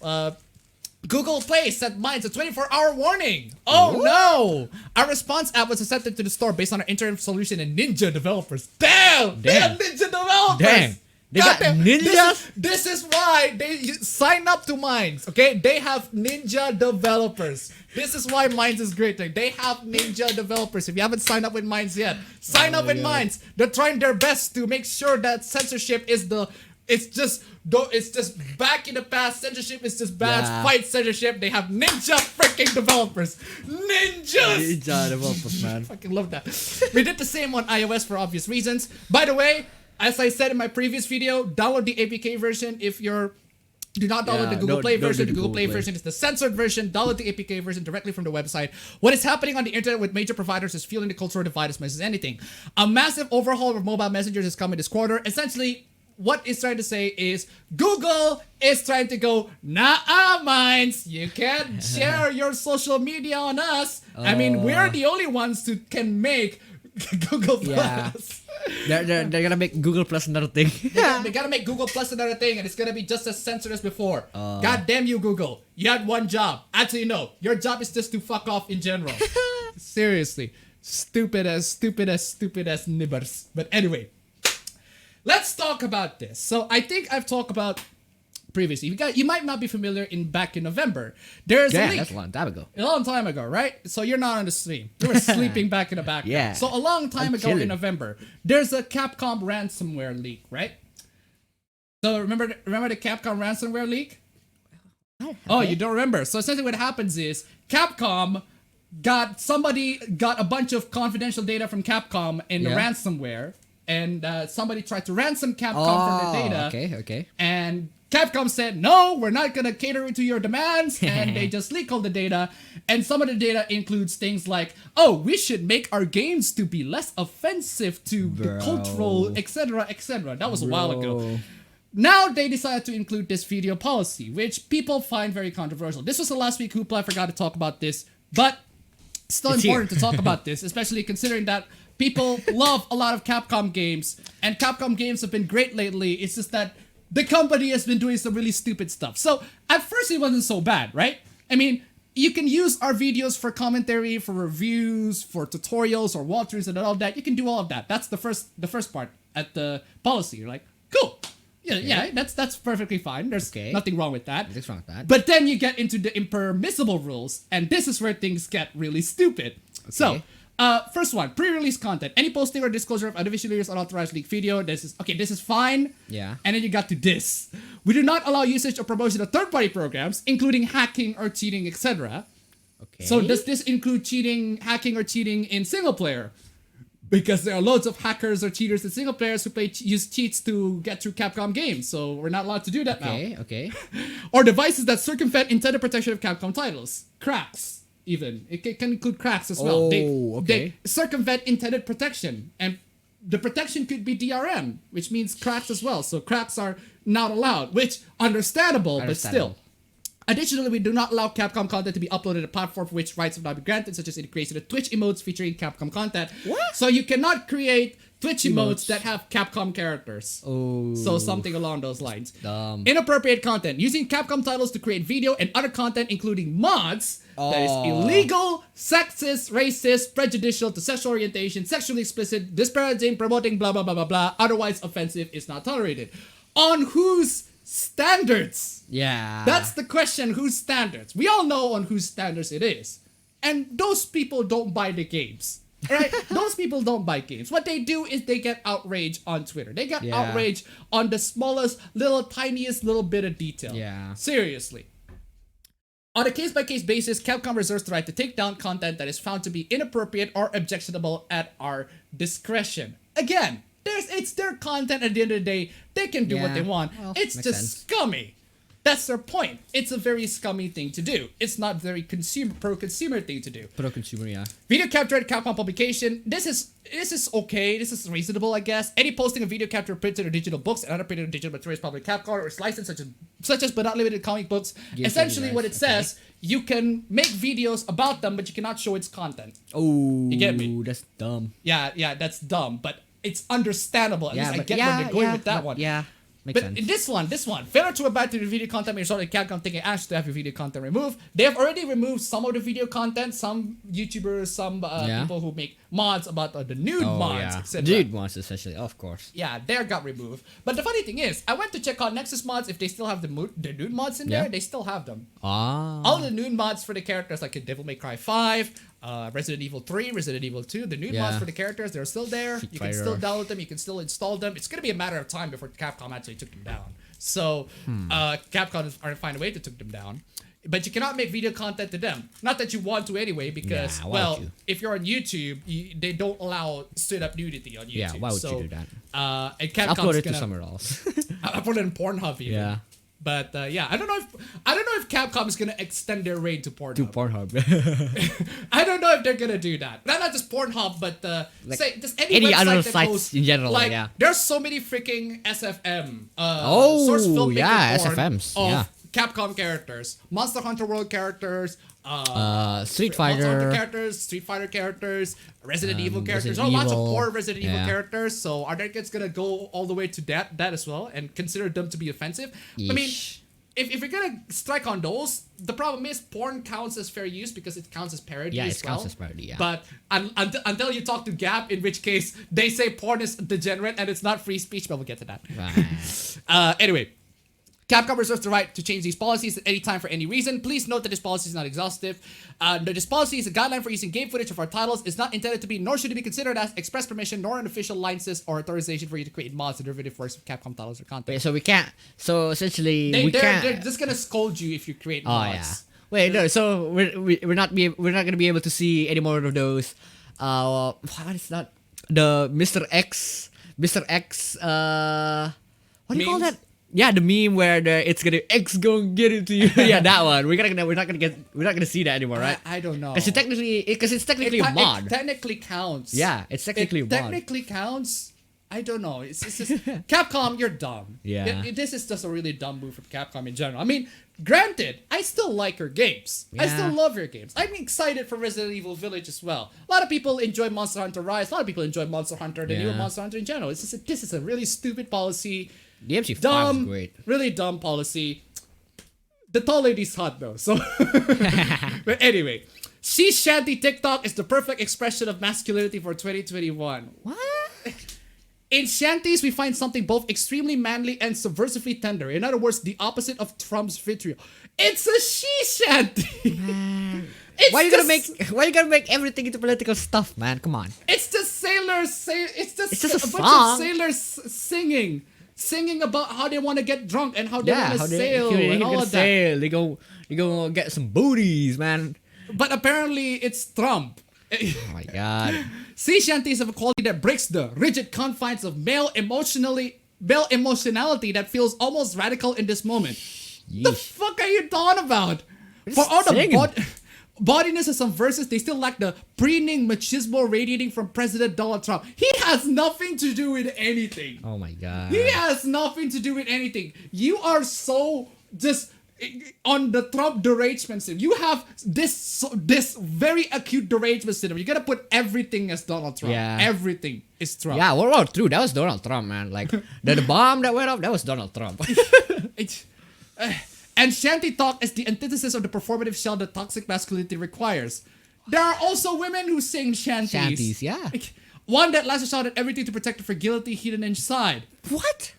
Google Play sent Minds a 24-hour warning. Oh no! Our response app was accepted to the store based on our interim solution and Ninja developers. Damn! They have Ninja developers! Dang. They got ninjas? This is why they sign up to Minds, okay? They have Ninja developers. This is why Minds is great. They have Ninja developers. If you haven't signed up with Minds yet, sign up with Minds. They're trying their best to make sure that censorship is it's just back in the past. Censorship is just bad. Yeah. Fight censorship. They have Ninja freaking developers. Ninjas! Ninja developers, man. Fucking love that. We did the same on iOS for obvious reasons. By the way, as I said in my previous video, download the APK version if you're... Do not download the Google Play version. The Google Play version is the censored version. Download the APK version directly from the website. What is happening on the internet with major providers is fueling the cultural divide as much as anything. A massive overhaul of mobile messengers is coming this quarter. Essentially, what it's trying to say is Google is trying to go, nah, Minds, you can't share your social media on us. I mean, we're the only ones who can make Google Plus. They're gonna make Google Plus another thing. They gotta make Google Plus another thing, and it's gonna be just as censored as before. God damn you, Google. You had one job. Actually, no. Your job is just to fuck off in general. Seriously. Stupid as nibbers. But anyway. Let's talk about this. So I think I've talked about previously. You might not be familiar back in November. There's a leak. That's a long time ago. A long time ago, right? So you're not on the stream. You were sleeping back in the background. Yeah. So a long time ago in November, there's a Capcom ransomware leak, right? So remember the Capcom ransomware leak? Oh, you don't remember. So essentially what happens is Capcom somebody got a bunch of confidential data from Capcom in the ransomware, and somebody tried to ransom Capcom from their data. Okay. And Capcom said, no, we're not going to cater to your demands, and they just leak all the data. And some of the data includes things like, oh, we should make our games to be less offensive to the cultural, etc., etc. That was a while ago. Now they decided to include this video policy, which people find very controversial. This was the last week Hoopla. I forgot to talk about this, but it's still important to talk about this, especially considering that people love a lot of Capcom games, and Capcom games have been great lately. It's just that the company has been doing some really stupid stuff. So at first it wasn't so bad, right? I mean, you can use our videos for commentary, for reviews, for tutorials or walkthroughs and all that. You can do all of that. That's the first part at the policy. You're like, cool. Yeah, that's perfectly fine. There's nothing wrong with that. Nothing's wrong with that. But then you get into the impermissible rules, and this is where things get really stupid. So, first one, pre-release content. Any posting or disclosure of audiovisual use unauthorized leaked video. This is fine. Yeah. And then you got to this. We do not allow usage or promotion of third-party programs, including hacking or cheating, etc. Okay. So does this include hacking or cheating in single player? Because there are loads of hackers or cheaters in single players who use cheats to get through Capcom games, so we're not allowed to do that now. Okay. Or devices that circumvent intended protection of Capcom titles. Cracks, even. It can include cracks as well. They circumvent intended protection, and the protection could be DRM, which means cracks as well. So cracks are not allowed, which understandable. But still. Additionally, we do not allow Capcom content to be uploaded to platform for which rights have not been granted, such as in the creation of Twitch emotes featuring Capcom content. What? So you cannot create Twitch emotes that have Capcom characters. Oh. So something along those lines. Dumb. Inappropriate content. Using Capcom titles to create video and other content, including mods, that is illegal, sexist, racist, prejudicial to sexual orientation, sexually explicit, disparaging, promoting, blah, blah, blah, blah, blah, otherwise offensive is not tolerated. On whose standards? Yeah. That's the question, whose standards? We all know on whose standards it is. And those people don't buy the games. Right? Those people don't buy games. What they do is they get outraged on Twitter. They get outraged on the smallest, tiniest little bit of detail. Yeah. Seriously. On a case-by-case basis, Capcom reserves the right to take down content that is found to be inappropriate or objectionable at our discretion. Again, it's their content at the end of the day. They can do what they want. Well, it's makes just sense. scummy. That's their point. It's a very scummy thing to do. It's not very pro-consumer thing to do. Pro-consumer, yeah. Video capture at Capcom publication. This is okay. This is reasonable, I guess. Any posting of video capture printed or digital books and other printed or digital materials probably Capcom or its licensed such as but not limited comic books. Essentially, what it says, you can make videos about them, but you cannot show its content. Oh, you get me? That's dumb. Yeah, that's dumb, but it's understandable. At least I get where they're going with that one. Yeah. Makes But sense. this one, failure to abide to the video content may result in Capcom taking action to have your video content removed. They have already removed some of the video content. Some YouTubers, some people who make mods about the nude mods, etc. Nude mods, especially, of course. Yeah, they got removed. But the funny thing is, I went to check out Nexus mods if they still have the nude mods in there. They still have them. All the nude mods for the characters, like in Devil May Cry 5, Resident Evil 3, Resident Evil 2, the nude mods for the characters, they're still there. You can still download them. You can still install them. It's gonna be a matter of time before Capcom actually took them down. So Capcom are find a way to take them down. But you cannot make video content to them. Not that you want to anyway, because if you're on YouTube, they don't allow straight up nudity on YouTube. Yeah, why would you do that? And Capcom's upload it to somewhere else. upload it in Pornhub even. Yeah. But I don't know if Capcom is gonna extend their reign to Pornhub. To Pornhub. I don't know if they're gonna do that. Not just Pornhub, but say just any other website sites posts, in general. Yeah. There's so many freaking SFM. Source Oh, filmmaker yeah, porn SFMs. Of Yeah. Capcom characters, Monster Hunter World characters, Street Monster Hunter Fighter. characters, Street Fighter characters, Resident Evil characters. Resident Lots of Evil. poor Resident Evil Yeah. characters. So are they gonna go all the way to that as well and consider them to be offensive? I mean, Yeesh. if you're gonna strike on those, the problem is porn counts as fair use because it counts as parody Yeah, as it well. counts as parody, yeah. But until you talk to Gap, in which case they say porn is degenerate and it's not free speech, but we'll get to that. Right. Anyway, Capcom reserves the right to change these policies at any time for any reason. Please note that this policy is not exhaustive. This policy is a guideline for using game footage of our titles. It's not intended to be, nor should it be considered as express permission, nor an official license or authorization for you to create mods or derivative works of Capcom titles or content. Wait, so we can't. So essentially, we They're can't. just gonna scold you if you create Oh mods. yeah. Wait, no. So we're not gonna be able to see any more of those. What is that? The Mr. X. What do you call Memes? that? Yeah, the meme where it's gonna X gonna get it to you. Yeah, that one. We're not gonna see that anymore, right? I don't know. Because it's technically a mod. It technically counts. Yeah, it's technically a mod. Technically counts. I don't know. It's just Capcom, you're dumb. Yeah. This is just a really dumb move from Capcom in general. I mean, granted, I still like your games. I Yeah. still love your games. I'm excited for Resident Evil Village as well. A lot of people enjoy Monster Hunter Rise. A lot of people enjoy Monster Hunter, the new Yeah. Monster Hunter in general. This is a really stupid policy. The MC5 is Dumb, great. really dumb policy. The tall lady's hot though, so. But anyway, Sea Shanty TikTok is the perfect expression of masculinity for 2021. What? In Shanties, we find something both extremely manly and subversively tender. In other words, the opposite of Trump's vitriol. It's a she shanty. It's Why you gotta make everything into political stuff, man? Come on. It's just sailors. It's just a bunch song. of sailors singing about how they want to get drunk and how they want to sail and all of that. Sail. They go get some booties, man. But apparently, it's Trump. Oh my god. Sea shanties have a quality that breaks the rigid confines of male emotionality that feels almost radical in this moment. The Yeesh. fuck are you talking about? Just For all the singing. bodiness of some verses, they still lack the preening machismo radiating from President Donald Trump. He has nothing to do with anything. Oh my god. He has nothing to do with anything. You are so just on the Trump derangement syndrome. You have this very acute derangement syndrome. You gotta put everything as Donald Trump. Yeah. Everything is Trump. Yeah, World War II, that was Donald Trump, man. Like the bomb that went off, that was Donald Trump. And shanty talk is the antithesis of the performative shell that toxic masculinity requires. There are also women who sing shanties. Shanties, yeah. One that lashes out at everything to protect the fragility hidden inside. What?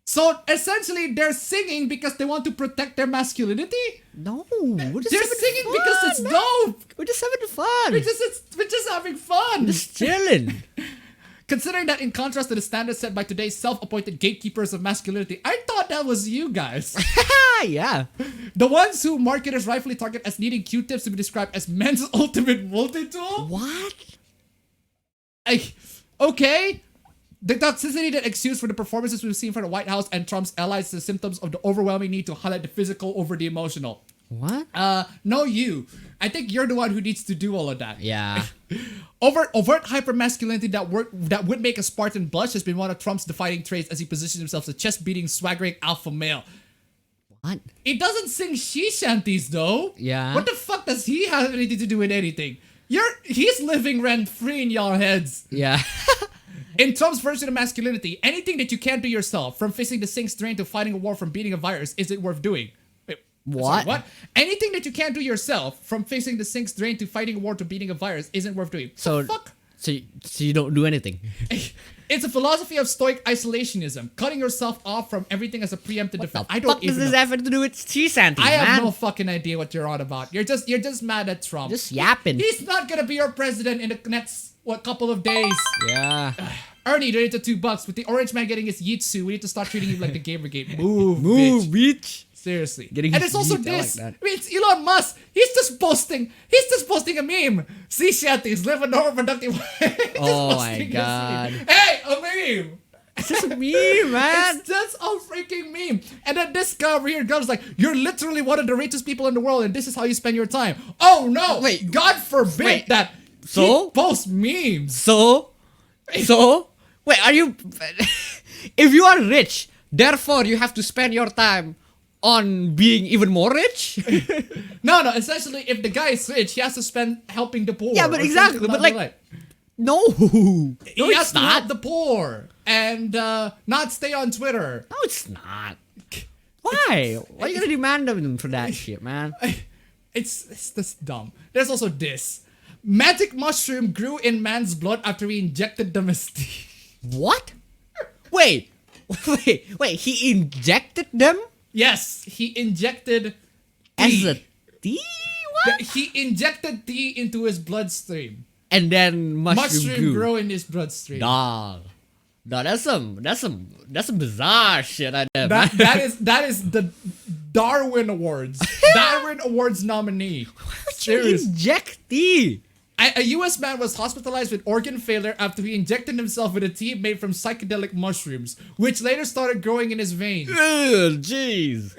So essentially, they're singing because they want to protect their masculinity. No, we're just They're having singing fun, because it's man. dope. We're just having fun. We're just having fun. Just chilling. Considering that in contrast to the standards set by today's self-appointed gatekeepers of masculinity, I thought that was you guys. Yeah. The ones who marketers rightfully target as needing Q-tips to be described as men's ultimate multi-tool? What? Okay. The toxicity that exudes from the performances we've seen from the White House and Trump's allies is the symptoms of the overwhelming need to highlight the physical over the emotional. What? No, you. I think you're the one who needs to do all of that. Yeah. Overt hypermasculinity that would make a Spartan blush has been one of Trump's defining traits as he positions himself as a chest-beating, swaggering alpha male. What? It doesn't sing she shanties though. Yeah. What the fuck does he have anything to do with anything? He's living rent-free in y'all heads. Yeah. In Trump's version of masculinity, anything that you can't do yourself, from facing the sink's drain to fighting a war from beating a virus, isn't worth doing. Wait, What? sorry, what? Anything that you can't do yourself, from facing the sink's drain to fighting a war to beating a virus, isn't worth doing. So, The fuck? so you don't do anything. It's a philosophy of stoic isolationism, cutting yourself off from everything as a preemptive defense. I don't What does even this know. have to do with sea shanties, I have man? no fucking idea what you're on about. You're just mad at Trump. Just yapping. He's not gonna be your president in the next couple of days. Yeah. Ernie, donate to $2 with the orange man getting his Yitsu. We need to start treating him like the Gamer Gate. Move, Move, bitch. bitch. Seriously. Getting And his it's also yeet, I like this. that. I mean, it's Elon Musk. He's just posting a meme. See shanties, live a normal productive way. Just Oh my posting this God. meme. Hey, a meme. It's just a meme, man. It's just a freaking meme. And then this guy over here goes like, you're literally one of the richest people in the world and this is how you spend your time. Oh no. Wait. God forbid Wait. that So? he posts memes. So, wait, are you? If you are rich, therefore you have to spend your time on being even more rich. No, essentially, if the guy is rich, he has to spend helping the poor. Yeah, but or exactly, something but along like- the line. No, He has it's to help not. the poor and not stay on Twitter. No, it's not. Why? Why are you gonna demand of them for that shit, man? It's just dumb. There's also this. Magic mushroom grew in man's blood after he injected them as tea. What? Wait. He injected them Yes, he injected as tea. a tea? What? He injected tea into his bloodstream. And then mushroom grew. grow in his bloodstream. Dog. No, that's some bizarre shit. That is the Darwin Awards. Darwin Awards nominee. Serious. Inject tea. A U.S. man was hospitalized with organ failure after he injected himself with a tea made from psychedelic mushrooms, which later started growing in his veins. Ugh, jeez.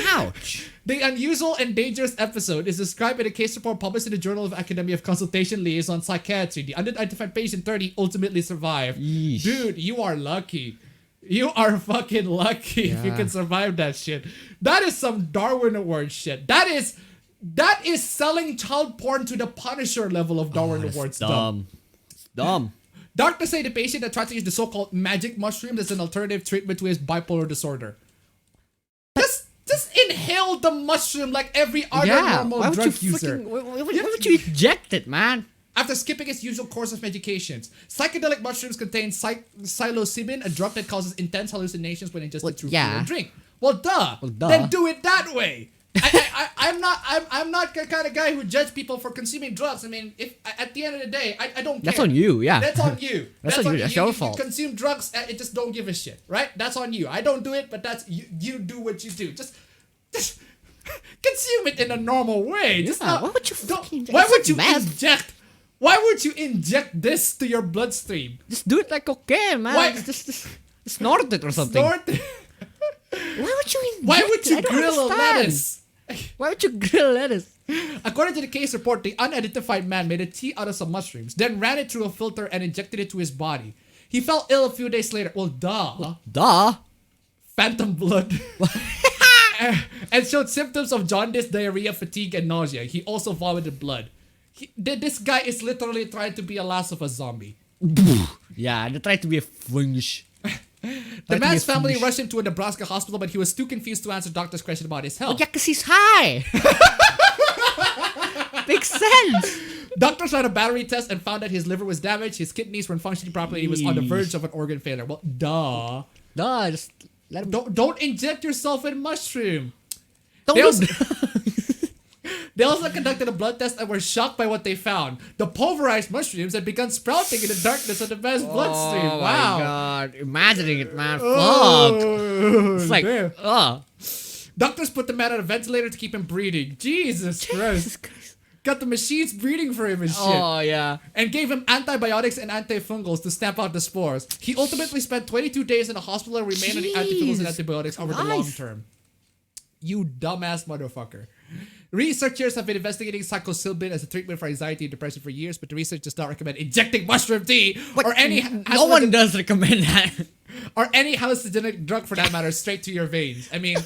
Ouch. The unusual and dangerous episode is described in a case report published in the Journal of Academy of Consultation Liaison Psychiatry. The unidentified patient 30 ultimately survived. Yeesh. Dude, you are lucky. You are fucking lucky if you Yeah. can survive that shit. That is some Darwin Award shit. That is selling child porn to the Punisher level of Darwin Awards. Dumb. It's dumb. Doctors say the patient that tried to use the so-called magic mushroom as an alternative treatment to his bipolar disorder. Just inhale the mushroom like every other normal why would drug you user. why would you inject it, man? After skipping its usual course of medications, psychedelic mushrooms contain psilocybin, a drug that causes intense hallucinations when ingested through food and drink. Well, duh. Then do it that way. I'm not the kind of guy who judge people for consuming drugs. I mean, if at the end of the day, I don't care. That's on you, yeah. That's on you. That's on you. That's your fault. You consume drugs, it just don't give a shit, right? That's on you. I don't do it, but that's you do what you do. Just consume it in a normal way. Just Yeah, not, why would you don't- fucking inject- Why it's would like you meth. inject? Why would you inject this to your bloodstream? Just do it like cocaine, man. Why- Just snort it or something. Snort? Why would you inject Why would it? you I don't grill a understand. lettuce? Why would you grill lettuce? According to the case report, the unidentified man made a tea out of some mushrooms, then ran it through a filter and injected it to his body. He fell ill a few days later. Well, duh. Duh. Phantom blood. And showed symptoms of jaundice, diarrhea, fatigue, and nausea. He also vomited blood. This guy is literally trying to be a Last of Us zombie. Yeah, they tried to be a fringe. The man's family rushed him to a Nebraska hospital, but he was too confused to answer doctors' question about his health. Yeah, because he's high. Makes sense. Doctors ran a battery test and found that his liver was damaged, his kidneys weren't functioning properly, and he was on the verge of an organ failure. Well, duh. Duh, just let him. Don't inject yourself with mushroom. Don't They do also, They also conducted a blood test and were shocked by what they found. The pulverized mushrooms had begun sprouting in the darkness of the man's bloodstream. Oh Wow. my god. Imagining it, man. Fuck. Oh, It's like, damn. Doctors put the man on a ventilator to keep him breathing. Jesus Christ. Got the machines breeding for him and shit. Oh, yeah. And gave him antibiotics and antifungals to stamp out the spores. He ultimately spent 22 days in the hospital and remained on the antifungals and antibiotics over the long term. You dumbass motherfucker. Researchers have been investigating psilocybin as a treatment for anxiety and depression for years, but the research does not recommend injecting mushroom tea or any No one does recommend that. or any hallucinogenic drug for that matter straight to your veins. I mean,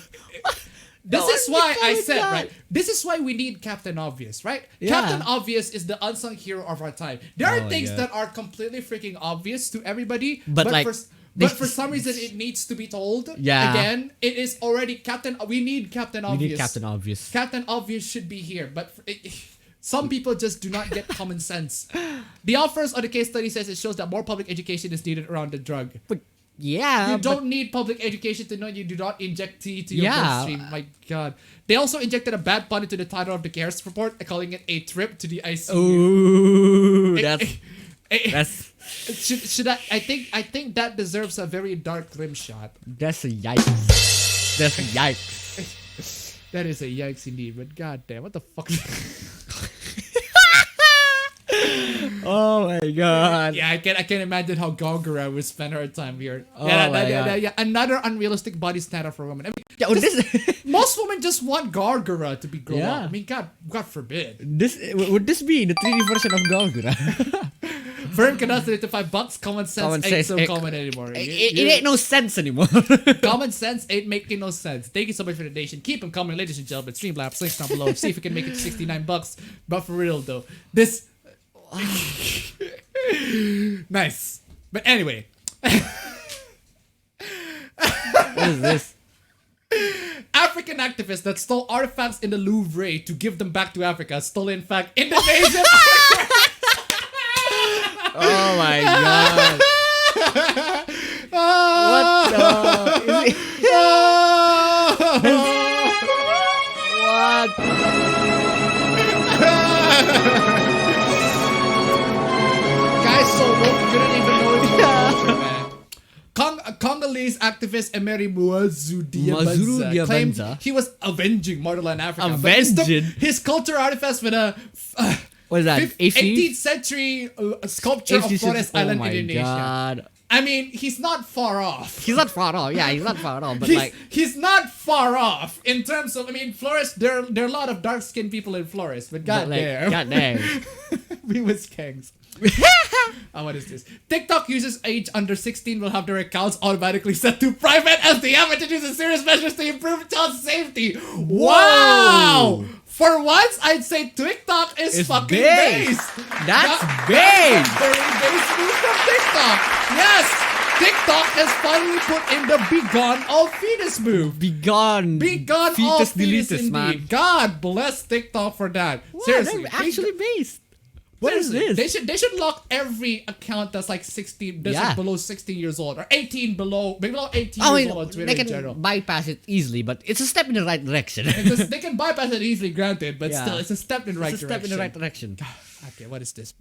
this No is one why I recommends said, that. right? This is why we need Captain Obvious, right? Yeah. Captain Obvious is the unsung hero of our time. There are Oh, things yeah. that are completely freaking obvious to everybody, But, like, for some reason it needs to be told. Yeah. Again, it is already Captain. We need Captain Obvious. We need Captain Obvious. Captain Obvious should be here, but some people just do not get common sense. The authors of the case study says it shows that more public education is needed around the drug. But yeah. You don't need public education to know you do not inject tea to your Yeah. bloodstream. My God. They also injected a bad pun into the title of the CARES report, calling it a trip to the ICU. Ooh, Eh, that's should I think that deserves a very dark rim shot. that's a yikes. That's a yikes. That is a yikes indeed, but goddamn, what the fuck? Oh my god. Yeah, I can imagine how Gongora would spend her time here. Oh my God. Yeah, another unrealistic body standard for women. I mean, Yeah, this most women just want Gargara to be grown Yeah. up. I mean, God forbid. this would this be the 3D version of Golgura? Firm cannot $5. Common sense Common ain't sense so ain't- common anymore. it ain't no sense anymore. Common sense ain't making no sense. Thank you so much for the donation. Keep them coming, ladies and gentlemen. Streamlabs, links down below. See if we can make it to $69. But for real though, this nice. But anyway, What is this? African activists that stole artifacts in the Louvre to give them back to Africa stole in fact Indonesian. Oh my god. What the? Is it- what? Guys so woke couldn't even know it was man. Congolese activist Emery Mazuru Diabanza claimed Diabanza? he was avenging motherland Africa. but Avenging? His culture artifacts with a What is that? 18th century sculpture of Flores Island, oh my Indonesia. god. I mean, he's not far off. He's not far off. Yeah, he's not far off. But He's, like, he's not far off in terms of, I mean, Flores, there are a lot of dark-skinned people in Flores, but goddamn. god damn. We was kangs. What is this? TikTok users age under 16 will have their accounts automatically set to private as they have introduced serious measures to improve child safety. Wow! For once, I'd say TikTok is It's fucking big. based. That's That big. is a very base move from TikTok. Yes, TikTok has finally put in the be gone all fetus move. Be gone. Be gone all Fetus fetus deletus, indeed. man. God bless TikTok for that. What? Seriously, They're actually based. What is seriously, this? They should lock every account that's like 16, that's Yeah. like below 16 years old or 18 below, maybe below 18 I years mean, old on Twitter they in can general. bypass it easily, but it's a step in the right direction. They can bypass it easily, granted, but Yeah. still, it's a step in the right It's a direction. step in the right direction. Okay, what is this?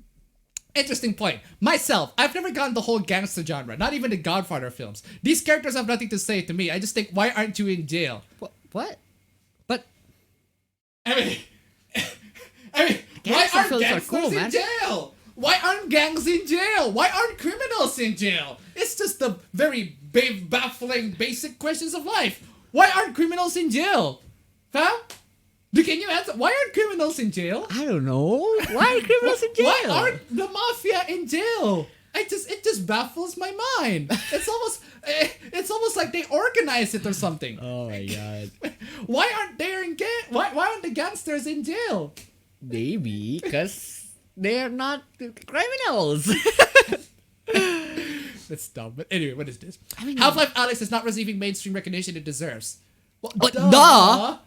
Interesting point. Myself, I've never gotten the whole gangster genre, not even the Godfather films. These characters have nothing to say to me. I just think, why aren't you in jail? What? But I mean, why Gangster aren't films are gangsters cool, in man. jail? Why aren't gangs in jail? Why aren't criminals in jail? It's just the very baffling, basic questions of life. Why aren't criminals in jail? Fam? Can you answer? Why aren't criminals in jail? I don't know. Why are criminals in jail? Why aren't the mafia in jail? It just baffles my mind. It's almost like they organize it or something. Oh my god. Why aren't they why aren't the gangsters in jail? Maybe because they're not criminals. That's dumb. But anyway, what is this? I mean- Half-Life Alyx is not receiving mainstream recognition it deserves. Well, What? duh.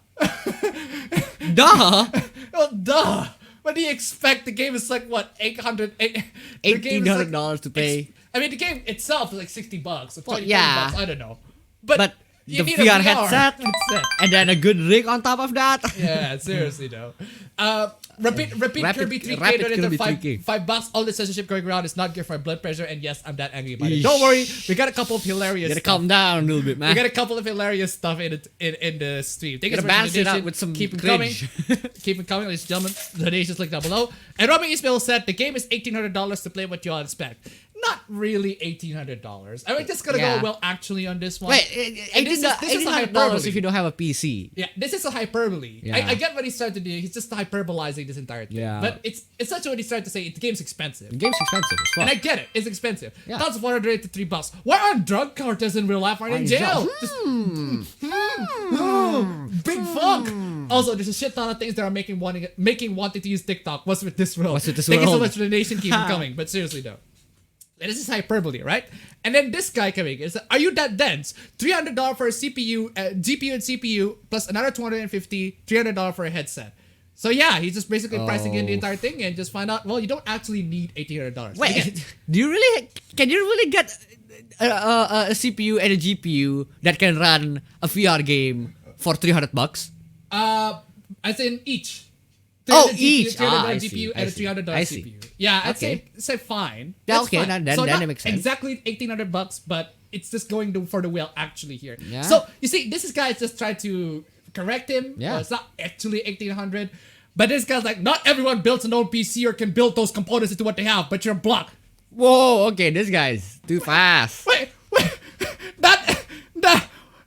Duh. Well, duh. What do you expect? The game is like what, $1,800 to pay. I mean, the game itself is like $60 or $20, Well, yeah. $20, I don't know. But But You the need a VR headset, headset. and then a good rig on top of that. Yeah, seriously though. Repeat Kirby 3K rapid donated Kirby 3K. $5. All the censorship going around is not good for my blood pressure, and yes, I'm that angry about it. Don't worry, we got a couple of hilarious. You gotta stuff. calm down a little bit, man. We got a couple of hilarious stuff in the stream. Thank you Gotta so much balance for the it out donation. with some Keep it coming. cringe. Keep it coming, ladies and gentlemen. The donations link down below. And Robin Ismail said the game is $1,800 to play what you all expect. Not really $1,800. I mean, just gonna Yeah. go well actually on this one. Wait, And this is a $1,800 hyperbole. if you don't have a PC. Yeah, this is a hyperbole. Yeah. I get what he's trying to do. He's just hyperbolizing this entire thing. Yeah. But it's such what he's trying to say. The game's expensive. The game's expensive as And fuck. I get it. It's expensive. Yeah. That's $183 to $3. Why aren't drug cartels in real life are in jail? Just, big fuck. Also, there's a shit ton of things that are making wanting to use TikTok. What's with this world? What's with this Thank you so world? much for the donation. Keep it coming. But seriously though. And this is hyperbole, right? And then this guy coming is, are you that dense? $300 for a CPU, GPU and CPU, plus another $250, $300 for a headset. So yeah, he's just basically pricing in the entire thing and just find out, well, you don't actually need $1,800. Wait, Again, do you really? Can you really get a CPU and a GPU that can run a VR game for $300? as in each. Oh, $300 each. $300 I GPU see, and I a see, $300 I see. CPU. Yeah, I'd Okay. say fine. Yeah, That's okay, fine. then So that not makes sense. exactly $1,800, but it's just going for the whale actually here. Yeah. So you see, this guy just tried to correct him. Yeah. It's not actually 1,800, but this guy's like, not everyone builds an own PC or can build those components into what they have, but you're blocked. Whoa, okay, this guy's too fast. Wait,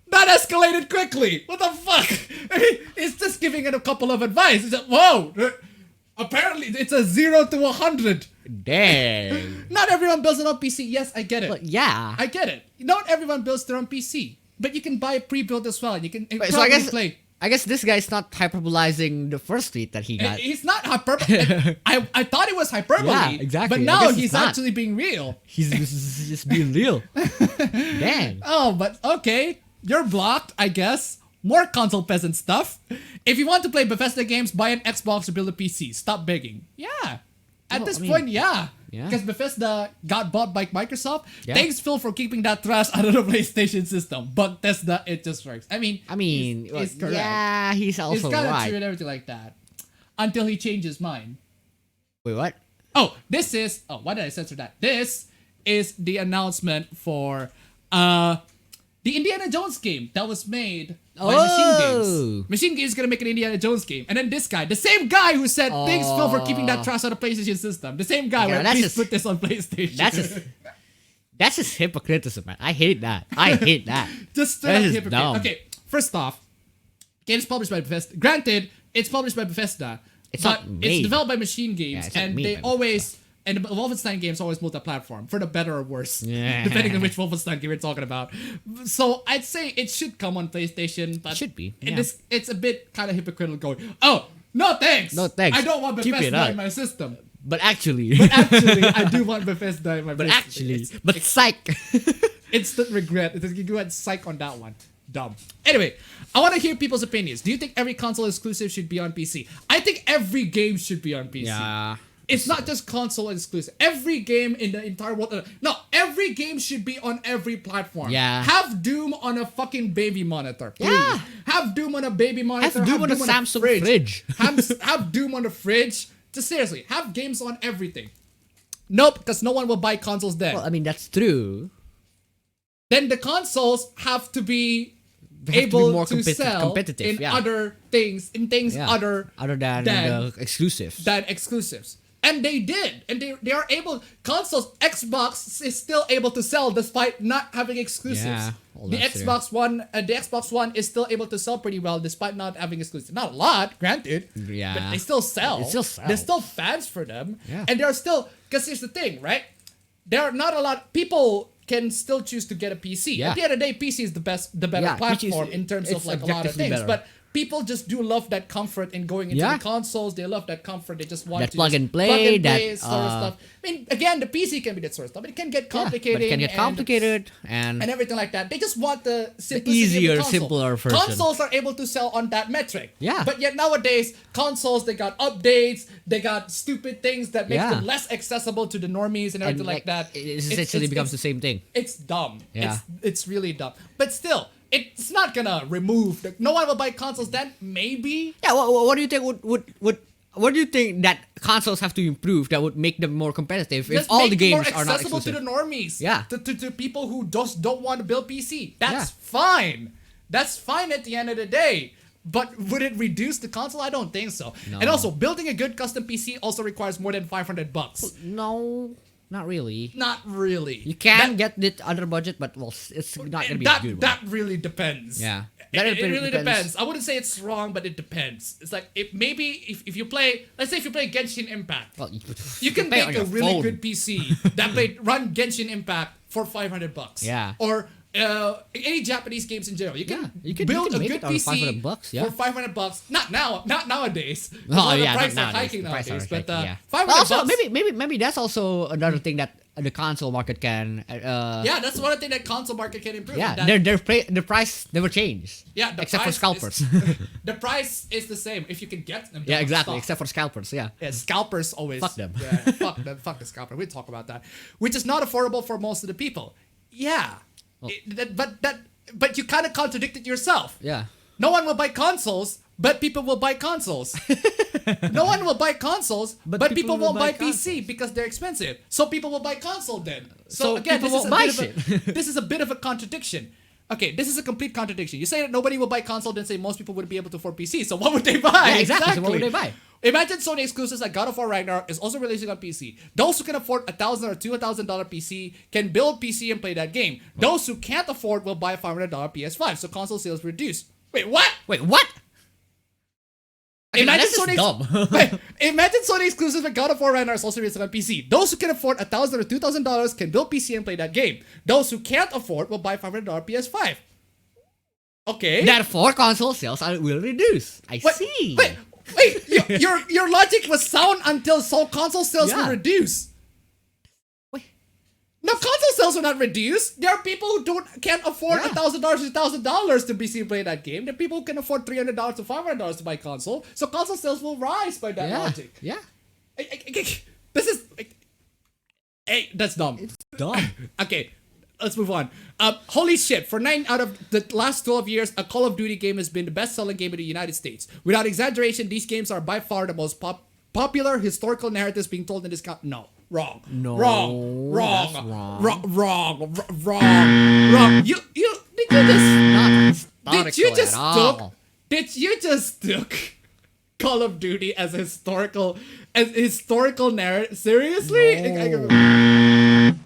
that escalated quickly. What the fuck? I mean, it's just giving it a couple of advice. It's like, whoa. Apparently, it's a 0 to 100. Dang. Not everyone builds an own PC. Yes, I get it. But yeah. I get it. Not everyone builds their own PC, but you can buy a pre-built as well. You can Wait, so I guess play. I guess this guy's not hyperbolizing the first tweet that he got. He's not hyperbole. I thought it was hyperbole. Yeah, exactly. But I now guess it's he's not. actually being real. He's just being real. Dang. Oh, but okay. You're blocked, I guess. More console peasant stuff. If you want to play Bethesda games, buy an Xbox or build a PC. Stop begging. Yeah. At Well, this I mean, point, yeah. yeah. Because Bethesda got bought by Microsoft. Yeah. Thanks, Phil, for keeping that trash out of the PlayStation system. But Bethesda, it just works. I mean, he's correct. yeah, he's It's also kind of right. true and everything like that. Until he changes mind. Wait, what? Oh, why did I censor that? This is the announcement for the Indiana Jones game that was made by Machine Games. Machine Games is gonna make an Indiana Jones game. And then this guy, the same guy who said thanks Phil for keeping that trash out of PlayStation system. The same guy Yeah, went, that's please just- put this on PlayStation. That's just hypocriticism, man. I hate that. I hate that. Just straight That up is hypocrite. dumb. Okay, first off, game's published by Bethesda. Granted, it's published by Bethesda, It's but not it's made. developed by Machine Games, Yeah, it's not and made they by always and the Wolfenstein games are always multi-platform, for the better or worse, Yeah. depending on which Wolfenstein game we're talking about. So I'd say it should come on PlayStation, but Should be, it yeah. is- it's a bit kind of hypocritical going, oh, no thanks! No thanks. I don't want Keep it Bethesda up. in my system. But actually, Actually, I do want Bethesda in my but PlayStation. actually, It's- but psych. Instant regret. You go ahead and psych on that one. Dumb. Anyway, I want to hear people's opinions. Do you think every console exclusive should be on PC? I think every game should be on PC. Yeah. It's not just console exclusive. Every game in the entire world. No, every game should be on every platform. Yeah. Have Doom on a fucking baby monitor. Please. Yeah. Have Doom on a baby monitor. Doom on a Samsung fridge. have Doom on the fridge. Just seriously, have games on everything. Nope, because no one will buy consoles then. Well, I mean, that's true. Then the consoles have to be They have to be able more to sell competitive, in yeah. other things, Yeah. other than the exclusives. than exclusives. And they did, and they are able. Consoles, Xbox is still able to sell despite not having exclusives. Yeah, well, the that's true. Xbox One is still able to sell pretty well despite not having exclusives. Not a lot, granted. Yeah. But they still sell. They still sell. There's still fans for them. Yeah. And there are still, because here's the thing, right? There are not a lot people can still choose to get a PC. Yeah. At the end of the day, PC is the better Yeah, PC is- platform in terms of it's like a lot of objectively things. better. But people just do love that comfort in going into Yeah. the consoles. They love that comfort. They just want That to plug just and play, that, sort of stuff. I mean, again, the PC can be that sort of stuff, but it can get complicated. But it can get complicated and everything like that. They just want the simplicity easier, of the console. simpler version. Consoles are able to sell on that metric. Yeah. But yet nowadays, consoles, they got updates, they got stupid things that makes Yeah. them less accessible to the normies and everything like that. It essentially becomes the same thing. It's dumb. Yeah. It's really dumb. But still, it's not gonna remove. No one will buy consoles then. Maybe. Yeah, what do you think would what do you think that consoles have to improve that would make them more competitive if Just all make the it games more are not accessible exclusive? to the normies. Yeah. To people who just don't want to build PC. That's Yeah. fine. That's fine at the end of the day. But would it reduce the console? I don't think so. No. And also, building a good custom PC also requires more than $500. No, not really. Not really. You can get it under budget, but well, it's not gonna be that, a good one. that really depends. Yeah. It really depends. I wouldn't say it's wrong, but it depends. It's like if you play, let's say if you play Genshin Impact, Well, you can play make on a your really phone. good PC that run Genshin Impact for $500. Yeah. Or any Japanese games in general. You can, Yeah, you can build make a good it on PC $500, yeah. for $500. Not nowadays. Oh The yeah, prices not are nowadays. hiking The prices nowadays. are But hiking, yeah. $500. Well, also, maybe that's also another thing that the console market can. Yeah, that's one thing that console market can improve. Yeah, that, the price never changed. Yeah, the except for price scalpers. the price is the same if you can get them. Yeah, in exactly. stock. Except for scalpers. Yeah. Yeah, scalpers always. Fuck them. Yeah, fuck them. Fuck the scalper. We'll talk about that. Which is not affordable for most of the people. Yeah, but you kind of contradicted yourself. Yeah. No one will buy consoles, but people will buy consoles. No one will buy consoles, but people won't buy PC because they're expensive. So people will buy console then. So again, people won't buy shit. This is a bit of a contradiction. Okay, this is a complete contradiction. You say that nobody will buy console, then say most people wouldn't be able to afford PC. So what would they buy? Yeah, exactly. So what would they buy? Imagine Sony exclusives like God of War Ragnarok is also releasing on PC. Those who can afford $1,000 or $2,000 PC can build PC and play that game. Those who can't afford will buy a $500 PS5. So console sales reduce. Wait, what? Wait, what? Okay, Imagine that's just Sony's dumb. Wait, imagine Sony exclusives like God of War Ragnarok is also releasing on PC. Those who can afford $1,000 or $2,000 can build PC and play that game. Those who can't afford will buy $500 PS5. Okay. Therefore, console sales will reduce. I see. Wait, your logic was sound until console sales will reduce. Wait. No, console sales will not reduce. There are people who can't afford $1,000 or $2,000 to PC play that game. There are people who can afford $300 to $500 to buy console. So console sales will rise by that logic. Yeah. This is. Hey, that's dumb. It's dumb. Okay, let's move on. Holy shit, for 9 out of the last 12 years, a Call of Duty game has been the best-selling game in the United States. Without exaggeration, these games are by far the most popular historical narratives being told in this country. No, wrong. No, Wrong. that's Wrong. You did you just Not historical did you just took Call of Duty as historical narrative? Seriously?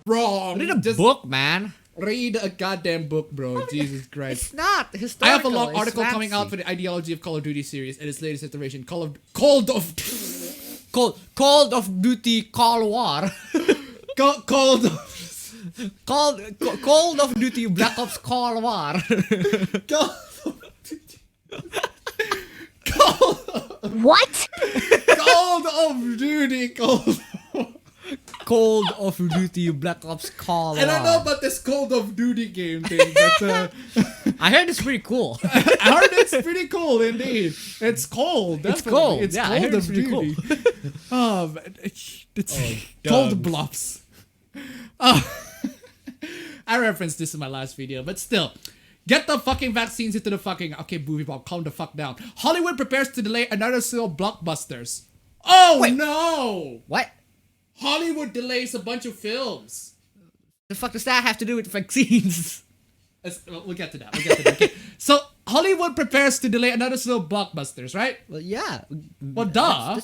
Wrong. Read a book, man. Read a goddamn book, bro. Jesus Christ. It's not historical. I have a long article it's coming out for fancy. the ideology of Call of Duty series and its latest iteration, Call of Call of Duty Call War. Called Call of Duty Black Ops Call War. What? Call of Duty Call of Duty Black Ops Call War. I don't know about this Call of Duty game thing, but I heard it's pretty cool. I heard it's pretty cool indeed. It's cold. It's Definitely. cold. It's Yeah, I Cold heard of it's pretty Duty. cool. It's cold bluffs. I referenced this in my last video, but still. Get the fucking vaccines into the fucking... Okay, Movie Bob, calm the fuck down. Hollywood prepares to delay another slew of blockbusters. Oh, Wait. no! What? Hollywood delays a bunch of films. The fuck does that have to do with vaccines? We'll get to that. Okay. So, Hollywood prepares to delay another slew of blockbusters, right? Well, yeah. Well, duh.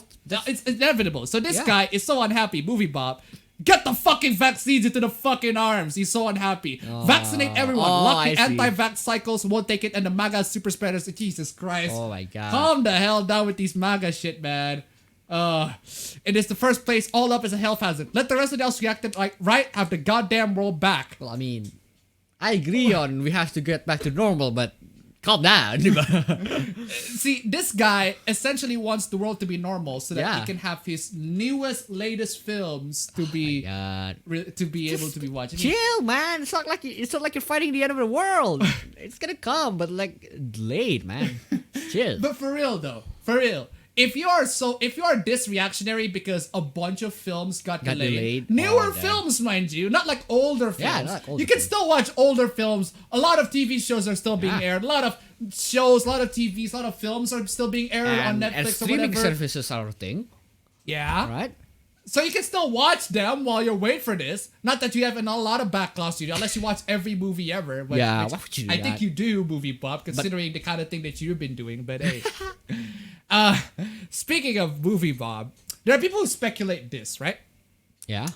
It's inevitable. So this Yeah. guy is so unhappy. Movie Bob. Get the fucking vaccines into the fucking arms. He's so unhappy. Vaccinate everyone. Lucky I see. anti-vax cycles won't take it, and the MAGA super spreaders. Jesus Christ. Oh my god. Calm the hell down with these MAGA shit, man. It is the first place all up as a health hazard. Let the rest of the else react like right, have the goddamn world back. Well, I mean, I agree on we have to get back to normal, but calm down. See, this guy essentially wants the world to be normal so that Yeah. he can have his latest films to be God. to be able to be watching. Chill, man. It's not like you're fighting the end of the world. It's gonna come, but like delayed, man. Chill. But for real though, for real, if you are this reactionary because a bunch of films got delayed. Oh, Newer films, mind you, not like older films. Yeah, not like older you can films. still watch older films. A lot of TV shows are still being aired. A lot of shows, a lot of TVs, a lot of films are still being aired on Netflix and or streaming whatever. services are a thing, Yeah. right? So you can still watch them while you're waiting for this. Not that you have a lot of backlash to do, unless you watch every movie ever. Which, Yeah, which why would you do I think that? you do, Movie Pop, considering the kind of thing that you've been doing. But hey, speaking of Movie Bob, there are people who speculate this, right? Yeah.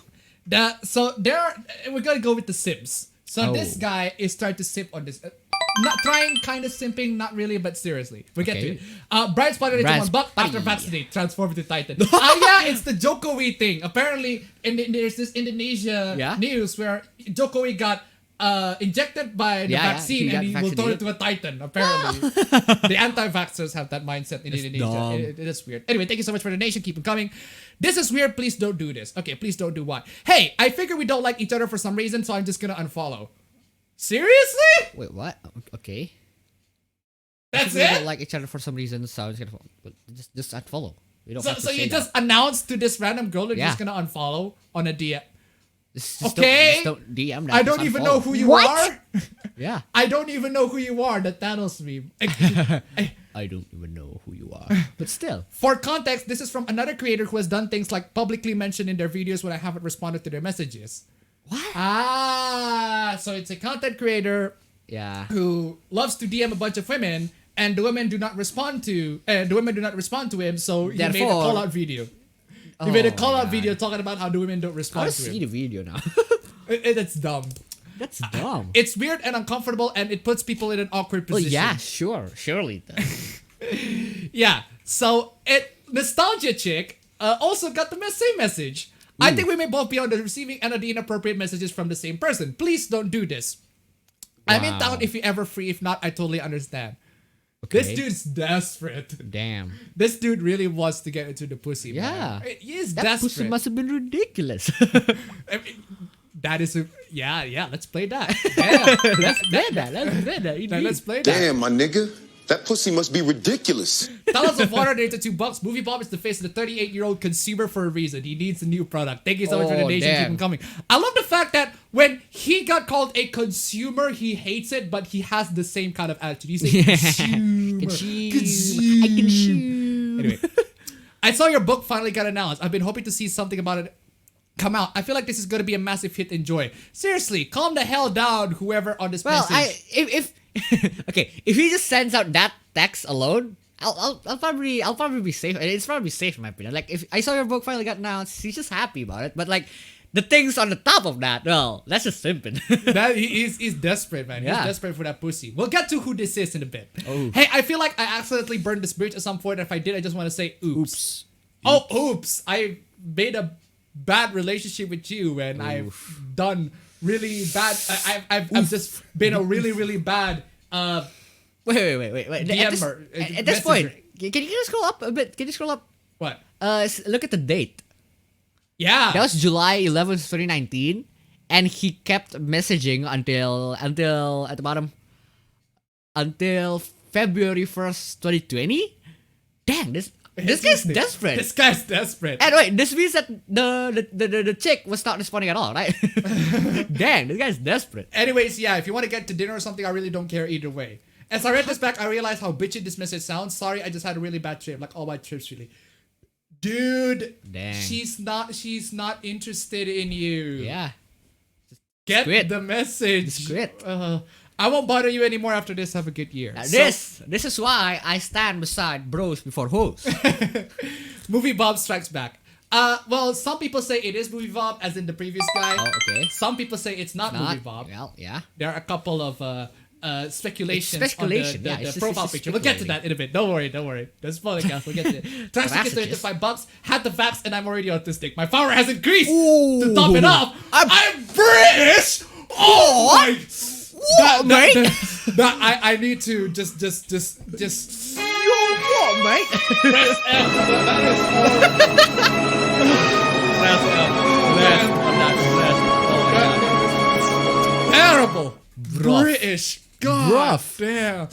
We're gonna go with The Sims. So Oh. this guy is trying to simp on this. Not trying, kind of simping, not really, but seriously. We'll get to Okay. it. Bright Spider into Bright one buck Spotty. after vaccinate, transform into Titan. Yeah, it's the Jokowi thing. Apparently, there's this Indonesia Yeah? news where Jokowi got injected by the Yeah, vaccine he and got he will turn vaccinated. into a Titan, apparently. The anti-vaxxers have that mindset in Indonesia. dumb. It is weird. Anyway, thank you so much for the donation. Keep them coming. This is weird. Please don't do this. Okay, please don't do what? Hey, I figure we don't like each other for some reason, so I'm just gonna unfollow. Seriously? Wait, what? Okay. That's We don't it? like each other for some reason, so I'm just gonna just unfollow. We don't have to So say you that. just announced to this random girl that you're Yeah. just gonna unfollow on a DM. Just Okay. don't DM that. I don't just even unfollow. know who you What? are. Yeah. I don't even know who you are. The Thanos meme. I don't even know who you are. But still. For context, this is from another creator who has done things like publicly mention in their videos when I haven't responded to their messages. What? So it's a content creator Yeah. who loves to DM a bunch of women, and the women do not respond to him. So he made a Therefore- call out video. He made a Oh call my out video God. talking about how the women don't I respond want to to see him. the video now. It's dumb. That's dumb. It's weird and uncomfortable, and it puts people in an awkward Well, position. yeah, sure. Surely it does. Yeah. So Nostalgia Chick also got the same message. I think we may both be on the receiving end of the inappropriate messages from the same person. Please don't do this. I'm in Wow. town if you're ever free. If not, I totally understand. Okay. This dude's desperate. Damn. This dude really wants to get into the pussy. Yeah. Man. He is That desperate. pussy must have been ridiculous. I mean, that is yeah. Let's play that. Damn. Let's play that. Let's play that. Damn, my nigga. That pussy must be ridiculous. Tons of water donated $2. Movie Bob is the face of the 38-year-old consumer for a reason. He needs a new product. Thank you so much for the Oh, donation. Keep damn. them coming. I love the fact that when he got called a consumer, he hates it, but he has the same kind of attitude. He's a consumer. I consume. Anyway, I saw your book finally got announced. I've been hoping to see something about it come out. I feel like this is going to be a massive hit. Enjoy. Seriously, calm the hell down, whoever on this Well, message. if okay, if he just sends out that text alone, I'll probably be safe. It's probably safe in my opinion. Like if I saw your book finally got announced, he's just happy about it. But like the things on the top of that, well, that's just simping. He's desperate, man. He's Yeah. desperate for that pussy. We'll get to who this is in a bit. Oh. Hey, I feel like I accidentally burned this bridge at some point. If I did, I just want to say oops. Oops. Oh, oops. I made a bad relationship with you, and I've done really bad. I've just been a really, really bad. Wait. At this, DMer, at this point, messenger. can you just scroll up a bit? Can you scroll up? What? Look at the date. Yeah. That was July 11th, 2019, and he kept messaging until at the bottom until February 1st, 2020. Dang, this guy's desperate. This guy's desperate. And wait, this means that the chick was not responding at all, right? Dang, this guy's desperate. Anyways, yeah, if you want to get to dinner or something, I really don't care either way. As I read this back, I realized how bitchy this message sounds. Sorry, I just had a really bad trip. Like all my trips, really. Dude, Dang. she's not interested in you. Yeah. Get quit. the message. Just quit. I won't bother you anymore after this. Have a good year. Now, So, this is why I stand beside bros before hoes. Movie Bob strikes back. Well, some people say it is Movie Bob, as in the previous guy. Oh, okay. Some people say it's not Movie Bob. Well, yeah. There are a couple of speculations It's speculation, on the yeah, it's just- profile it's just picture. We'll get to speculating. that in a bit. Don't worry. That's podcast. We'll get to it. Trash tickets Messages. $35. Had the facts, and I'm already autistic. My power has increased. Ooh. To top it off, I'm British. Oh my! I need to just. What, mate? Press F. That is Press F. Oh my God. Terrible. British. God Rough. damn.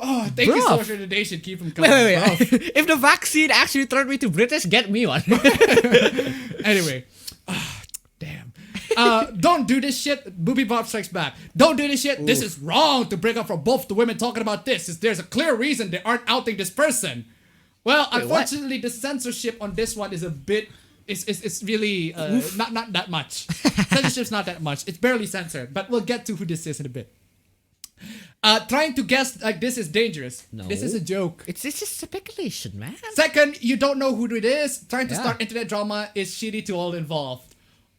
Oh, thank you so Bruv. much for the donation. Keep them coming. Wait. Bruv. If the vaccine actually turned me to British, get me one. Anyway. Damn. Don't do this shit. Booby Bob Strikes Back. Don't do this shit. This is wrong to bring up for both the women talking about this. There's a clear reason they aren't outing this person. Well, unfortunately, the censorship on this one is a bit... It's really not that much. Censorship's not that much. It's barely censored. But we'll get to who this is in a bit. Trying to guess like this is dangerous. No. This is a joke. It's just speculation, man. Second, you don't know who it is. Trying to Yeah. start internet drama is shitty to all involved.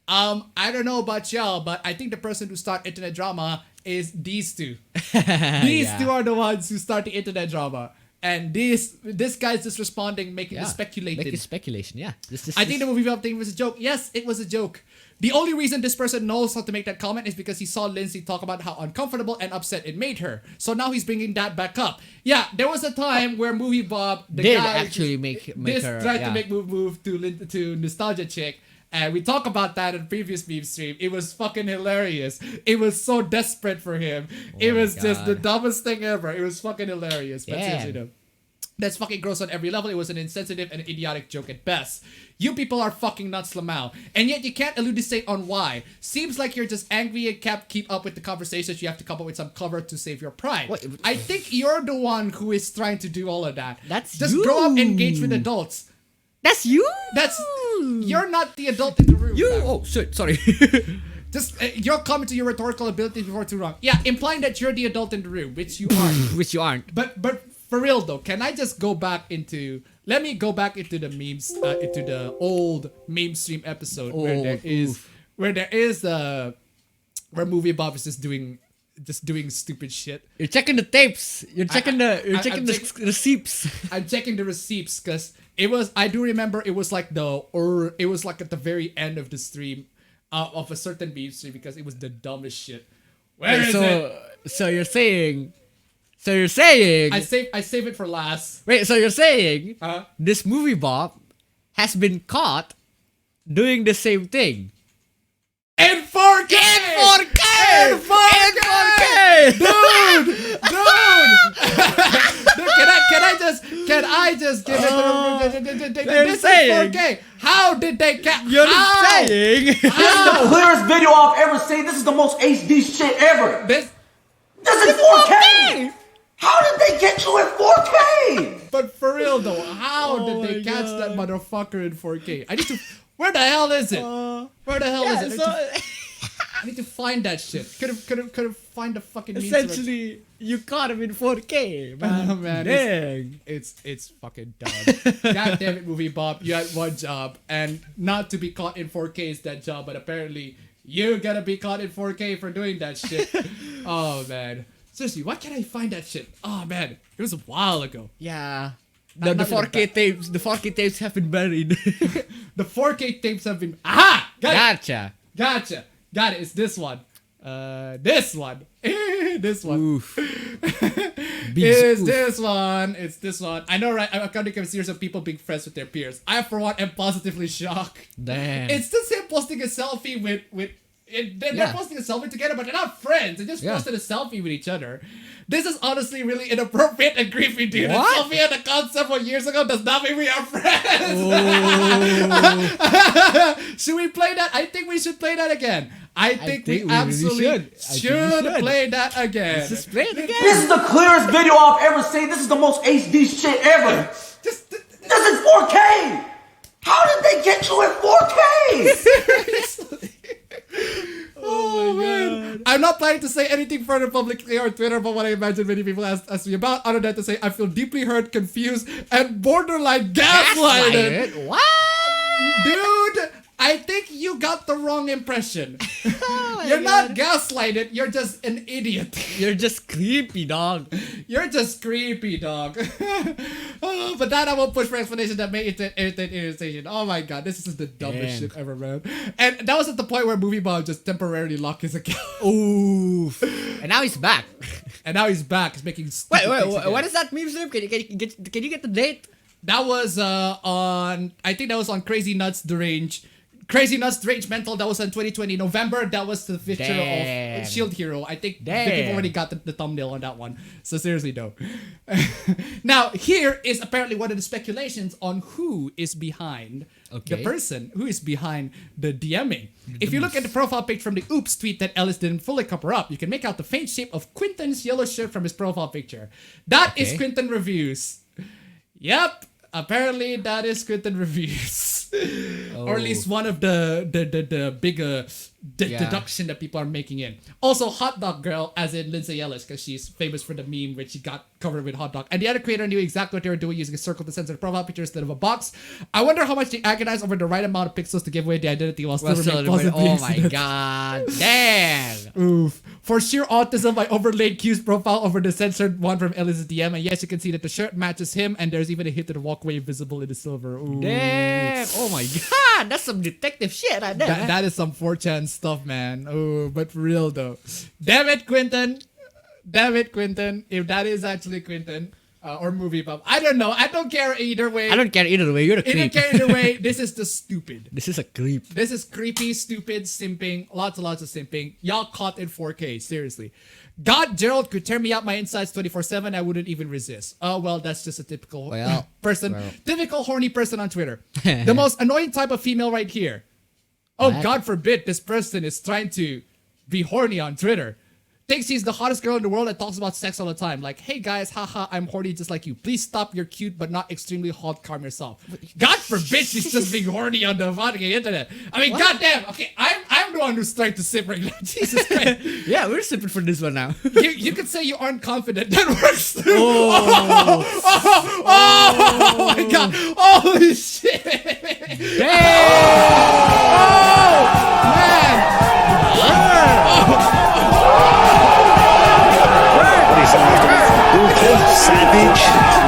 I don't know about y'all, but I think the person who start internet drama is these two. These two are the ones who start the internet drama. And this guy's just responding, making it speculated. Making speculation, yeah. I think the movie thing was a joke. Yes, it was a joke. The only reason this person knows how to make that comment is because he saw Lindsay talk about how uncomfortable and upset it made her. So now he's bringing that back up. Yeah, there was a time where Movie Bob, the did guy, actually make her tried to make move to Nostalgia Chick. And we talked about that in previous meme stream. It was fucking hilarious. It was so desperate for him. It was just the dumbest thing ever. It was fucking hilarious. But seriously though, that's fucking gross on every level. It was an insensitive and idiotic joke at best. You people are fucking nuts, Lamau. And yet you can't elucidate on why. Seems like you're just angry and can't keep up with the conversations. You have to come up with some cover to save your pride. What? I think you're the one who is trying to do all of that. That's just you. grow up, engage with adults. That's you. You're not the adult in the room. you. fam. Oh shit! Sorry. Just you're coming to your rhetorical abilities before too long. Yeah, implying that you're the adult in the room, which you aren't. Which you aren't. But for real though, can I just go back into? Let me go back into the memes, into the old meme stream episode where Movie Bob is just doing stupid shit. You're checking the tapes. You're checking the receipts. I'm checking the receipts because I do remember it was like at the very end of the stream of a certain meme stream because it was the dumbest shit. Where is it? So you're saying I save it for last. wait. So you're saying Uh, this Movie Bob has been caught doing the same thing. in 4K! In 4K! Dude! Can I just give it this is 4K? How did they catch? You're saying This is the clearest video I've ever seen. This is the most HD shit ever. This, This is 4K. How did they get you in 4K? but for real though, how did they catch that motherfucker in 4K? I need to. Where the hell is it? Where the hell is it? I need to find that shit. Could have find the fucking memes. essentially you caught him in 4K, man. Oh, man, Dang. It's fucking dumb. God damn it, Movie Bob. You had one job, and not to be caught in 4K is that job, but apparently you gotta be caught in 4K for doing that shit. Oh man. Seriously, why can't I find that shit? Oh man, it was a while ago. Yeah. Not The even 4K tapes. The 4K tapes have been buried. The 4K tapes have been. Aha! Gotcha. Gotcha. Got it. It's this one. This one. This one. Oof. It's this one. It's this one. I know, right? I'm counting a series of people being friends with their peers. I, for one, am positively shocked. Damn. It's the same posting a selfie they're posting a selfie together, but they're not friends. They just posted a selfie with each other. This is honestly really inappropriate and creepy, dude. What? A selfie at a concert 4 years ago does not mean we are friends. Should we play that? I think we should play that again. I think we really absolutely should. play that again. Just play it again. This is the clearest video I've ever seen. This is the most HD shit ever. Just This is 4K. How did they get you in 4K? Oh man. I'm not planning to say anything further publicly or on Twitter about what I imagine many people ask me about, other than to say I feel deeply hurt, confused, and borderline gaslighted. What? Dude, I think you got the wrong impression. You're not gaslighted, you're just an idiot. You're just creepy, dog. You're just creepy, dog. Oh, but that I won't push for explanation that may irritation. Oh my god, this is the dumbest shit ever, man. And that was at the point where Movie Bob just temporarily locked his account. Oof. And now he's back. And now he's back. He's making stupid things again. What is that meme strip? Can you get the date? That was I think that was on Crazy Nuts Deranged Crazy Nuts, Strange Mental, that was in 2020 November. That was the picture Damn. of Shield Hero. I think Damn. people already got the thumbnail on that one. So seriously though. Now here is apparently one of the speculations on who is behind the person who is behind the DMing. If you look at the profile pic from the Oops tweet that Ellis didn't fully cover up, you can make out the faint shape of Quinton's yellow shirt from his profile picture. That is Quinton Reviews. Yep. Apparently that is Quinton Reviews. Or at least one of the bigger deduction that people are making in. Also, Hot Dog Girl, as in Lindsay Ellis, because she's famous for the meme where she got covered with hot dog. And the other creator knew exactly what they were doing, using a circle to censor the profile picture instead of a box. I wonder how much they agonized over the right amount of pixels to give away the identity while still remaining plausibly oh my god. Damn. Oof. For sheer autism, I overlaid Q's profile over the censored one from Ellis' DM, and yes, you can see that the shirt matches him, and there's even a hit to the walkway visible in the silver. Ooh. Damn. Oh my god. That's some detective shit right there. That is some 4chan stuff, man. Oh, but for real though. Damn it, Quinton. Damn it, Quinton. If that is actually Quinton. Or movie pop. I don't know. I don't care either way. I don't care either way. You're a I don't creep. care either way. This is the stupid. This is a creep. This is creepy, stupid, simping. Lots and lots of simping. Y'all caught in 4K. Seriously. God, Gerald could tear me out my insides 24/7. I wouldn't even resist. Oh, well, that's just a typical person. Typical horny person on Twitter. The most annoying type of female right here. Oh, What? God forbid this person is trying to be horny on Twitter. Thinks he's the hottest girl in the world and talks about sex all the time. Like, hey guys, haha, I'm horny just like you. Please stop, you're cute but not extremely hot, calm yourself. God forbid she's just being horny on the fucking internet. I mean, goddamn, okay, I'm the one who's trying to sip right now. Jesus Christ. Yeah, we're sipping for this one now. You could say you aren't confident. That works too. Oh my god. Holy shit. Damn. Man. Savage,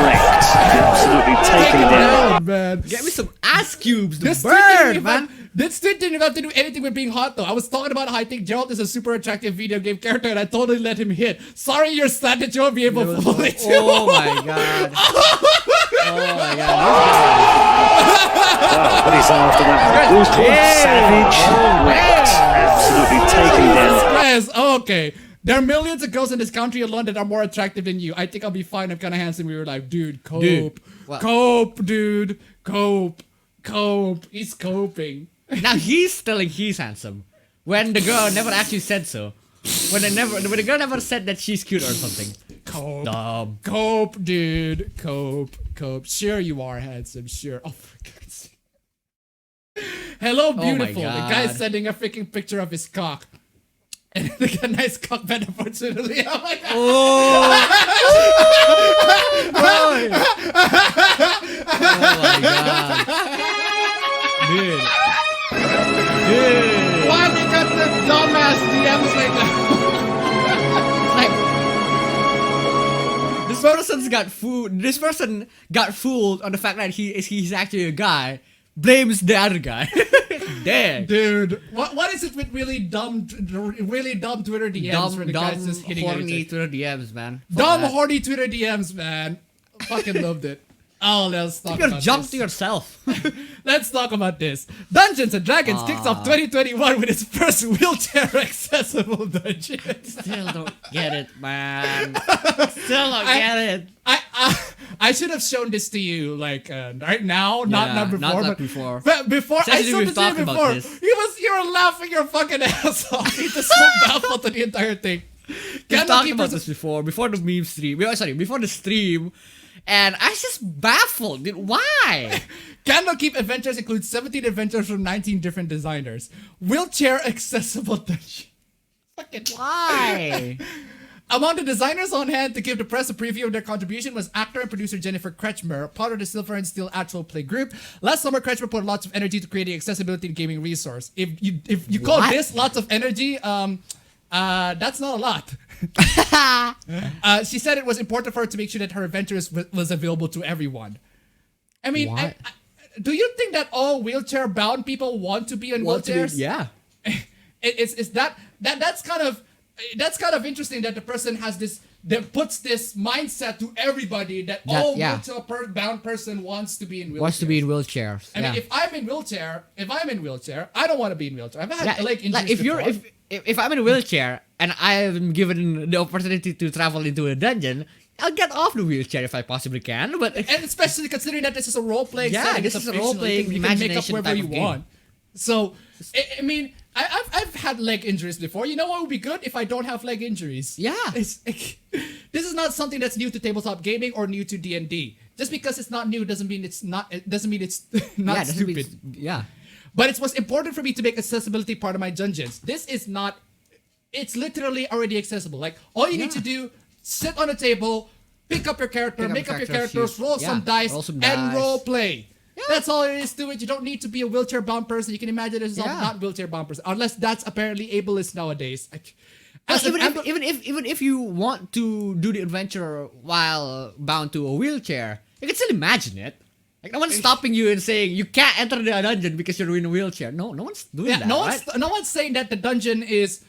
wrecked, absolutely taken it down. Man. Get me some ice cubes to This burn, man. This tweet didn't have to do anything with being hot though. I was talking about how I think Gerald is a super attractive video game character and I totally let him hit. Sorry you're sad that you won't be able to fool it too. Oh my god. Oh my god. What is after that? It was called Savage, wrecked, absolutely taken down. Yes, okay. There are millions of girls in this country alone that are more attractive than you. I think I'll be fine. I'm kind of handsome. We were like, dude, cope. Dude, what? Cope, dude. Cope. Cope. He's coping. Now he's telling he's handsome, when the girl never actually said so. When the girl never said that she's cute or something. Cope. Dumb. Cope, dude. Cope. Cope. Sure you are handsome. Sure. Oh, for God's sake. Hello, beautiful. The God. guy's sending a freaking picture of his cock. And like a nice cock bed, unfortunately. Oh my god. Oh my god. Dude. Dude. Why we got the dumbass DMs like that? This person's got fooled. This person got fooled on the fact that he's actually a guy. Blames the other guy. Damn. Dude, what is it with really dumb Twitter DMs where the guys just hitting horny anything? Twitter DMs, man. Dumb, horny Twitter DMs, man. Fucking loved it. Oh, let's talk You're about jump this. to yourself. Let's talk about this. Dungeons and Dragons kicks off 2021 with its first wheelchair-accessible dungeon. Still don't get it, man. Still don't get it. I should have shown this to you like right now, not before. Not before. But before I Especially showed we've this to you talked about before. this. You were laughing your fucking ass off. You're just so baffled to the entire thing. We talked about this before the meme stream. Before the stream. And I was just baffled. Dude, why? Candlekeep Adventures includes 17 adventures from 19 different designers. Wheelchair accessible dungeon. Fucking Why? Among the designers on hand to give the press a preview of their contribution was actor and producer Jennifer Kretschmer, part of the Silver and Steel actual play group. Last summer, Kretschmer put lots of energy to creating accessibility in gaming resource. If you call this lots of energy, that's not a lot. She said it was important for her to make sure that her adventures was available to everyone. I mean, do you think that all wheelchair-bound people want to be in wheelchairs? Yeah. That's kind of interesting that the person has this that puts this mindset to everybody that wheelchair bound person wants to be in wheelchair. Wants to be in wheelchairs. I mean, if I'm in wheelchair, I don't want to be in wheelchair. I've had leg injuries like if I'm in a wheelchair and I'm given the opportunity to travel into a dungeon, I'll get off the wheelchair if I possibly can. But and especially considering that this is a role playing setting, this is a role playing you can make up imagination wherever type you of game. want. So I mean, I've had leg injuries before. You know what would be good if I don't have leg injuries? Yeah. This is not something that's new to tabletop gaming or new to D&D. Just because it's not new doesn't mean it's not. It doesn't mean it's not stupid. But it was important for me to make accessibility part of my dungeons. This is not. It's literally already accessible. Like all you need to do, sit on a table, pick up your character, make up your characters, roll some dice, and role play. Yeah. That's all it is to it. You don't need to be a wheelchair bound person. You can imagine yourself not wheelchair bound person, unless that's apparently ableist nowadays. Even if you want to do the adventure while bound to a wheelchair, you can still imagine it. Like no one's stopping you and saying you can't enter the dungeon because you're in a wheelchair. No one's doing that. No one's saying that the dungeon is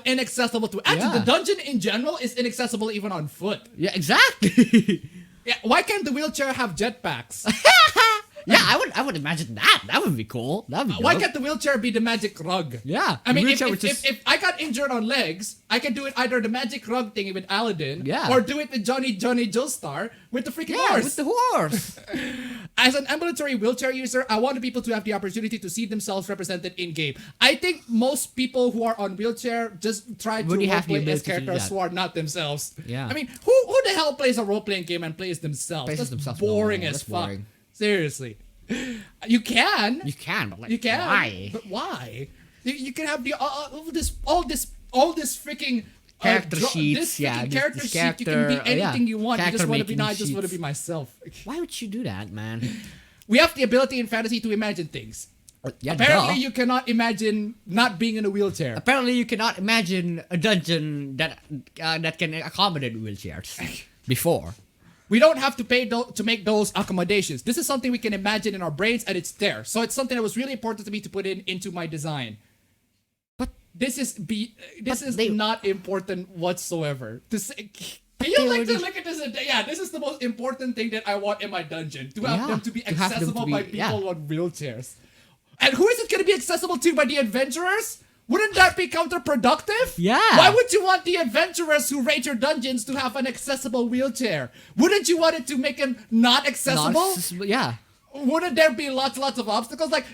inaccessible to. Actually, the dungeon in general is inaccessible even on foot. Yeah, exactly. Why can't the wheelchair have jetpacks? Yeah, I would imagine that. That would be cool. That would be Why dope. can't the wheelchair be the magic rug? Yeah. I mean, if I got injured on legs, I can do it either the magic rug thing with Aladdin, or do it with Johnny Joestar with the freaking horse. With the horse. As an ambulatory wheelchair user, I want people to have the opportunity to see themselves represented in game. I think most people who are on wheelchair just try to roleplay as characters who are not themselves. Yeah. I mean, who the hell plays a role-playing game and plays themselves? That's boring as fuck. Boring. Seriously. You can, but like, you can. Why? But why? You can have the all this freaking character sheets. This character sheet. You can be anything you want. You just want to be. I just want to be myself. Why would you do that, man? We have the ability in fantasy to imagine things. Apparently, you cannot imagine not being in a wheelchair. Apparently, you cannot imagine a dungeon that can accommodate wheelchairs before. We don't have to pay to make those accommodations. This is something we can imagine in our brains, and it's there. So it's something that was really important to me to put into my design. But this is not important whatsoever. Can you like to look at this? This is the most important thing that I want in my dungeon. To have them to be accessible by people on wheelchairs. And who is it going to be accessible to? By the adventurers? Wouldn't that be counterproductive? Yeah. Why would you want the adventurers who raid your dungeons to have an accessible wheelchair? Wouldn't you want it to make them not accessible? Wouldn't there be lots of obstacles? Like,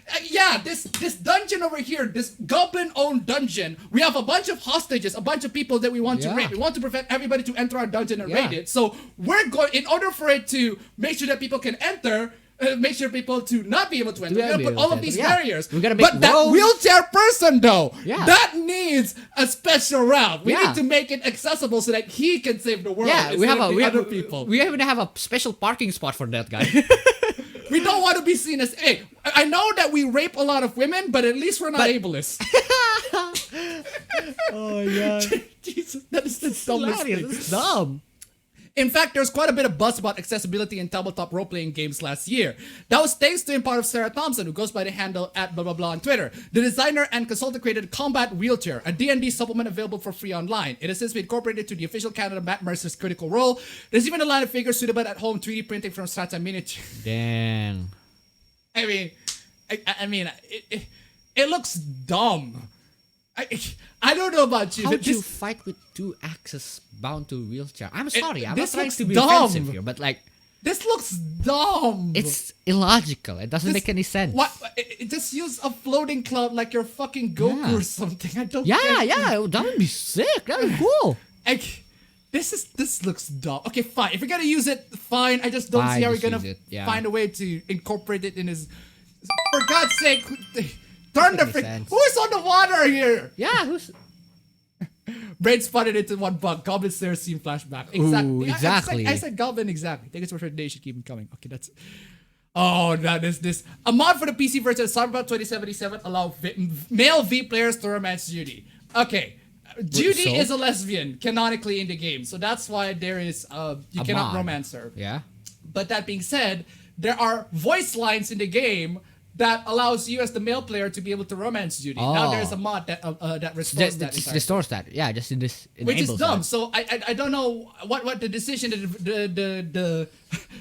this dungeon over here, this goblin-owned dungeon, we have a bunch of hostages, a bunch of people that we want to raid. We want to prevent everybody to enter our dungeon and raid it. So we're going, in order for it to make sure that people can enter, make sure people to not be able to enter. We're gonna put all of these barriers. But that wheelchair person, though, that needs a special route. We need to make it accessible so that he can save the world. We even have a special parking spot for that guy. We don't want to be seen as. Hey, I know that we rape a lot of women, but at least we're not ableist. Oh yeah, Jesus, that's the dumbest thing. That's dumb. In fact, there's quite a bit of buzz about accessibility in tabletop role-playing games last year. That was thanks to in part of Sarah Thompson, who goes by the handle at blah blah blah on Twitter. The designer and consultant created Combat Wheelchair, a D&D supplement available for free online. It has since been incorporated to the official canon of Matt Mercer's Critical Role. There's even a line of figures suitable at home 3D printing from Strata Miniature. Dang. I mean, it looks dumb. I don't know about you. How do you fight with 2 axes bound to a wheelchair? I'm sorry, I'm not trying to be dumb. offensive here, but like, this looks dumb. it's illogical. It doesn't make any sense. What? Just use a floating cloud like you're fucking Goku or something. I don't. That would be sick. That would be cool. This looks dumb. Okay, fine. If you're gonna use it, fine. I just don't see how you're gonna find a way to incorporate it in his. For God's sake, turn the freak. Who is on the water here? Yeah, who's? Brain spotted into one bug. Goblin Slayer scene flashback. Exactly. Ooh, exactly. I said Goblin exactly. Thank you for the day. Should keep them coming. Okay, that's. Oh, that is this. A mod for the PC version of Cyberpunk 2077 allow male V players to romance Judy. Okay. Judy is a lesbian canonically in the game, so that's why there is you cannot romance her. Yeah. But that being said, there are voice lines in the game that allows you as the male player to be able to romance Judy. Now there's a mod that restores that. Just restores that. Yeah, just in this. Which is dumb. That. So I don't know what the decision that the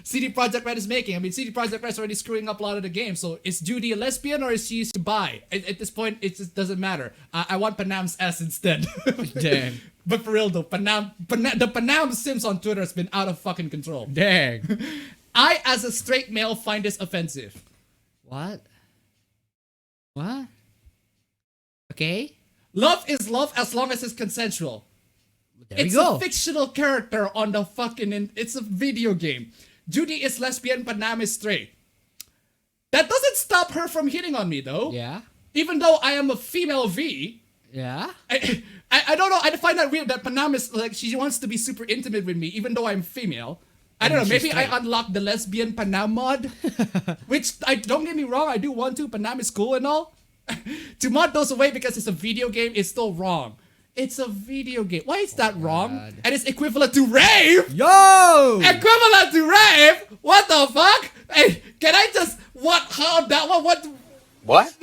CD Projekt Red is making. I mean, CD Projekt Red is already screwing up a lot of the games. So is Judy a lesbian or is she bi? At this point, it just doesn't matter. I want Panam's S instead. Dang. But for real though, the Panam Sims on Twitter has been out of fucking control. Dang. I, as a straight male, find this offensive. What? Okay. Love is love as long as it's consensual. There It's you go. a fictional character on the fucking... It's a video game. Judy is lesbian, Panam is straight. That doesn't stop her from hitting on me, though. Yeah. Even though I am a female V. Yeah. I don't know. I find that weird that Panam is like... She wants to be super intimate with me, even though I'm female. I don't know. she's Maybe I straight. unlocked the lesbian Panam mod. Which, don't get me wrong, I do want to. Panam is cool and all. To mod those away because it's a video game is still wrong. It's a video game. Why is that wrong? God. And it's equivalent to rape? Yo. Equivalent to rape? What the fuck? Hey, can I just... What? How? That one? What? What?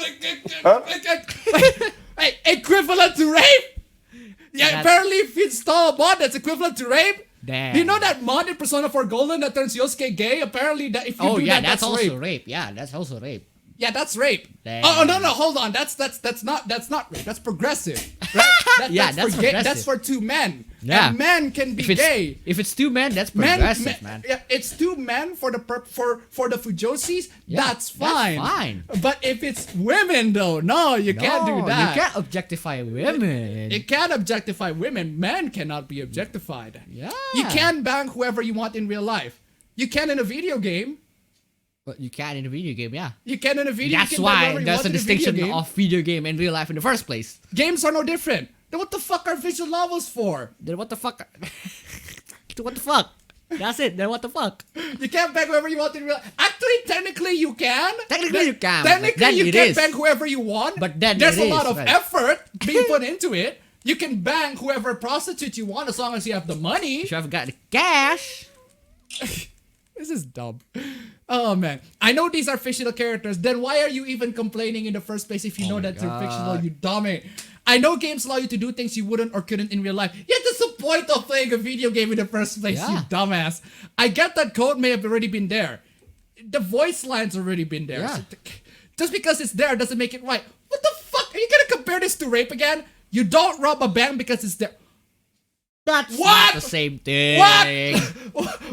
Hey, equivalent to rape? Yeah, That's- apparently if you install a mod that's equivalent to rape. Damn. Do you know that mod in Persona 4 Golden that turns Yosuke gay? Apparently that if you do that, that's also rape. rape. Yeah, that's also rape. Yeah, that's rape. Damn. Oh no, hold on. That's not rape. That's progressive. Right? Yeah, that's for gay. progressive. That's for two men. Yeah. And men can be If it's gay. if it's two men, that's progressive, man. Yeah, it's two men for the for the Fujoshis. Yeah, that's fine. That's fine. But if it's women though, no, you can't do No, that. You can't objectify women. You can't objectify women. Men cannot be objectified. Yeah. You can bang whoever you want in real life. You can in a video game. But you can in a video game, yeah. You can in a video. That's you can bang why whoever you there's want a in video distinction game. of video game and real life in the first place. Games are no different. Then what the fuck are visual novels for? Then what the fuck? What the fuck? That's it. Then what the fuck? You can't bang whoever you want in real. Actually, technically you can. Technically you can, but Technically then you it can is. bang whoever you want. But then there's it a lot is, of right. effort being put into it. You can bang whoever prostitute you want as long as you have the money. If you haven't got the cash. This is dumb. Oh man, I know these are fictional characters. Then why are you even complaining in the first place if you know that they're fictional? You dummy. I know games allow you to do things you wouldn't or couldn't in real life. Yet that's the point of playing a video game in the first place, you Yeah. dumbass. I get that code may have already been there. The voice line's already been there. Yeah. So just because it's there doesn't make it right. What the fuck? Are you gonna compare this to rape again? You don't rob a bank because it's there. That's What? not the same thing. What?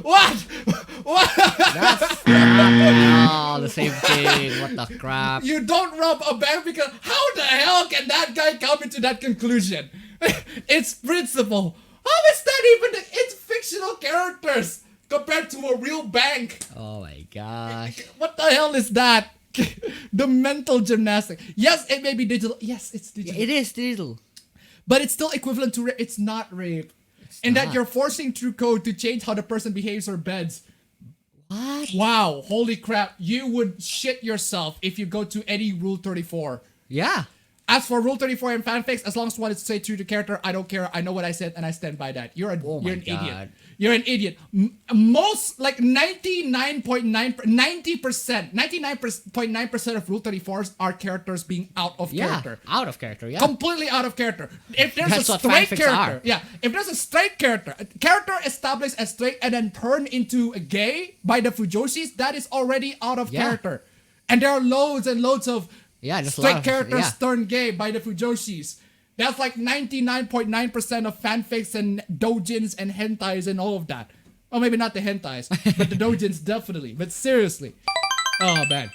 What? That's not all the same thing. What the crap? You don't rob a bank because how the hell can that guy come into that conclusion? It's principle. How is that even? It's fictional characters compared to a real bank. Oh my gosh. What the hell is that? The mental gymnastics. Yes, it may be digital. Yes, it's digital. It is digital. But it's still equivalent to rape. It's not rape. And that not. you're forcing through code to change how the person behaves or beds. What? Wow, holy crap. You would shit yourself if you go to any Rule 34. Yeah. As for Rule 34 and fanfics, as long as one is say true to character, I don't care. I know what I said and I stand by that. You're an God. idiot. You're an idiot. Most, like 99.9% of Rule 34s are characters being out of Yeah. character. Out of character, yeah. Completely out of character. If there's That's a what straight fanfics character, are. yeah. If there's a straight character, a character established as straight and then turned into a gay by the Fujoshis, that is already out of Yeah. character. And there are loads and loads of Yeah, there's a straight lot of- characters yeah. turned gay by the Fujoshis. That's like 99.9% of fanfics and doujins and hentais and all of that. Or maybe not the hentais, but the doujins definitely. But seriously. Oh man.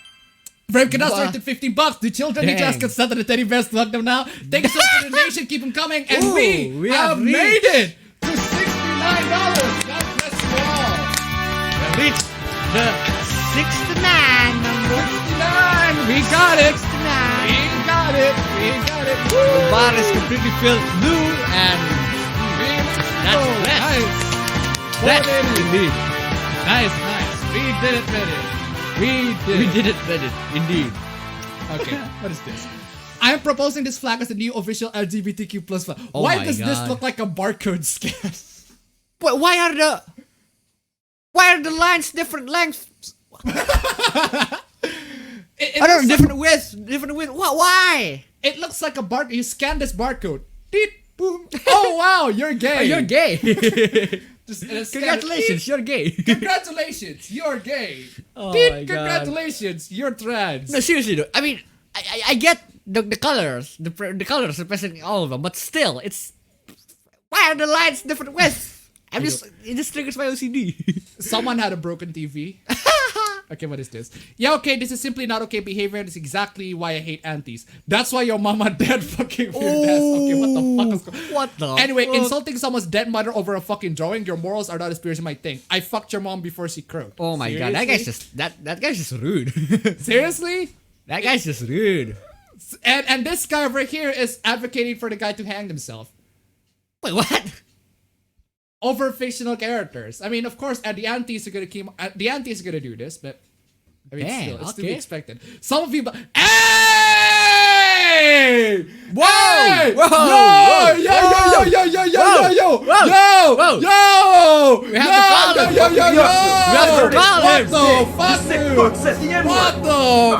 Brave Canucks directed $15. The children need to ask Dang. consent to the teddy bears to hug them now. Thank you so much for the donation. Keep them coming. And Ooh, we we have have made it to $69. God bless you all. Reach the 69 number. 69. We got it. 69. We got it. We got it. The Woo. bar is completely filled blue and that's Oh, blessed. nice. Blessed What it is. indeed. Nice. We did it, Reddit. We We did it, Reddit. Indeed. Okay, what is this? I am proposing this flag as the new official LGBTQ plus flag. Oh Why my does this God. look like a barcode scan? But why are the lines different lengths? It Oh no, looks different width. What? Why? It looks like a barcode. You scan this barcode. Deet, boom. Oh wow, you're gay. Oh, you're gay. Just, and it's Congratulations, you're gay. Congratulations, you're gay. Oh Deet, my God. congratulations, you're trans. No, seriously though. I mean, I get the colors, the colors representing all of them, but still, it's why are the lines different width? It just triggers my OCD. Someone had a broken TV. Okay, what is this? Yeah, okay, this is simply not okay behavior. This is exactly why I hate aunties. That's why your mama dead fucking weird ass. Okay, what the fuck is going What the Anyway, fuck? insulting someone's dead mother over a fucking drawing, your morals are not as pure as you might think. I fucked your mom before she crowed. Oh my God, that guy's just that guy's just rude. Seriously? That guy's just rude. And this guy over here is advocating for the guy to hang himself. Wait, what? Over fictional characters. I mean, of course, the aunties are gonna do this, but I mean, Damn, still, it's to be okay. expected. Some of you, hey! Whoa! Hey! Whoa! Yo! Whoa! Yo! Yo! Yo! Yo! Yo! Whoa! Yo! Yo! Whoa! Yo! Whoa! Yo! We have to call him. Yo! Yo! Yo! We have to call him. What the fuck, dude? What the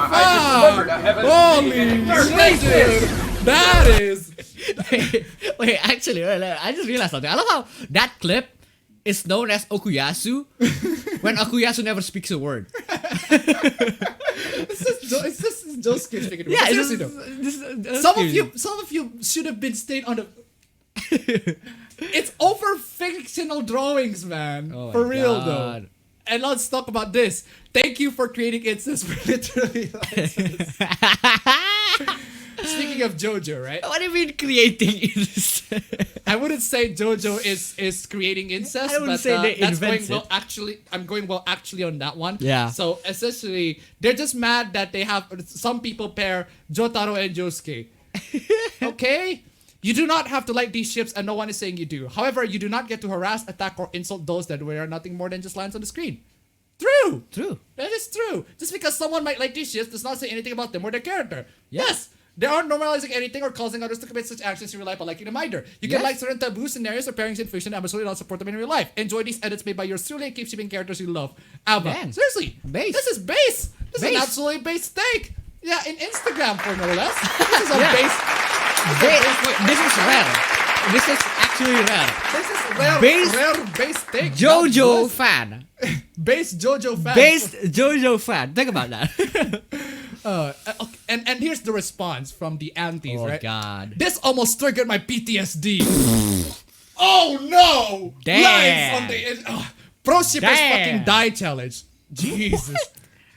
fuck? Holy shit! That is. Wait, actually, I just realized something. I love how that clip is known as Okuyasu when Okuyasu never speaks a word. It's just Josuke speaking. Yeah, Seriously though. Some of you should have been stayed on the. It's over fictional drawings, man. Oh my for real God. though. And let's talk about this. Thank you for creating Incest for literally. Speaking of JoJo, right? What do you mean creating incest? I wouldn't say JoJo is creating incest, I wouldn't but say they that's going invent well. it. Actually, I'm going well actually on that one. Yeah. So essentially, they're just mad that they have some people pair Jotaro and Josuke. Okay. You do not have to like these ships, and no one is saying you do. However, you do not get to harass, attack, or insult those that wear nothing more than just lines on the screen. True. True. That is true. Just because someone might like these ships does not say anything about them or their character. Yeah. Yes. They aren't normalizing anything or causing others to commit such actions in real life by liking them either. You can Yes. like certain taboo scenarios or pairings in fiction and absolutely not support them in real life. Enjoy these edits made by yours truly and keep shipping characters you love. Abba. Man. Seriously. Base. This is base. This is Base. an absolutely base take. Yeah, in Instagram for no less. This is a Yeah. base. Wait, this is rare. This is actually rare. This is rare base take. JoJo Not fan. base JoJo fan. Based JoJo fan. Think about that. Okay, and here's the response from the aunties, Oh, right? God. This almost triggered my PTSD. Oh no! Damn. Lines on the pro shippers Damn. fucking die challenge. Jesus.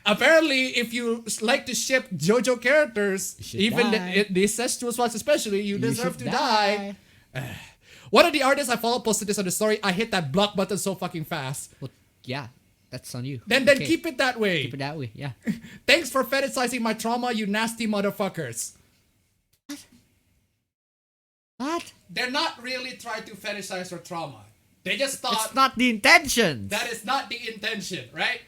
Apparently, if you like to ship JoJo characters, should even die. the incestuous ones especially, you deserve should to die. One of the artists I follow posted this on the story. I hit that block button so fucking fast. Well, yeah, that's on you. Then Okay. keep it that way. Keep it that way. Yeah. Thanks for fetishizing my trauma, you nasty motherfuckers. What? They're not really trying to fetishize your trauma. They just thought It's not the intention. that is not the intention, right?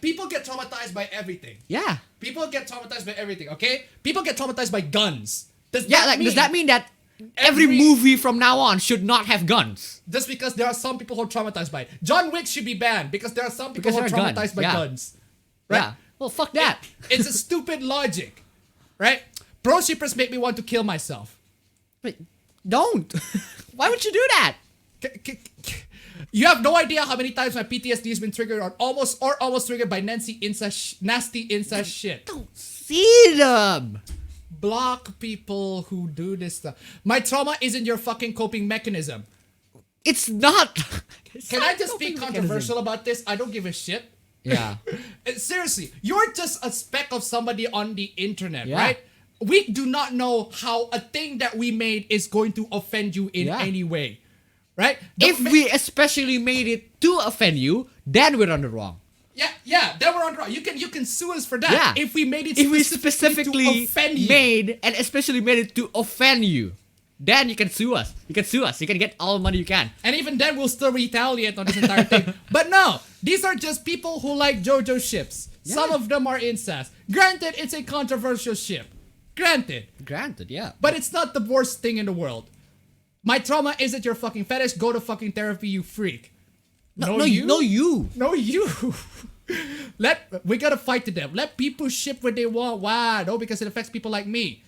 People get traumatized by everything. Yeah. People get traumatized by everything, okay? People get traumatized by guns. Does Does that mean that every movie from now on should not have guns? Just because there are some people who are traumatized by it. John Wick should be banned because there are some people Because who are there are traumatized guns, by yeah. guns. Right? Yeah. Well, fuck that. It's a stupid logic, right? Pro shippers make me want to kill myself. Wait, don't. Why would you do that? You have no idea how many times my PTSD has been triggered on almost triggered by nasty incest shit. See them. Block people who do this stuff. My trauma isn't your fucking coping mechanism. It's not. Can I just be controversial about this? I don't give a shit. Yeah. Seriously, you're just a speck of somebody on the internet, Yeah. right? We do not know how a thing that we made is going to offend you in Yeah. any way, right? If we especially made it to offend you, then we're on the wrong. yeah, then we're on the wrong. You can sue us for that. Yeah. If we made it If we to specifically offend you. made and especially made it to offend you, then you can sue us. You can sue us. You can get all the money you can. And even then, we'll still retaliate on this entire thing. But no, these are just people who like JoJo ships. Some of them are incest. Granted, it's a controversial ship. Granted. Granted, yeah. But it's not the worst thing in the world. My trauma isn't your fucking fetish. Go to fucking therapy, you freak. No, you. No, you. We gotta fight to them. Let people ship what they want. Why? No, because it affects people like me.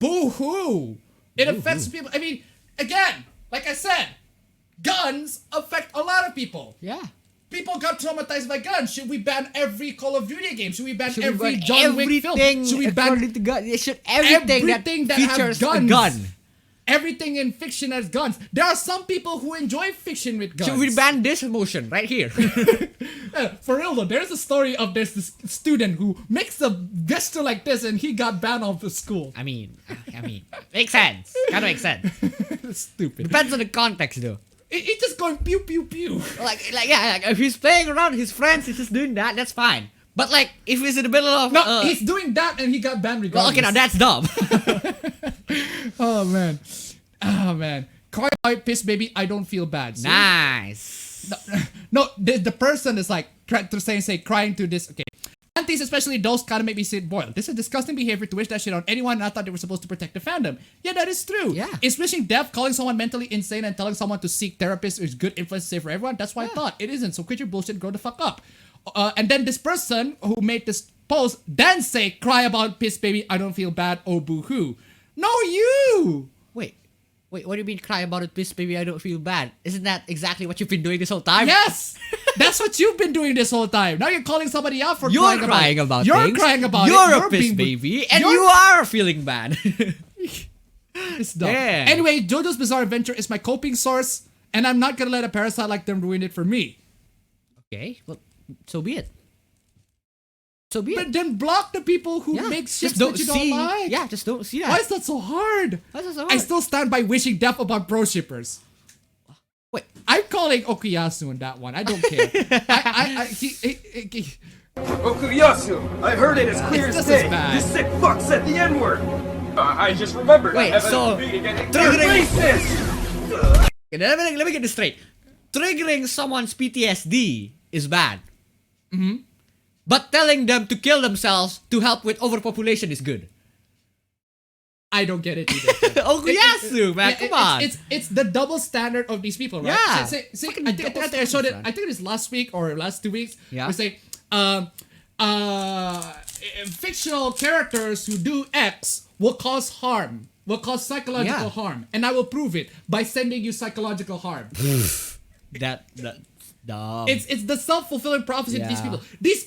Boo-hoo. It affects people. I mean, again, like I said, guns affect a lot of people. Yeah. People got traumatized by guns. Should we ban every Call of Duty game? Should we ban Should every we ban John Wick film? everything Should we ban according to gun? Should everything that features have a guns? gun? Everything in fiction has guns. There are some people who enjoy fiction with guns. Should we ban this motion right here? For real though, there's a story of this student who makes a gesture like this and he got banned off the school. I mean, makes sense. Kind of makes sense. Stupid. Depends on the context though. It's just going pew pew pew. Like if he's playing around with his friends, he's just doing that. That's fine. But like if he's in the middle of No, he's doing that and he got banned regardless. well, okay, now that's dumb. Oh man. Cry out, piss baby, I don't feel bad. See? Nice. No, the person is like crying to this. Okay. Shanties, especially those, kind of make me sit boiled. This is disgusting behavior to wish that shit on anyone, and I thought they were supposed to protect the fandom. Yeah, that is true. Yeah. Is wishing death, calling someone mentally insane, and telling someone to seek therapists is good influence to say for everyone? That's why I thought. It isn't, so quit your bullshit and grow the fuck up. And then this person who made this post then say, cry about piss baby, I don't feel bad, oh boo-hoo. No, you! Wait, what do you mean cry about it, piss baby? I don't feel bad. Isn't that exactly what you've been doing this whole time? Yes! That's what you've been doing this whole time. Now you're calling somebody out for You're crying about things. You're crying about You're it. You're a piss baby, and you're- you are feeling bad. It's dumb. Yeah. Anyway, JoJo's Bizarre Adventure is my coping source, and I'm not gonna let a parasite like them ruin it for me. Okay, well, so be it. So be it. But then block the people who make shit that you don't like. Yeah, just don't see that. Why is that so hard? Why is that so hard? I still stand by wishing death about pro shippers. Wait. I'm calling Okuyasu on that one. I don't care. he Okuyasu! I heard it as clear It's as just as day. bad. You sick fuck said the N-word! I just remembered. Wait, I have so- a meeting and Triggering- you're racist! Okay, let me get this straight. Triggering someone's PTSD is bad. Mm-hmm. But telling them to kill themselves to help with overpopulation is good. I don't get it either. Okuyasu, man, come on. It's the double standard of these people, right? Yeah. See, Fucking I think double I showed it. standard. I think it was last week or last 2 weeks. Yeah. We say, fictional characters who do X will cause harm, will cause psychological Yeah. harm, and I will prove it by sending you psychological harm. that dumb. It's the self-fulfilling prophecy of these Yeah.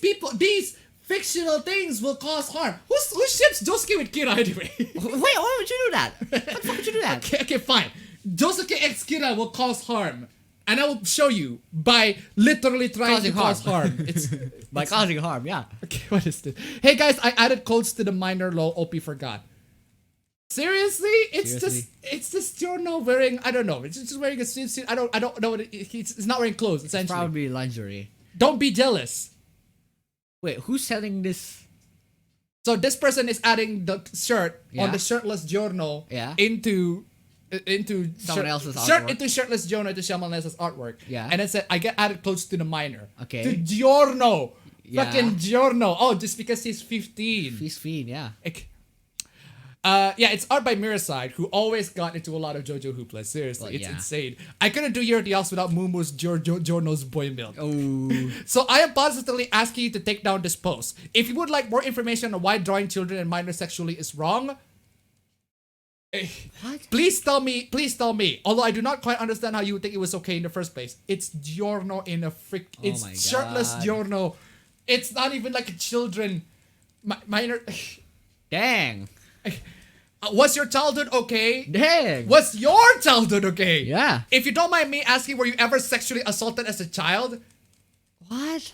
people. These fictional things will cause harm. Who ships Josuke with Kira anyway? Wait, why would you do that? Why the fuck would you do that? Okay, fine. Josuke X Kira will cause harm. And I will show you by literally trying Causing to cause harm. harm. It's By causing harm, yeah. okay, what is this? Hey guys, I added codes to the minor low. OP forgot. Seriously? It's just Giorno wearing, I don't know. It's just wearing a suit. I don't know what it's not wearing clothes essentially. Probably lingerie. Don't be jealous. Wait, who's selling this? So this person is adding the shirt on Yeah. the shirtless Giorno Yeah. into Someone else's shirt artwork. into shirtless Giorno into someone else's artwork. Yeah. And it said I get added close to the minor. Okay. To Giorno. Yeah. Fucking Giorno. Oh, just because he's 15. He's fiend, yeah. Yeah, it's art by Miraside, who always got into a lot of JoJo hoopla. Seriously, Well, it's yeah. insane. I couldn't do Year Else without Mumu's Giorno's boy milk. Oh. So I am positively asking you to take down this post. If you would like more information on why drawing children and minors sexually is wrong, What? please tell me. Although I do not quite understand how you would think it was okay in the first place. It's Giorno in a it's my shirtless God. Giorno. It's not even like a children minor. Dang. Was your childhood okay? Dang. Was your childhood okay? Yeah. If you don't mind me asking, were you ever sexually assaulted as a child? What?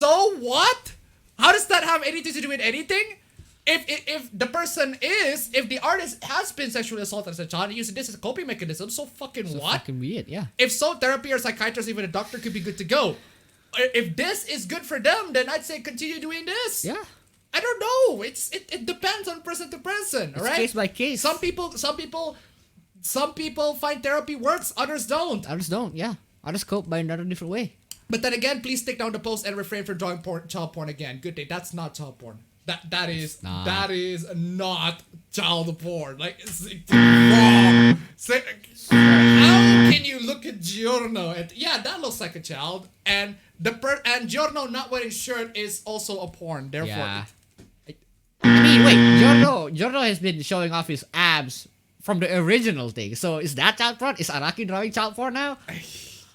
So what? How does that have anything to do with anything? If the person if the artist has been sexually assaulted as a child and using this as a coping mechanism, so fucking what? Fucking weird, yeah. If so, therapy or psychiatrist, even a doctor could be good to go. If this is good for them, then I'd say continue doing this. Yeah. I don't know. It depends on person to person. All right. Case by case. Some people find therapy works. Others don't. Others don't, yeah. Others cope by another different way. But then again, please take down the post and refrain from drawing child porn again. Good day. That's not child porn. That is not child porn. Like it's wrong. How can you look at Giorno? And yeah, that looks like a child. And and Giorno not wearing shirt is also a porn. Therefore, Yeah. I mean, wait, Giorno has been showing off his abs from the original thing. So is that child porn? Is Araki drawing child porn now?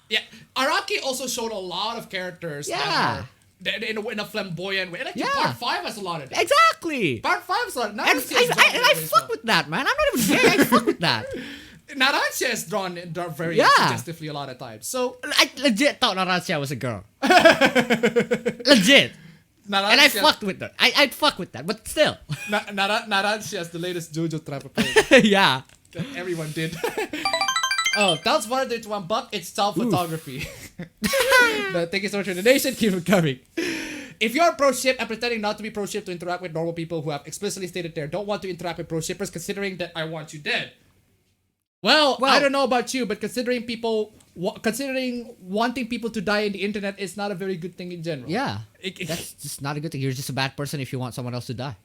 yeah, Araki also showed a lot of characters. Yeah. That are in a flamboyant way. Like Yeah. Part 5 has a lot of that. Exactly. Part 5 has a lot. And I fuck with that, man. I'm not even gay. I fuck with that. Narancia is drawn very Yeah. suggestively a lot of times. So I legit thought Narancia was a girl. Legit. Narancia, And I fucked with that. I'd fuck with that, but still. Narancia is the latest JoJo trapper player. Yeah. that everyone did. Oh, that's $101. It's child photography. But thank you so much for the donation. Keep it coming. If you're pro-ship and pretending not to be pro-ship to interact with normal people who have explicitly stated they don't want to interact with pro-shippers, considering that I want you dead. Well, I don't know about you, but considering wanting people to die in the internet is not a very good thing in general. Yeah. That's just not a good thing. You're just a bad person if you want someone else to die.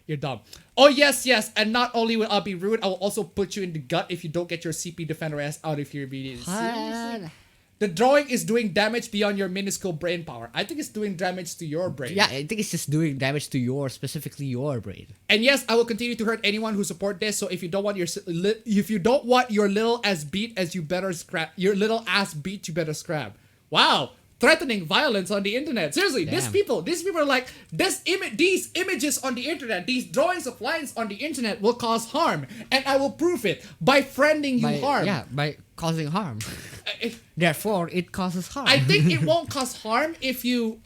You're dumb. Oh, yes. And not only will I be rude, I will also put you in the gut if you don't get your CP defender ass out of here immediately. Seriously? The drawing is doing damage beyond your minuscule brain power. I think it's doing damage to your brain. Yeah, I think it's just doing damage to specifically your brain. And yes, I will continue to hurt anyone who support this. So if you don't want your little ass beat, you better scrap. Your little ass beat, you better scrap. Wow. Threatening violence on the internet. Seriously, these people are like, these images on the internet, these drawings of lines on the internet will cause harm. And I will prove it by friending you harm. Yeah, by causing harm. Therefore, it causes harm. I think it won't cause harm if you,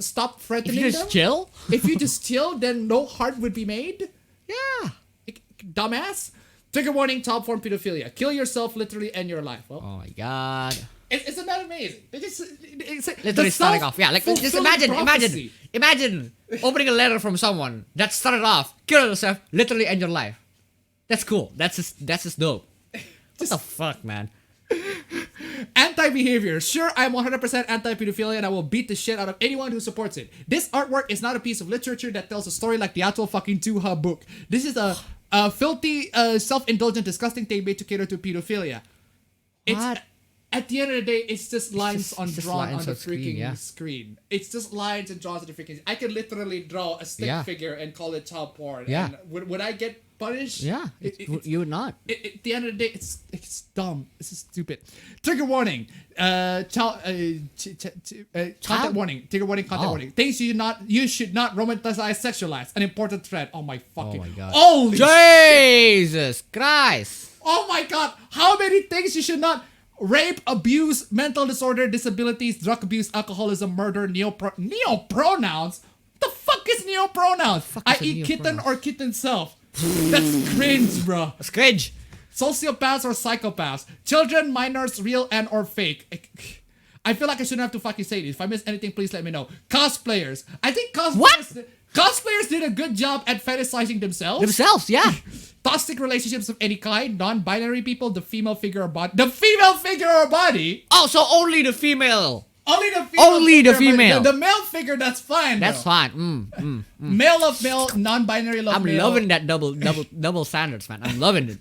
stop threatening them. If you just chill? If you just chill, then no harm would be made. Yeah. Dumbass. Trigger warning, top form pedophilia. Kill yourself literally end your life. Well, Oh my god. Isn't that amazing? It's Literally starting off. Yeah, like just imagine opening a letter from someone that started off, kill yourself, literally end your life. That's cool. That's just dope. What the fuck, man? Anti-behavior. Sure, I'm 100% anti-pedophilia and I will beat the shit out of anyone who supports it. This artwork is not a piece of literature that tells a story like the actual fucking Tuha book. This is a filthy, self-indulgent, disgusting thing made to cater to pedophilia. What? At the end of the day, it's just lines drawn on the freaking screen, screen. It's just lines and draws on the freaking. I can literally draw a stick figure and call it child porn. Yeah. And would I get punished? Yeah, you would not. At the end of the day, it's dumb. This is stupid. Trigger warning. Content warning. Trigger warning. Content warning. Things you should not romanticize, sexualize. An important thread. Oh my fucking. Oh my god. Holy Jesus Christ. Oh my god. How many things you should not? Rape, abuse, mental disorder, disabilities, drug abuse, alcoholism, murder, neopronouns? What the fuck is neopronouns? I eat kitten or kitten self. That's cringe, bro. That's cringe. Sociopaths or psychopaths. Children, minors, real and or fake. I feel like I shouldn't have to fucking say this. If I miss anything, please let me know. Cosplayers. I think cosplayers did a good job at fetishizing themselves. Themselves, yeah. Toxic relationships of any kind, non-binary people, the female figure or body. The female figure or body? Oh, so only the female. Only the female. Only the figure, female. The male figure, that's fine. That's fine. Male love male, non-binary love I'm male. loving that double standards, man. I'm loving it.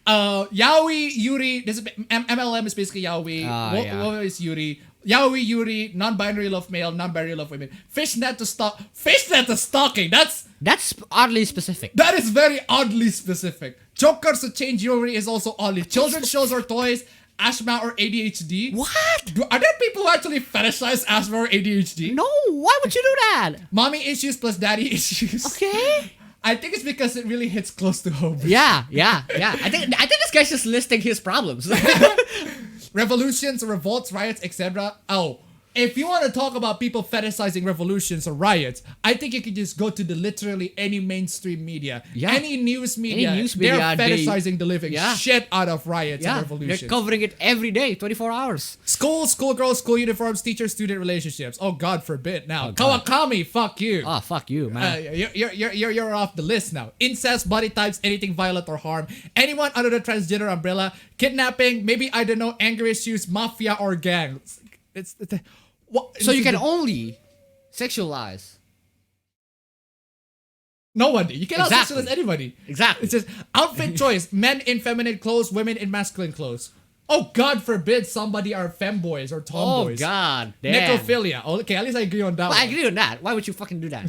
Yaoi, Yuri. This is MLM is basically Yaoi. What is Yuri? Yaoi, Yuri, non-binary love male, non-binary love women. Fishnet to stalking. That's oddly specific. That is very oddly specific. Jokers to change Yuri is also oddly. Children's shows or toys, asthma or ADHD. What? Are there people who actually fetishize asthma or ADHD? No, why would you do that? Mommy issues plus daddy issues. Okay. I think it's because it really hits close to home. Yeah. I think this guy's just listing his problems. Revolutions, revolts, riots, etc. Oh, if you want to talk about people fetishizing revolutions or riots, I think you could just go to literally any mainstream media. Yeah. Any news media. They're fetishizing the living shit out of riots and revolutions. They're covering it every day, 24 hours. Schoolgirls, school uniforms, teacher-student relationships. Oh, God forbid now. Kawakami, fuck you. Oh, fuck you, man. You're off the list now. Incest, body types, anything violent or harm. Anyone under the transgender umbrella. Kidnapping, maybe, I don't know, anger issues, mafia, or gangs. So you can only sexualize. Nobody. You cannot sexualize anybody. Exactly. It's just outfit choice. Men in feminine clothes, women in masculine clothes. Oh, God forbid somebody are femboys or Oh tomboys. god, damn. Necrophilia. Oh, okay, at least I agree on that Well, I one. agree on that. Why would you fucking do that?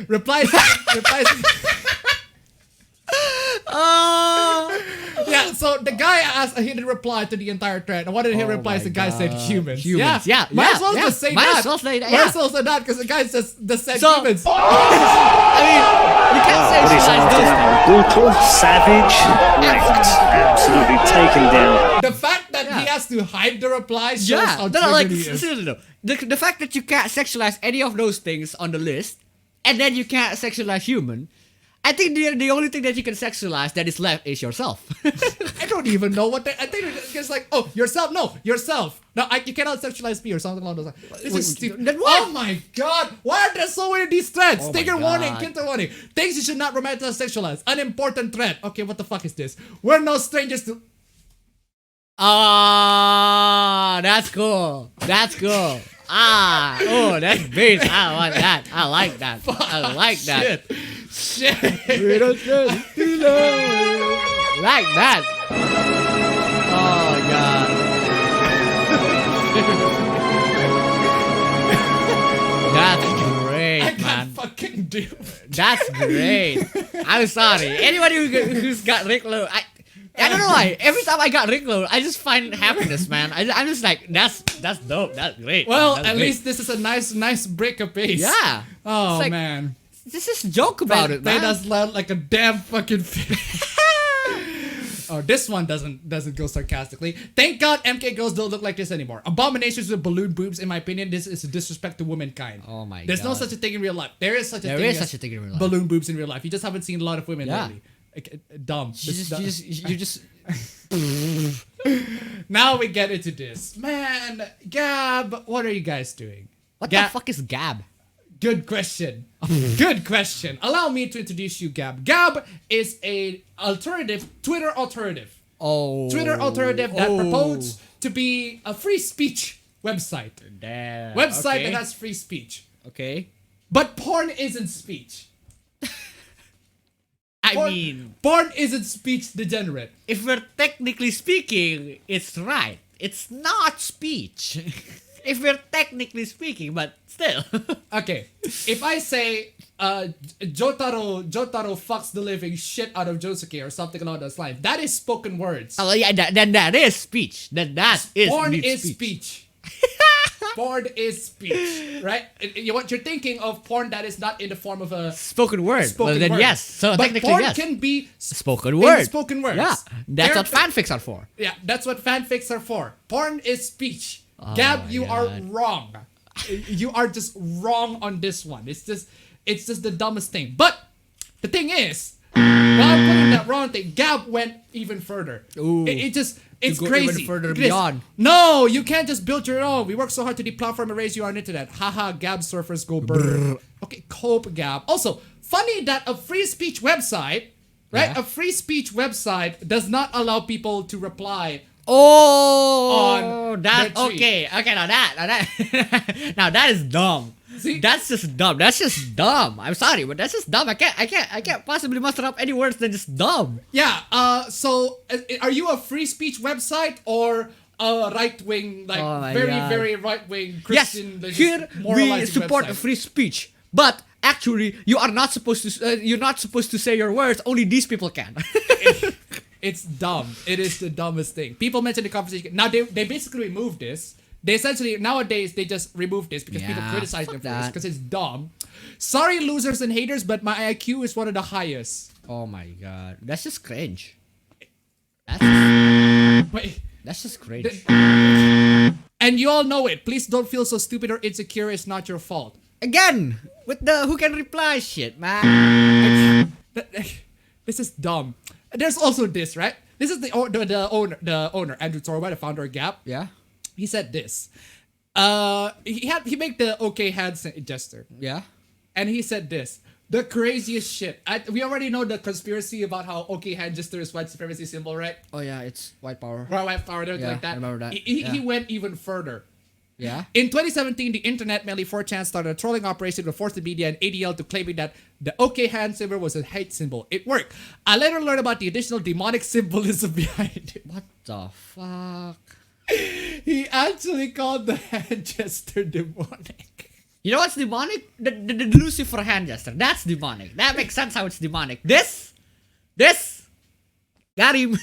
Replies. Oh, Yeah, so the guy asked, he didn't reply to the entire thread. And what did he Oh reply? my The guy said God. humans. Humans, yeah, Might yeah, as well yeah. just say Might that. as well say that, Might yeah. as well say that because the guy says the said So- humans. I mean, you can't What is sexualize after those that? things. Brutal, savage, wrecked, absolutely taken down. The fact that he Yeah. has to hide the reply shows Yeah, how no, like, triggered he is. seriously though. The fact that you can't sexualize any of those things on the list, and then you can't sexualize human, I think the only thing that you can sexualize that is left is yourself. I don't even know what they. I think it's like, oh, yourself. No, yourself. No, you cannot sexualize me or something along those lines. This is stupid. then what? Oh my god! Why are there so many of these threads? Oh Sticker my warning, God. Kinder warning. Things you should not romanticize sexualize. Unimportant thread. Okay, what the fuck is this? We're no strangers to. Ah, that's cool. That's cool. Ah, oh, that's base. I want that. I like that. I like that. Shit. We don't just be love. Like that. Oh god. That's great, I man. can't fucking do it. That's great. I'm sorry. Anybody who's got Rick Lowe, I don't know why. Every time I got Rick Lowe, I just find happiness, man. I'm just like, that's dope. That's great. Well, That's at great. least this is a nice break of pace. Yeah. Oh It's like, man. Just joke about it, They man. does loud like a damn fucking fish. Oh, this one doesn't go sarcastically. Thank God MK girls don't look like this anymore. Abominations with balloon boobs, in my opinion, this is a disrespect to womankind. Oh my There's no God. such a thing in real life. There is such a There thing is as such a thing in real life. balloon boobs in real life. You just haven't seen a lot of women Yeah. lately. Dumb. You just Now we get into this. Man, Gab, what are you guys doing? what Gab- the fuck is Gab? Good question. Good question. Allow me to introduce you, Gab. Gab is a alternative, Twitter alternative. Oh, Twitter alternative that proposed to be a free speech website. Damn. Website okay. that has free speech. Okay. But porn isn't speech. I Porn, mean, porn isn't speech degenerate. if we're technically speaking, it's right. It's not speech. If we're technically speaking, but still. Okay, if I say Jotaro fucks the living shit out of Josuke or something along those lines, that is spoken words. Oh yeah, then that is speech. Then that is Porn indeed is speech. Porn is speech, right? What you're thinking of porn that is not in the form of a Spoken word. spoken well, then word. yes. So but technically porn yes. can be Spoken in word. spoken words. Yeah, that's what Character- fanfics are for. Yeah, that's what fanfics are for. Porn is speech. Oh Gab, my you are God. wrong. You are just wrong on this one. It's just the dumbest thing. But the thing is, while I'm putting that wrong thing, Gab went even further. Ooh. It's go crazy. even further It is. beyond. No, you can't just build your own. We work so hard to deplatform and raise you on internet. Haha, Gab surfers go brr. Okay, cope, Gab. Also, funny that a free speech website, right? Yeah. A free speech website does not allow people to reply. Oh, On that their tweet. okay. Now that now that is dumb. See? That's just dumb. That's just dumb. I'm sorry, but that's just dumb. I can't possibly muster up any words than just dumb. Yeah. So, are you a free speech website or a right wing, like Oh my very God. very right wing Yes, Christian? like, here we moralizing support website? free speech, but actually, you are not supposed to. You're not supposed to say your words. Only these people can. It's dumb. It is the dumbest thing. People mention the conversation. Now they basically removed this. They essentially nowadays they just remove this because people Yeah, criticize them fuck for this that. because it's dumb. Sorry, losers and haters, but my IQ is one of the highest. Oh my god, that's just cringe. Wait. That's just cringe. And you all know it. Please don't feel so stupid or insecure. It's not your fault. Again, with the who can reply shit, man. This is dumb. There's also this, right? This is the owner, Andrew Torwa, the founder of Gap. Yeah, He said this. He made the okay hand gesture, yeah. and he said this. The craziest shit. We already know the conspiracy about how okay hand gesture is white supremacy symbol, right? Oh yeah, it's white power. White power, Yeah, like that. I remember that. He Yeah. went even further. Yeah. In 2017, the internet, mainly 4chan, started a trolling operation to force the media and ADL to claiming that the OK hand symbol was a hate symbol. It worked. I later learned about the additional demonic symbolism behind it. What the fuck? He actually called the hand gesture demonic. You know what's demonic? The Lucifer hand gesture. That's demonic. That makes sense how it's demonic. This, got him.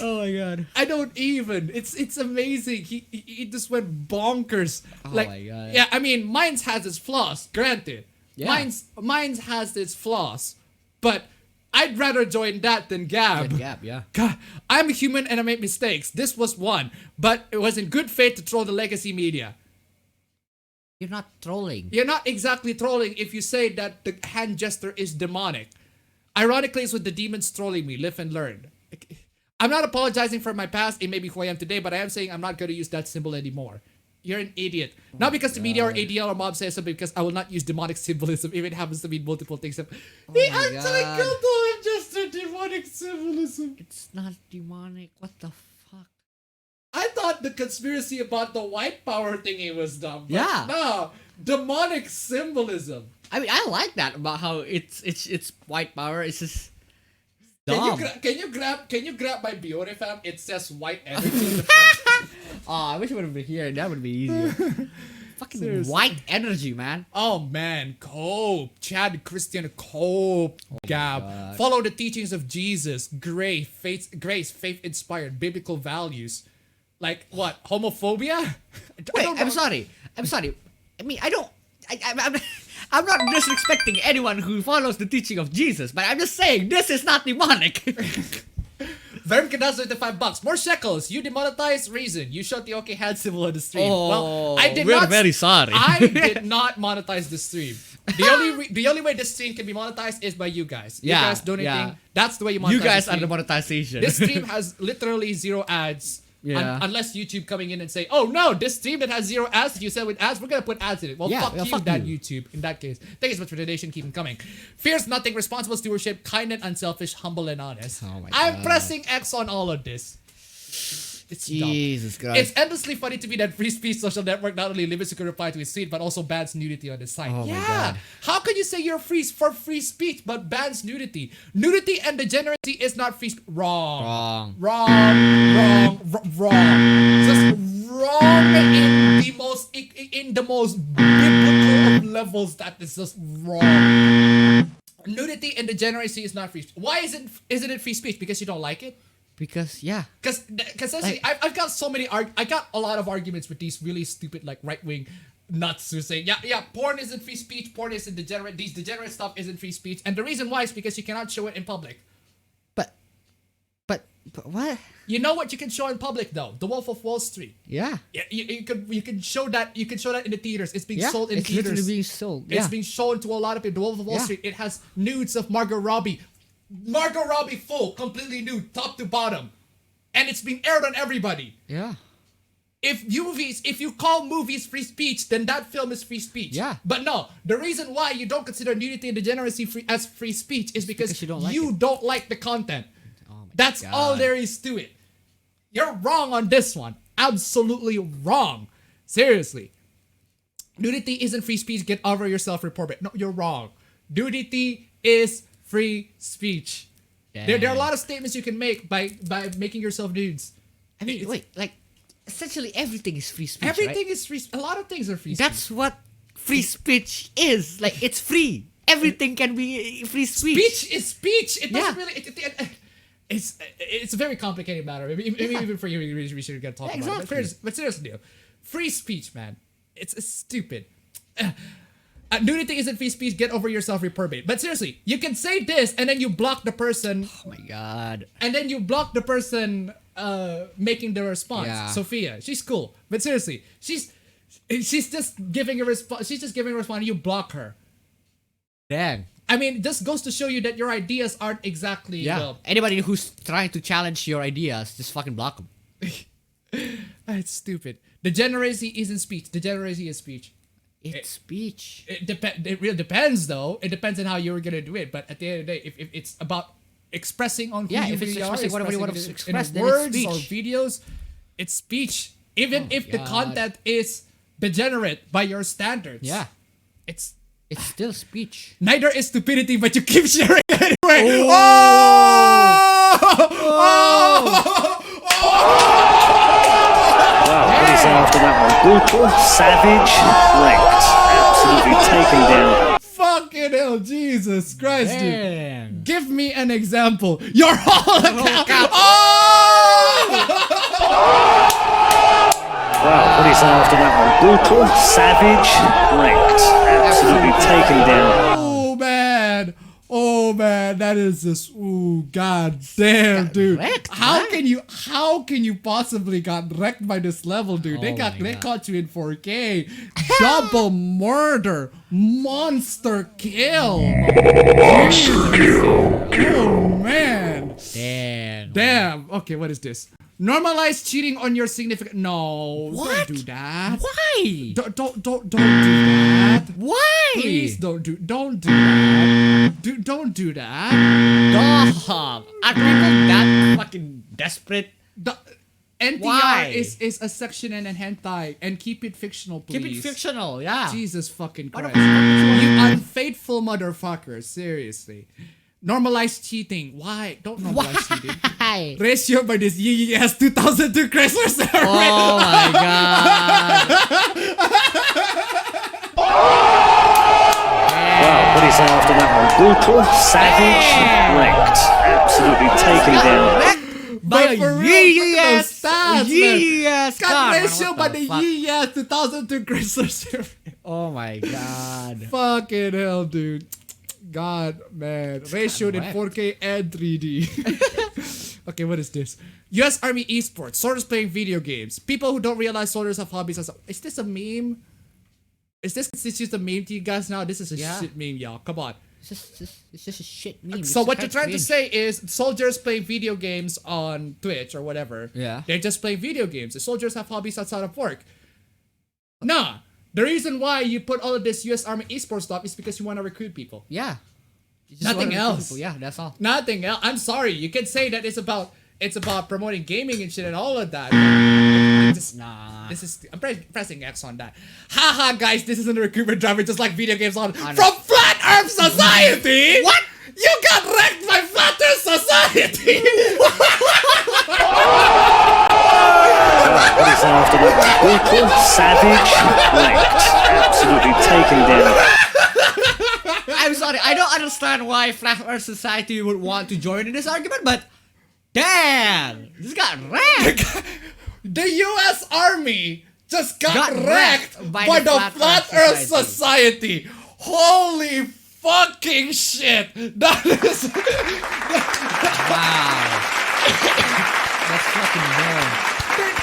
Oh my god. I don't even. It's amazing. He just went bonkers. Oh like, my god. Yeah, I mean, mine's has its flaws. Granted, Yeah. mine's has its flaws, but I'd rather join that than Gab. Gab, yeah. God, I'm a human and I make mistakes. This was one, but it was in good faith to troll the legacy media. You're not trolling. You're not exactly trolling if you say that the hand gesture is demonic. Ironically, it's with the demons trolling me. Live and learn. I'm not apologizing for my past. It may be who I am today, but I am saying I'm not going to use that symbol anymore. You're an idiot. Not because the media or ADL or mob says something, because I will not use demonic symbolism if it happens to mean multiple things. He actually God. killed the hand gesture demonic symbolism. It's not demonic. What the fuck? I thought the conspiracy about the white power thingy was dumb. But Yeah. No, demonic symbolism. I mean, I like that about how it's white power. It's just Can dumb. you grab my Biore fam? It says white energy in the front. Oh, I wish it would have been here. That would be easier. Fucking Seriously. white energy, man. Oh man, cope. Chad Christian cope. Gab. God. Follow the teachings of Jesus. Grace, faith inspired, biblical values. Like what? Homophobia? I Wait, don't I'm know. sorry. I mean, I'm not disrespecting anyone who follows the teaching of Jesus, but I'm just saying this is not demonic. Verm Cadazzo with the $5. More shekels. You demonetized reason. You shot the OK hand symbol on the stream. Oh, well, I did we're not. very sorry. I did not monetize the stream. The only way this stream can be monetized is by you guys. Yeah, You guys donating. yeah. That's the way you monetize. You guys the are stream. the monetization. This stream has literally 0 ads. Yeah. Unless YouTube coming in and say, oh no, this stream that has 0 ads that you said with ads, we're gonna put ads in it. Well, Yeah, fuck yeah, you, fuck that you. YouTube. In that case, thank you so much for the donation. Keep them coming. Fears nothing. Responsible stewardship. Kind and unselfish. Humble and honest. Oh my I'm God. pressing X on all of this. It's dumb. Jesus Christ. It's endlessly funny to me that free speech social network not only limits who can reply to his tweet, but also bans nudity on the site. Oh my Yeah. God. How can you say you're free for free speech but bans nudity? Nudity and degeneracy is not free speech. Wrong. Just wrong in the most biblical of levels. That is just wrong. Nudity and degeneracy is not free speech. Why isn't it free speech? Because you don't like it? Because, yeah. Because essentially, I've got so many I got a lot of arguments with these really stupid like right wing nuts who say yeah porn isn't free speech, porn isn't degenerate, these degenerate stuff isn't free speech, and the reason why is because you cannot show it in public. But what? You know what you can show in public though? The Wolf of Wall Street. Yeah. Yeah, you can show that in the theaters. It's being Yeah, sold in it's theaters. literally being sold. It's Yeah. being shown to a lot of people. The Wolf of Wall Yeah. Street. It has nudes of Margot Robbie. Margot Robbie full, completely nude, top to bottom. And it's being aired on everybody. Yeah. If you call movies free speech, then that film is free speech. Yeah. But no, the reason why you don't consider nudity and degeneracy as free speech is because you don't like you it. don't like the content. Oh my That's God. all there is to it. You're wrong on this one. Absolutely wrong. Seriously. Nudity isn't free speech. Get over yourself, report it. No, you're wrong. Nudity is free speech. There are a lot of statements you can make by making yourself nudes. I mean, wait, like, essentially everything is free speech, Everything right? is free. A lot of things are free speech. That's what free speech is. Like, it's free. Everything can be free speech. Speech is speech. It doesn't Yeah. really. It's a very complicated matter. Maybe even for you, we should get talk Yeah, about exactly. it. But seriously, dude, free speech, man. It's stupid. Nudity isn't free speech. Get over yourself, reprobate. But seriously, you can say this and then you block the person, Oh my God. and then you block the person making the response. Yeah. Sophia, she's cool, but seriously, she's just giving a response. She's just giving a response. And you block her. Dang. I mean, this goes to show you that your ideas aren't exactly Yeah. well. Anybody who's trying to challenge your ideas, just fucking block them. It's stupid. Degeneracy isn't speech. Degeneracy is speech. It's speech. It really depends, though. It depends on how you're gonna do it. But at the end of the day, if it's about expressing on who Yeah, you if it's really are, expressing whatever you want to it in express, then it's words or speech. videos, it's speech. Even if the God. content is degenerate by your standards. Yeah. It's It's still speech. neither is stupidity, but you keep sharing it anyway. Oh! Wow, what is after that one? Brutal, savage, wrecked. Absolutely taken down. Fucking hell, Jesus Christ, dude. Damn. Give me an example. Your whole account. Oh! Wow, what is after that one? Brutal, savage, wrecked. Absolutely taken down. Oh man, that is just god damn, dude. wrecked, how man. can you possibly got wrecked by this level, dude? They my caught you in 4K. Double murder, monster kill. Oh man. Damn. Okay, what is this? Normalize cheating on your significant. No, What? don't do that. Why? Don't do that. Why? Please don't do that. Don't do that. Dog. Are people that fucking desperate? The NTR Why? is a section and a hentai, and keep it fictional, please. Keep it fictional, yeah. Jesus fucking What the Christ. fuck is wrong You with you? unfaithful motherfucker. Seriously. Normalize cheating. Why? Don't normalize cheating. Why? Ratio by this YES 2002 Chrysler server. Oh my god. Wow, what is after that one? Brutal, savage, wrecked. Absolutely taken down. But for real, look at those stats, man. Yes. Cut ratio by the YES 2002 Chrysler server. Oh my god. Fucking hell, dude. God, man. Ratioed in 4K and 3D. Okay, what is this? US Army Esports. Soldiers playing video games. People who don't realize soldiers have hobbies. Is this a meme? Is this just a meme to you guys now? This is a shit meme, y'all. Come on. It's just a shit meme. So It's what you're kinda trying to cringe. say is soldiers playing video games on Twitch or whatever. Yeah. They're just playing video games. The soldiers have hobbies outside of work. Nah. The reason why you put all of this US Army Esports stuff is because you want to recruit people. Yeah. You just Nothing wanna recruit else. people. Yeah, that's all. Nothing else. I'm sorry. You can say that it's about promoting gaming and shit and all of that. Nah. I'm pressing X on that. Haha, guys, this isn't a recruitment driver, just like video games on know. from Flat Earth Society. What? You got wrecked by Flat Earth Society. What is after that one? Brutal, savage, wrecked. Absolutely taken down. I'm sorry, I don't understand why Flat Earth Society would want to join in this argument, but damn, this got wrecked. The U.S. Army just got Got wrecked wrecked by by the the Flat Earth Society. Holy fucking shit! That is. Wow. That's fucking dumb.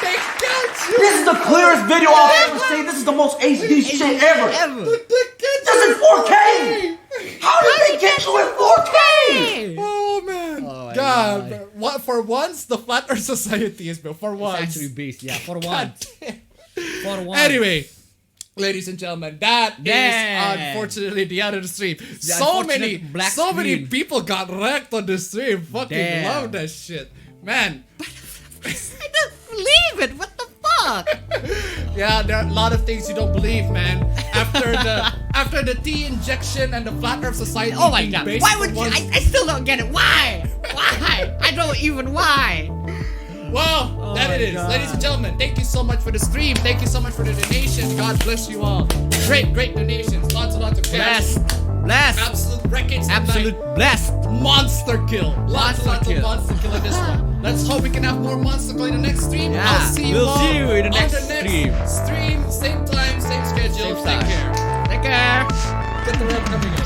They got you. This is the clearest video I've ever seen. This is the most HD shit ever. This is 4K. How did they get you in 4K? Oh man, Oh my God! God. What for once the Flat Earth Society is built for once. It's actually beast, yeah, for God one. damn. For one. Anyway, ladies and gentlemen, that is Damn. unfortunately the end of the stream. The So many unfortunate black many screen. people got wrecked on the stream. Fucking Damn. love that shit, man. I don't believe it. What the fuck? Yeah, there are a lot of things you don't believe, man. After the tea injection and the Flat Earth Society. Oh my being god. based Why on would you? one- I still don't get it. Why? Why? I don't even why. Well, that my it is. God. Ladies and gentlemen, thank you so much for the stream. Thank you so much for the donation. God bless you all. Great donations. Lots and lots of cash. Blessed. Absolute wreckage. Absolute blessed. Monster kill. Lots and lots of Monster kill. monster kill in this one. Let's hope we can have more monster kill in the next stream. Yeah, I'll see you we'll all see you in the on next the next stream. Same time, same schedule. Same Take time. care. Take care. Get the rub coming in.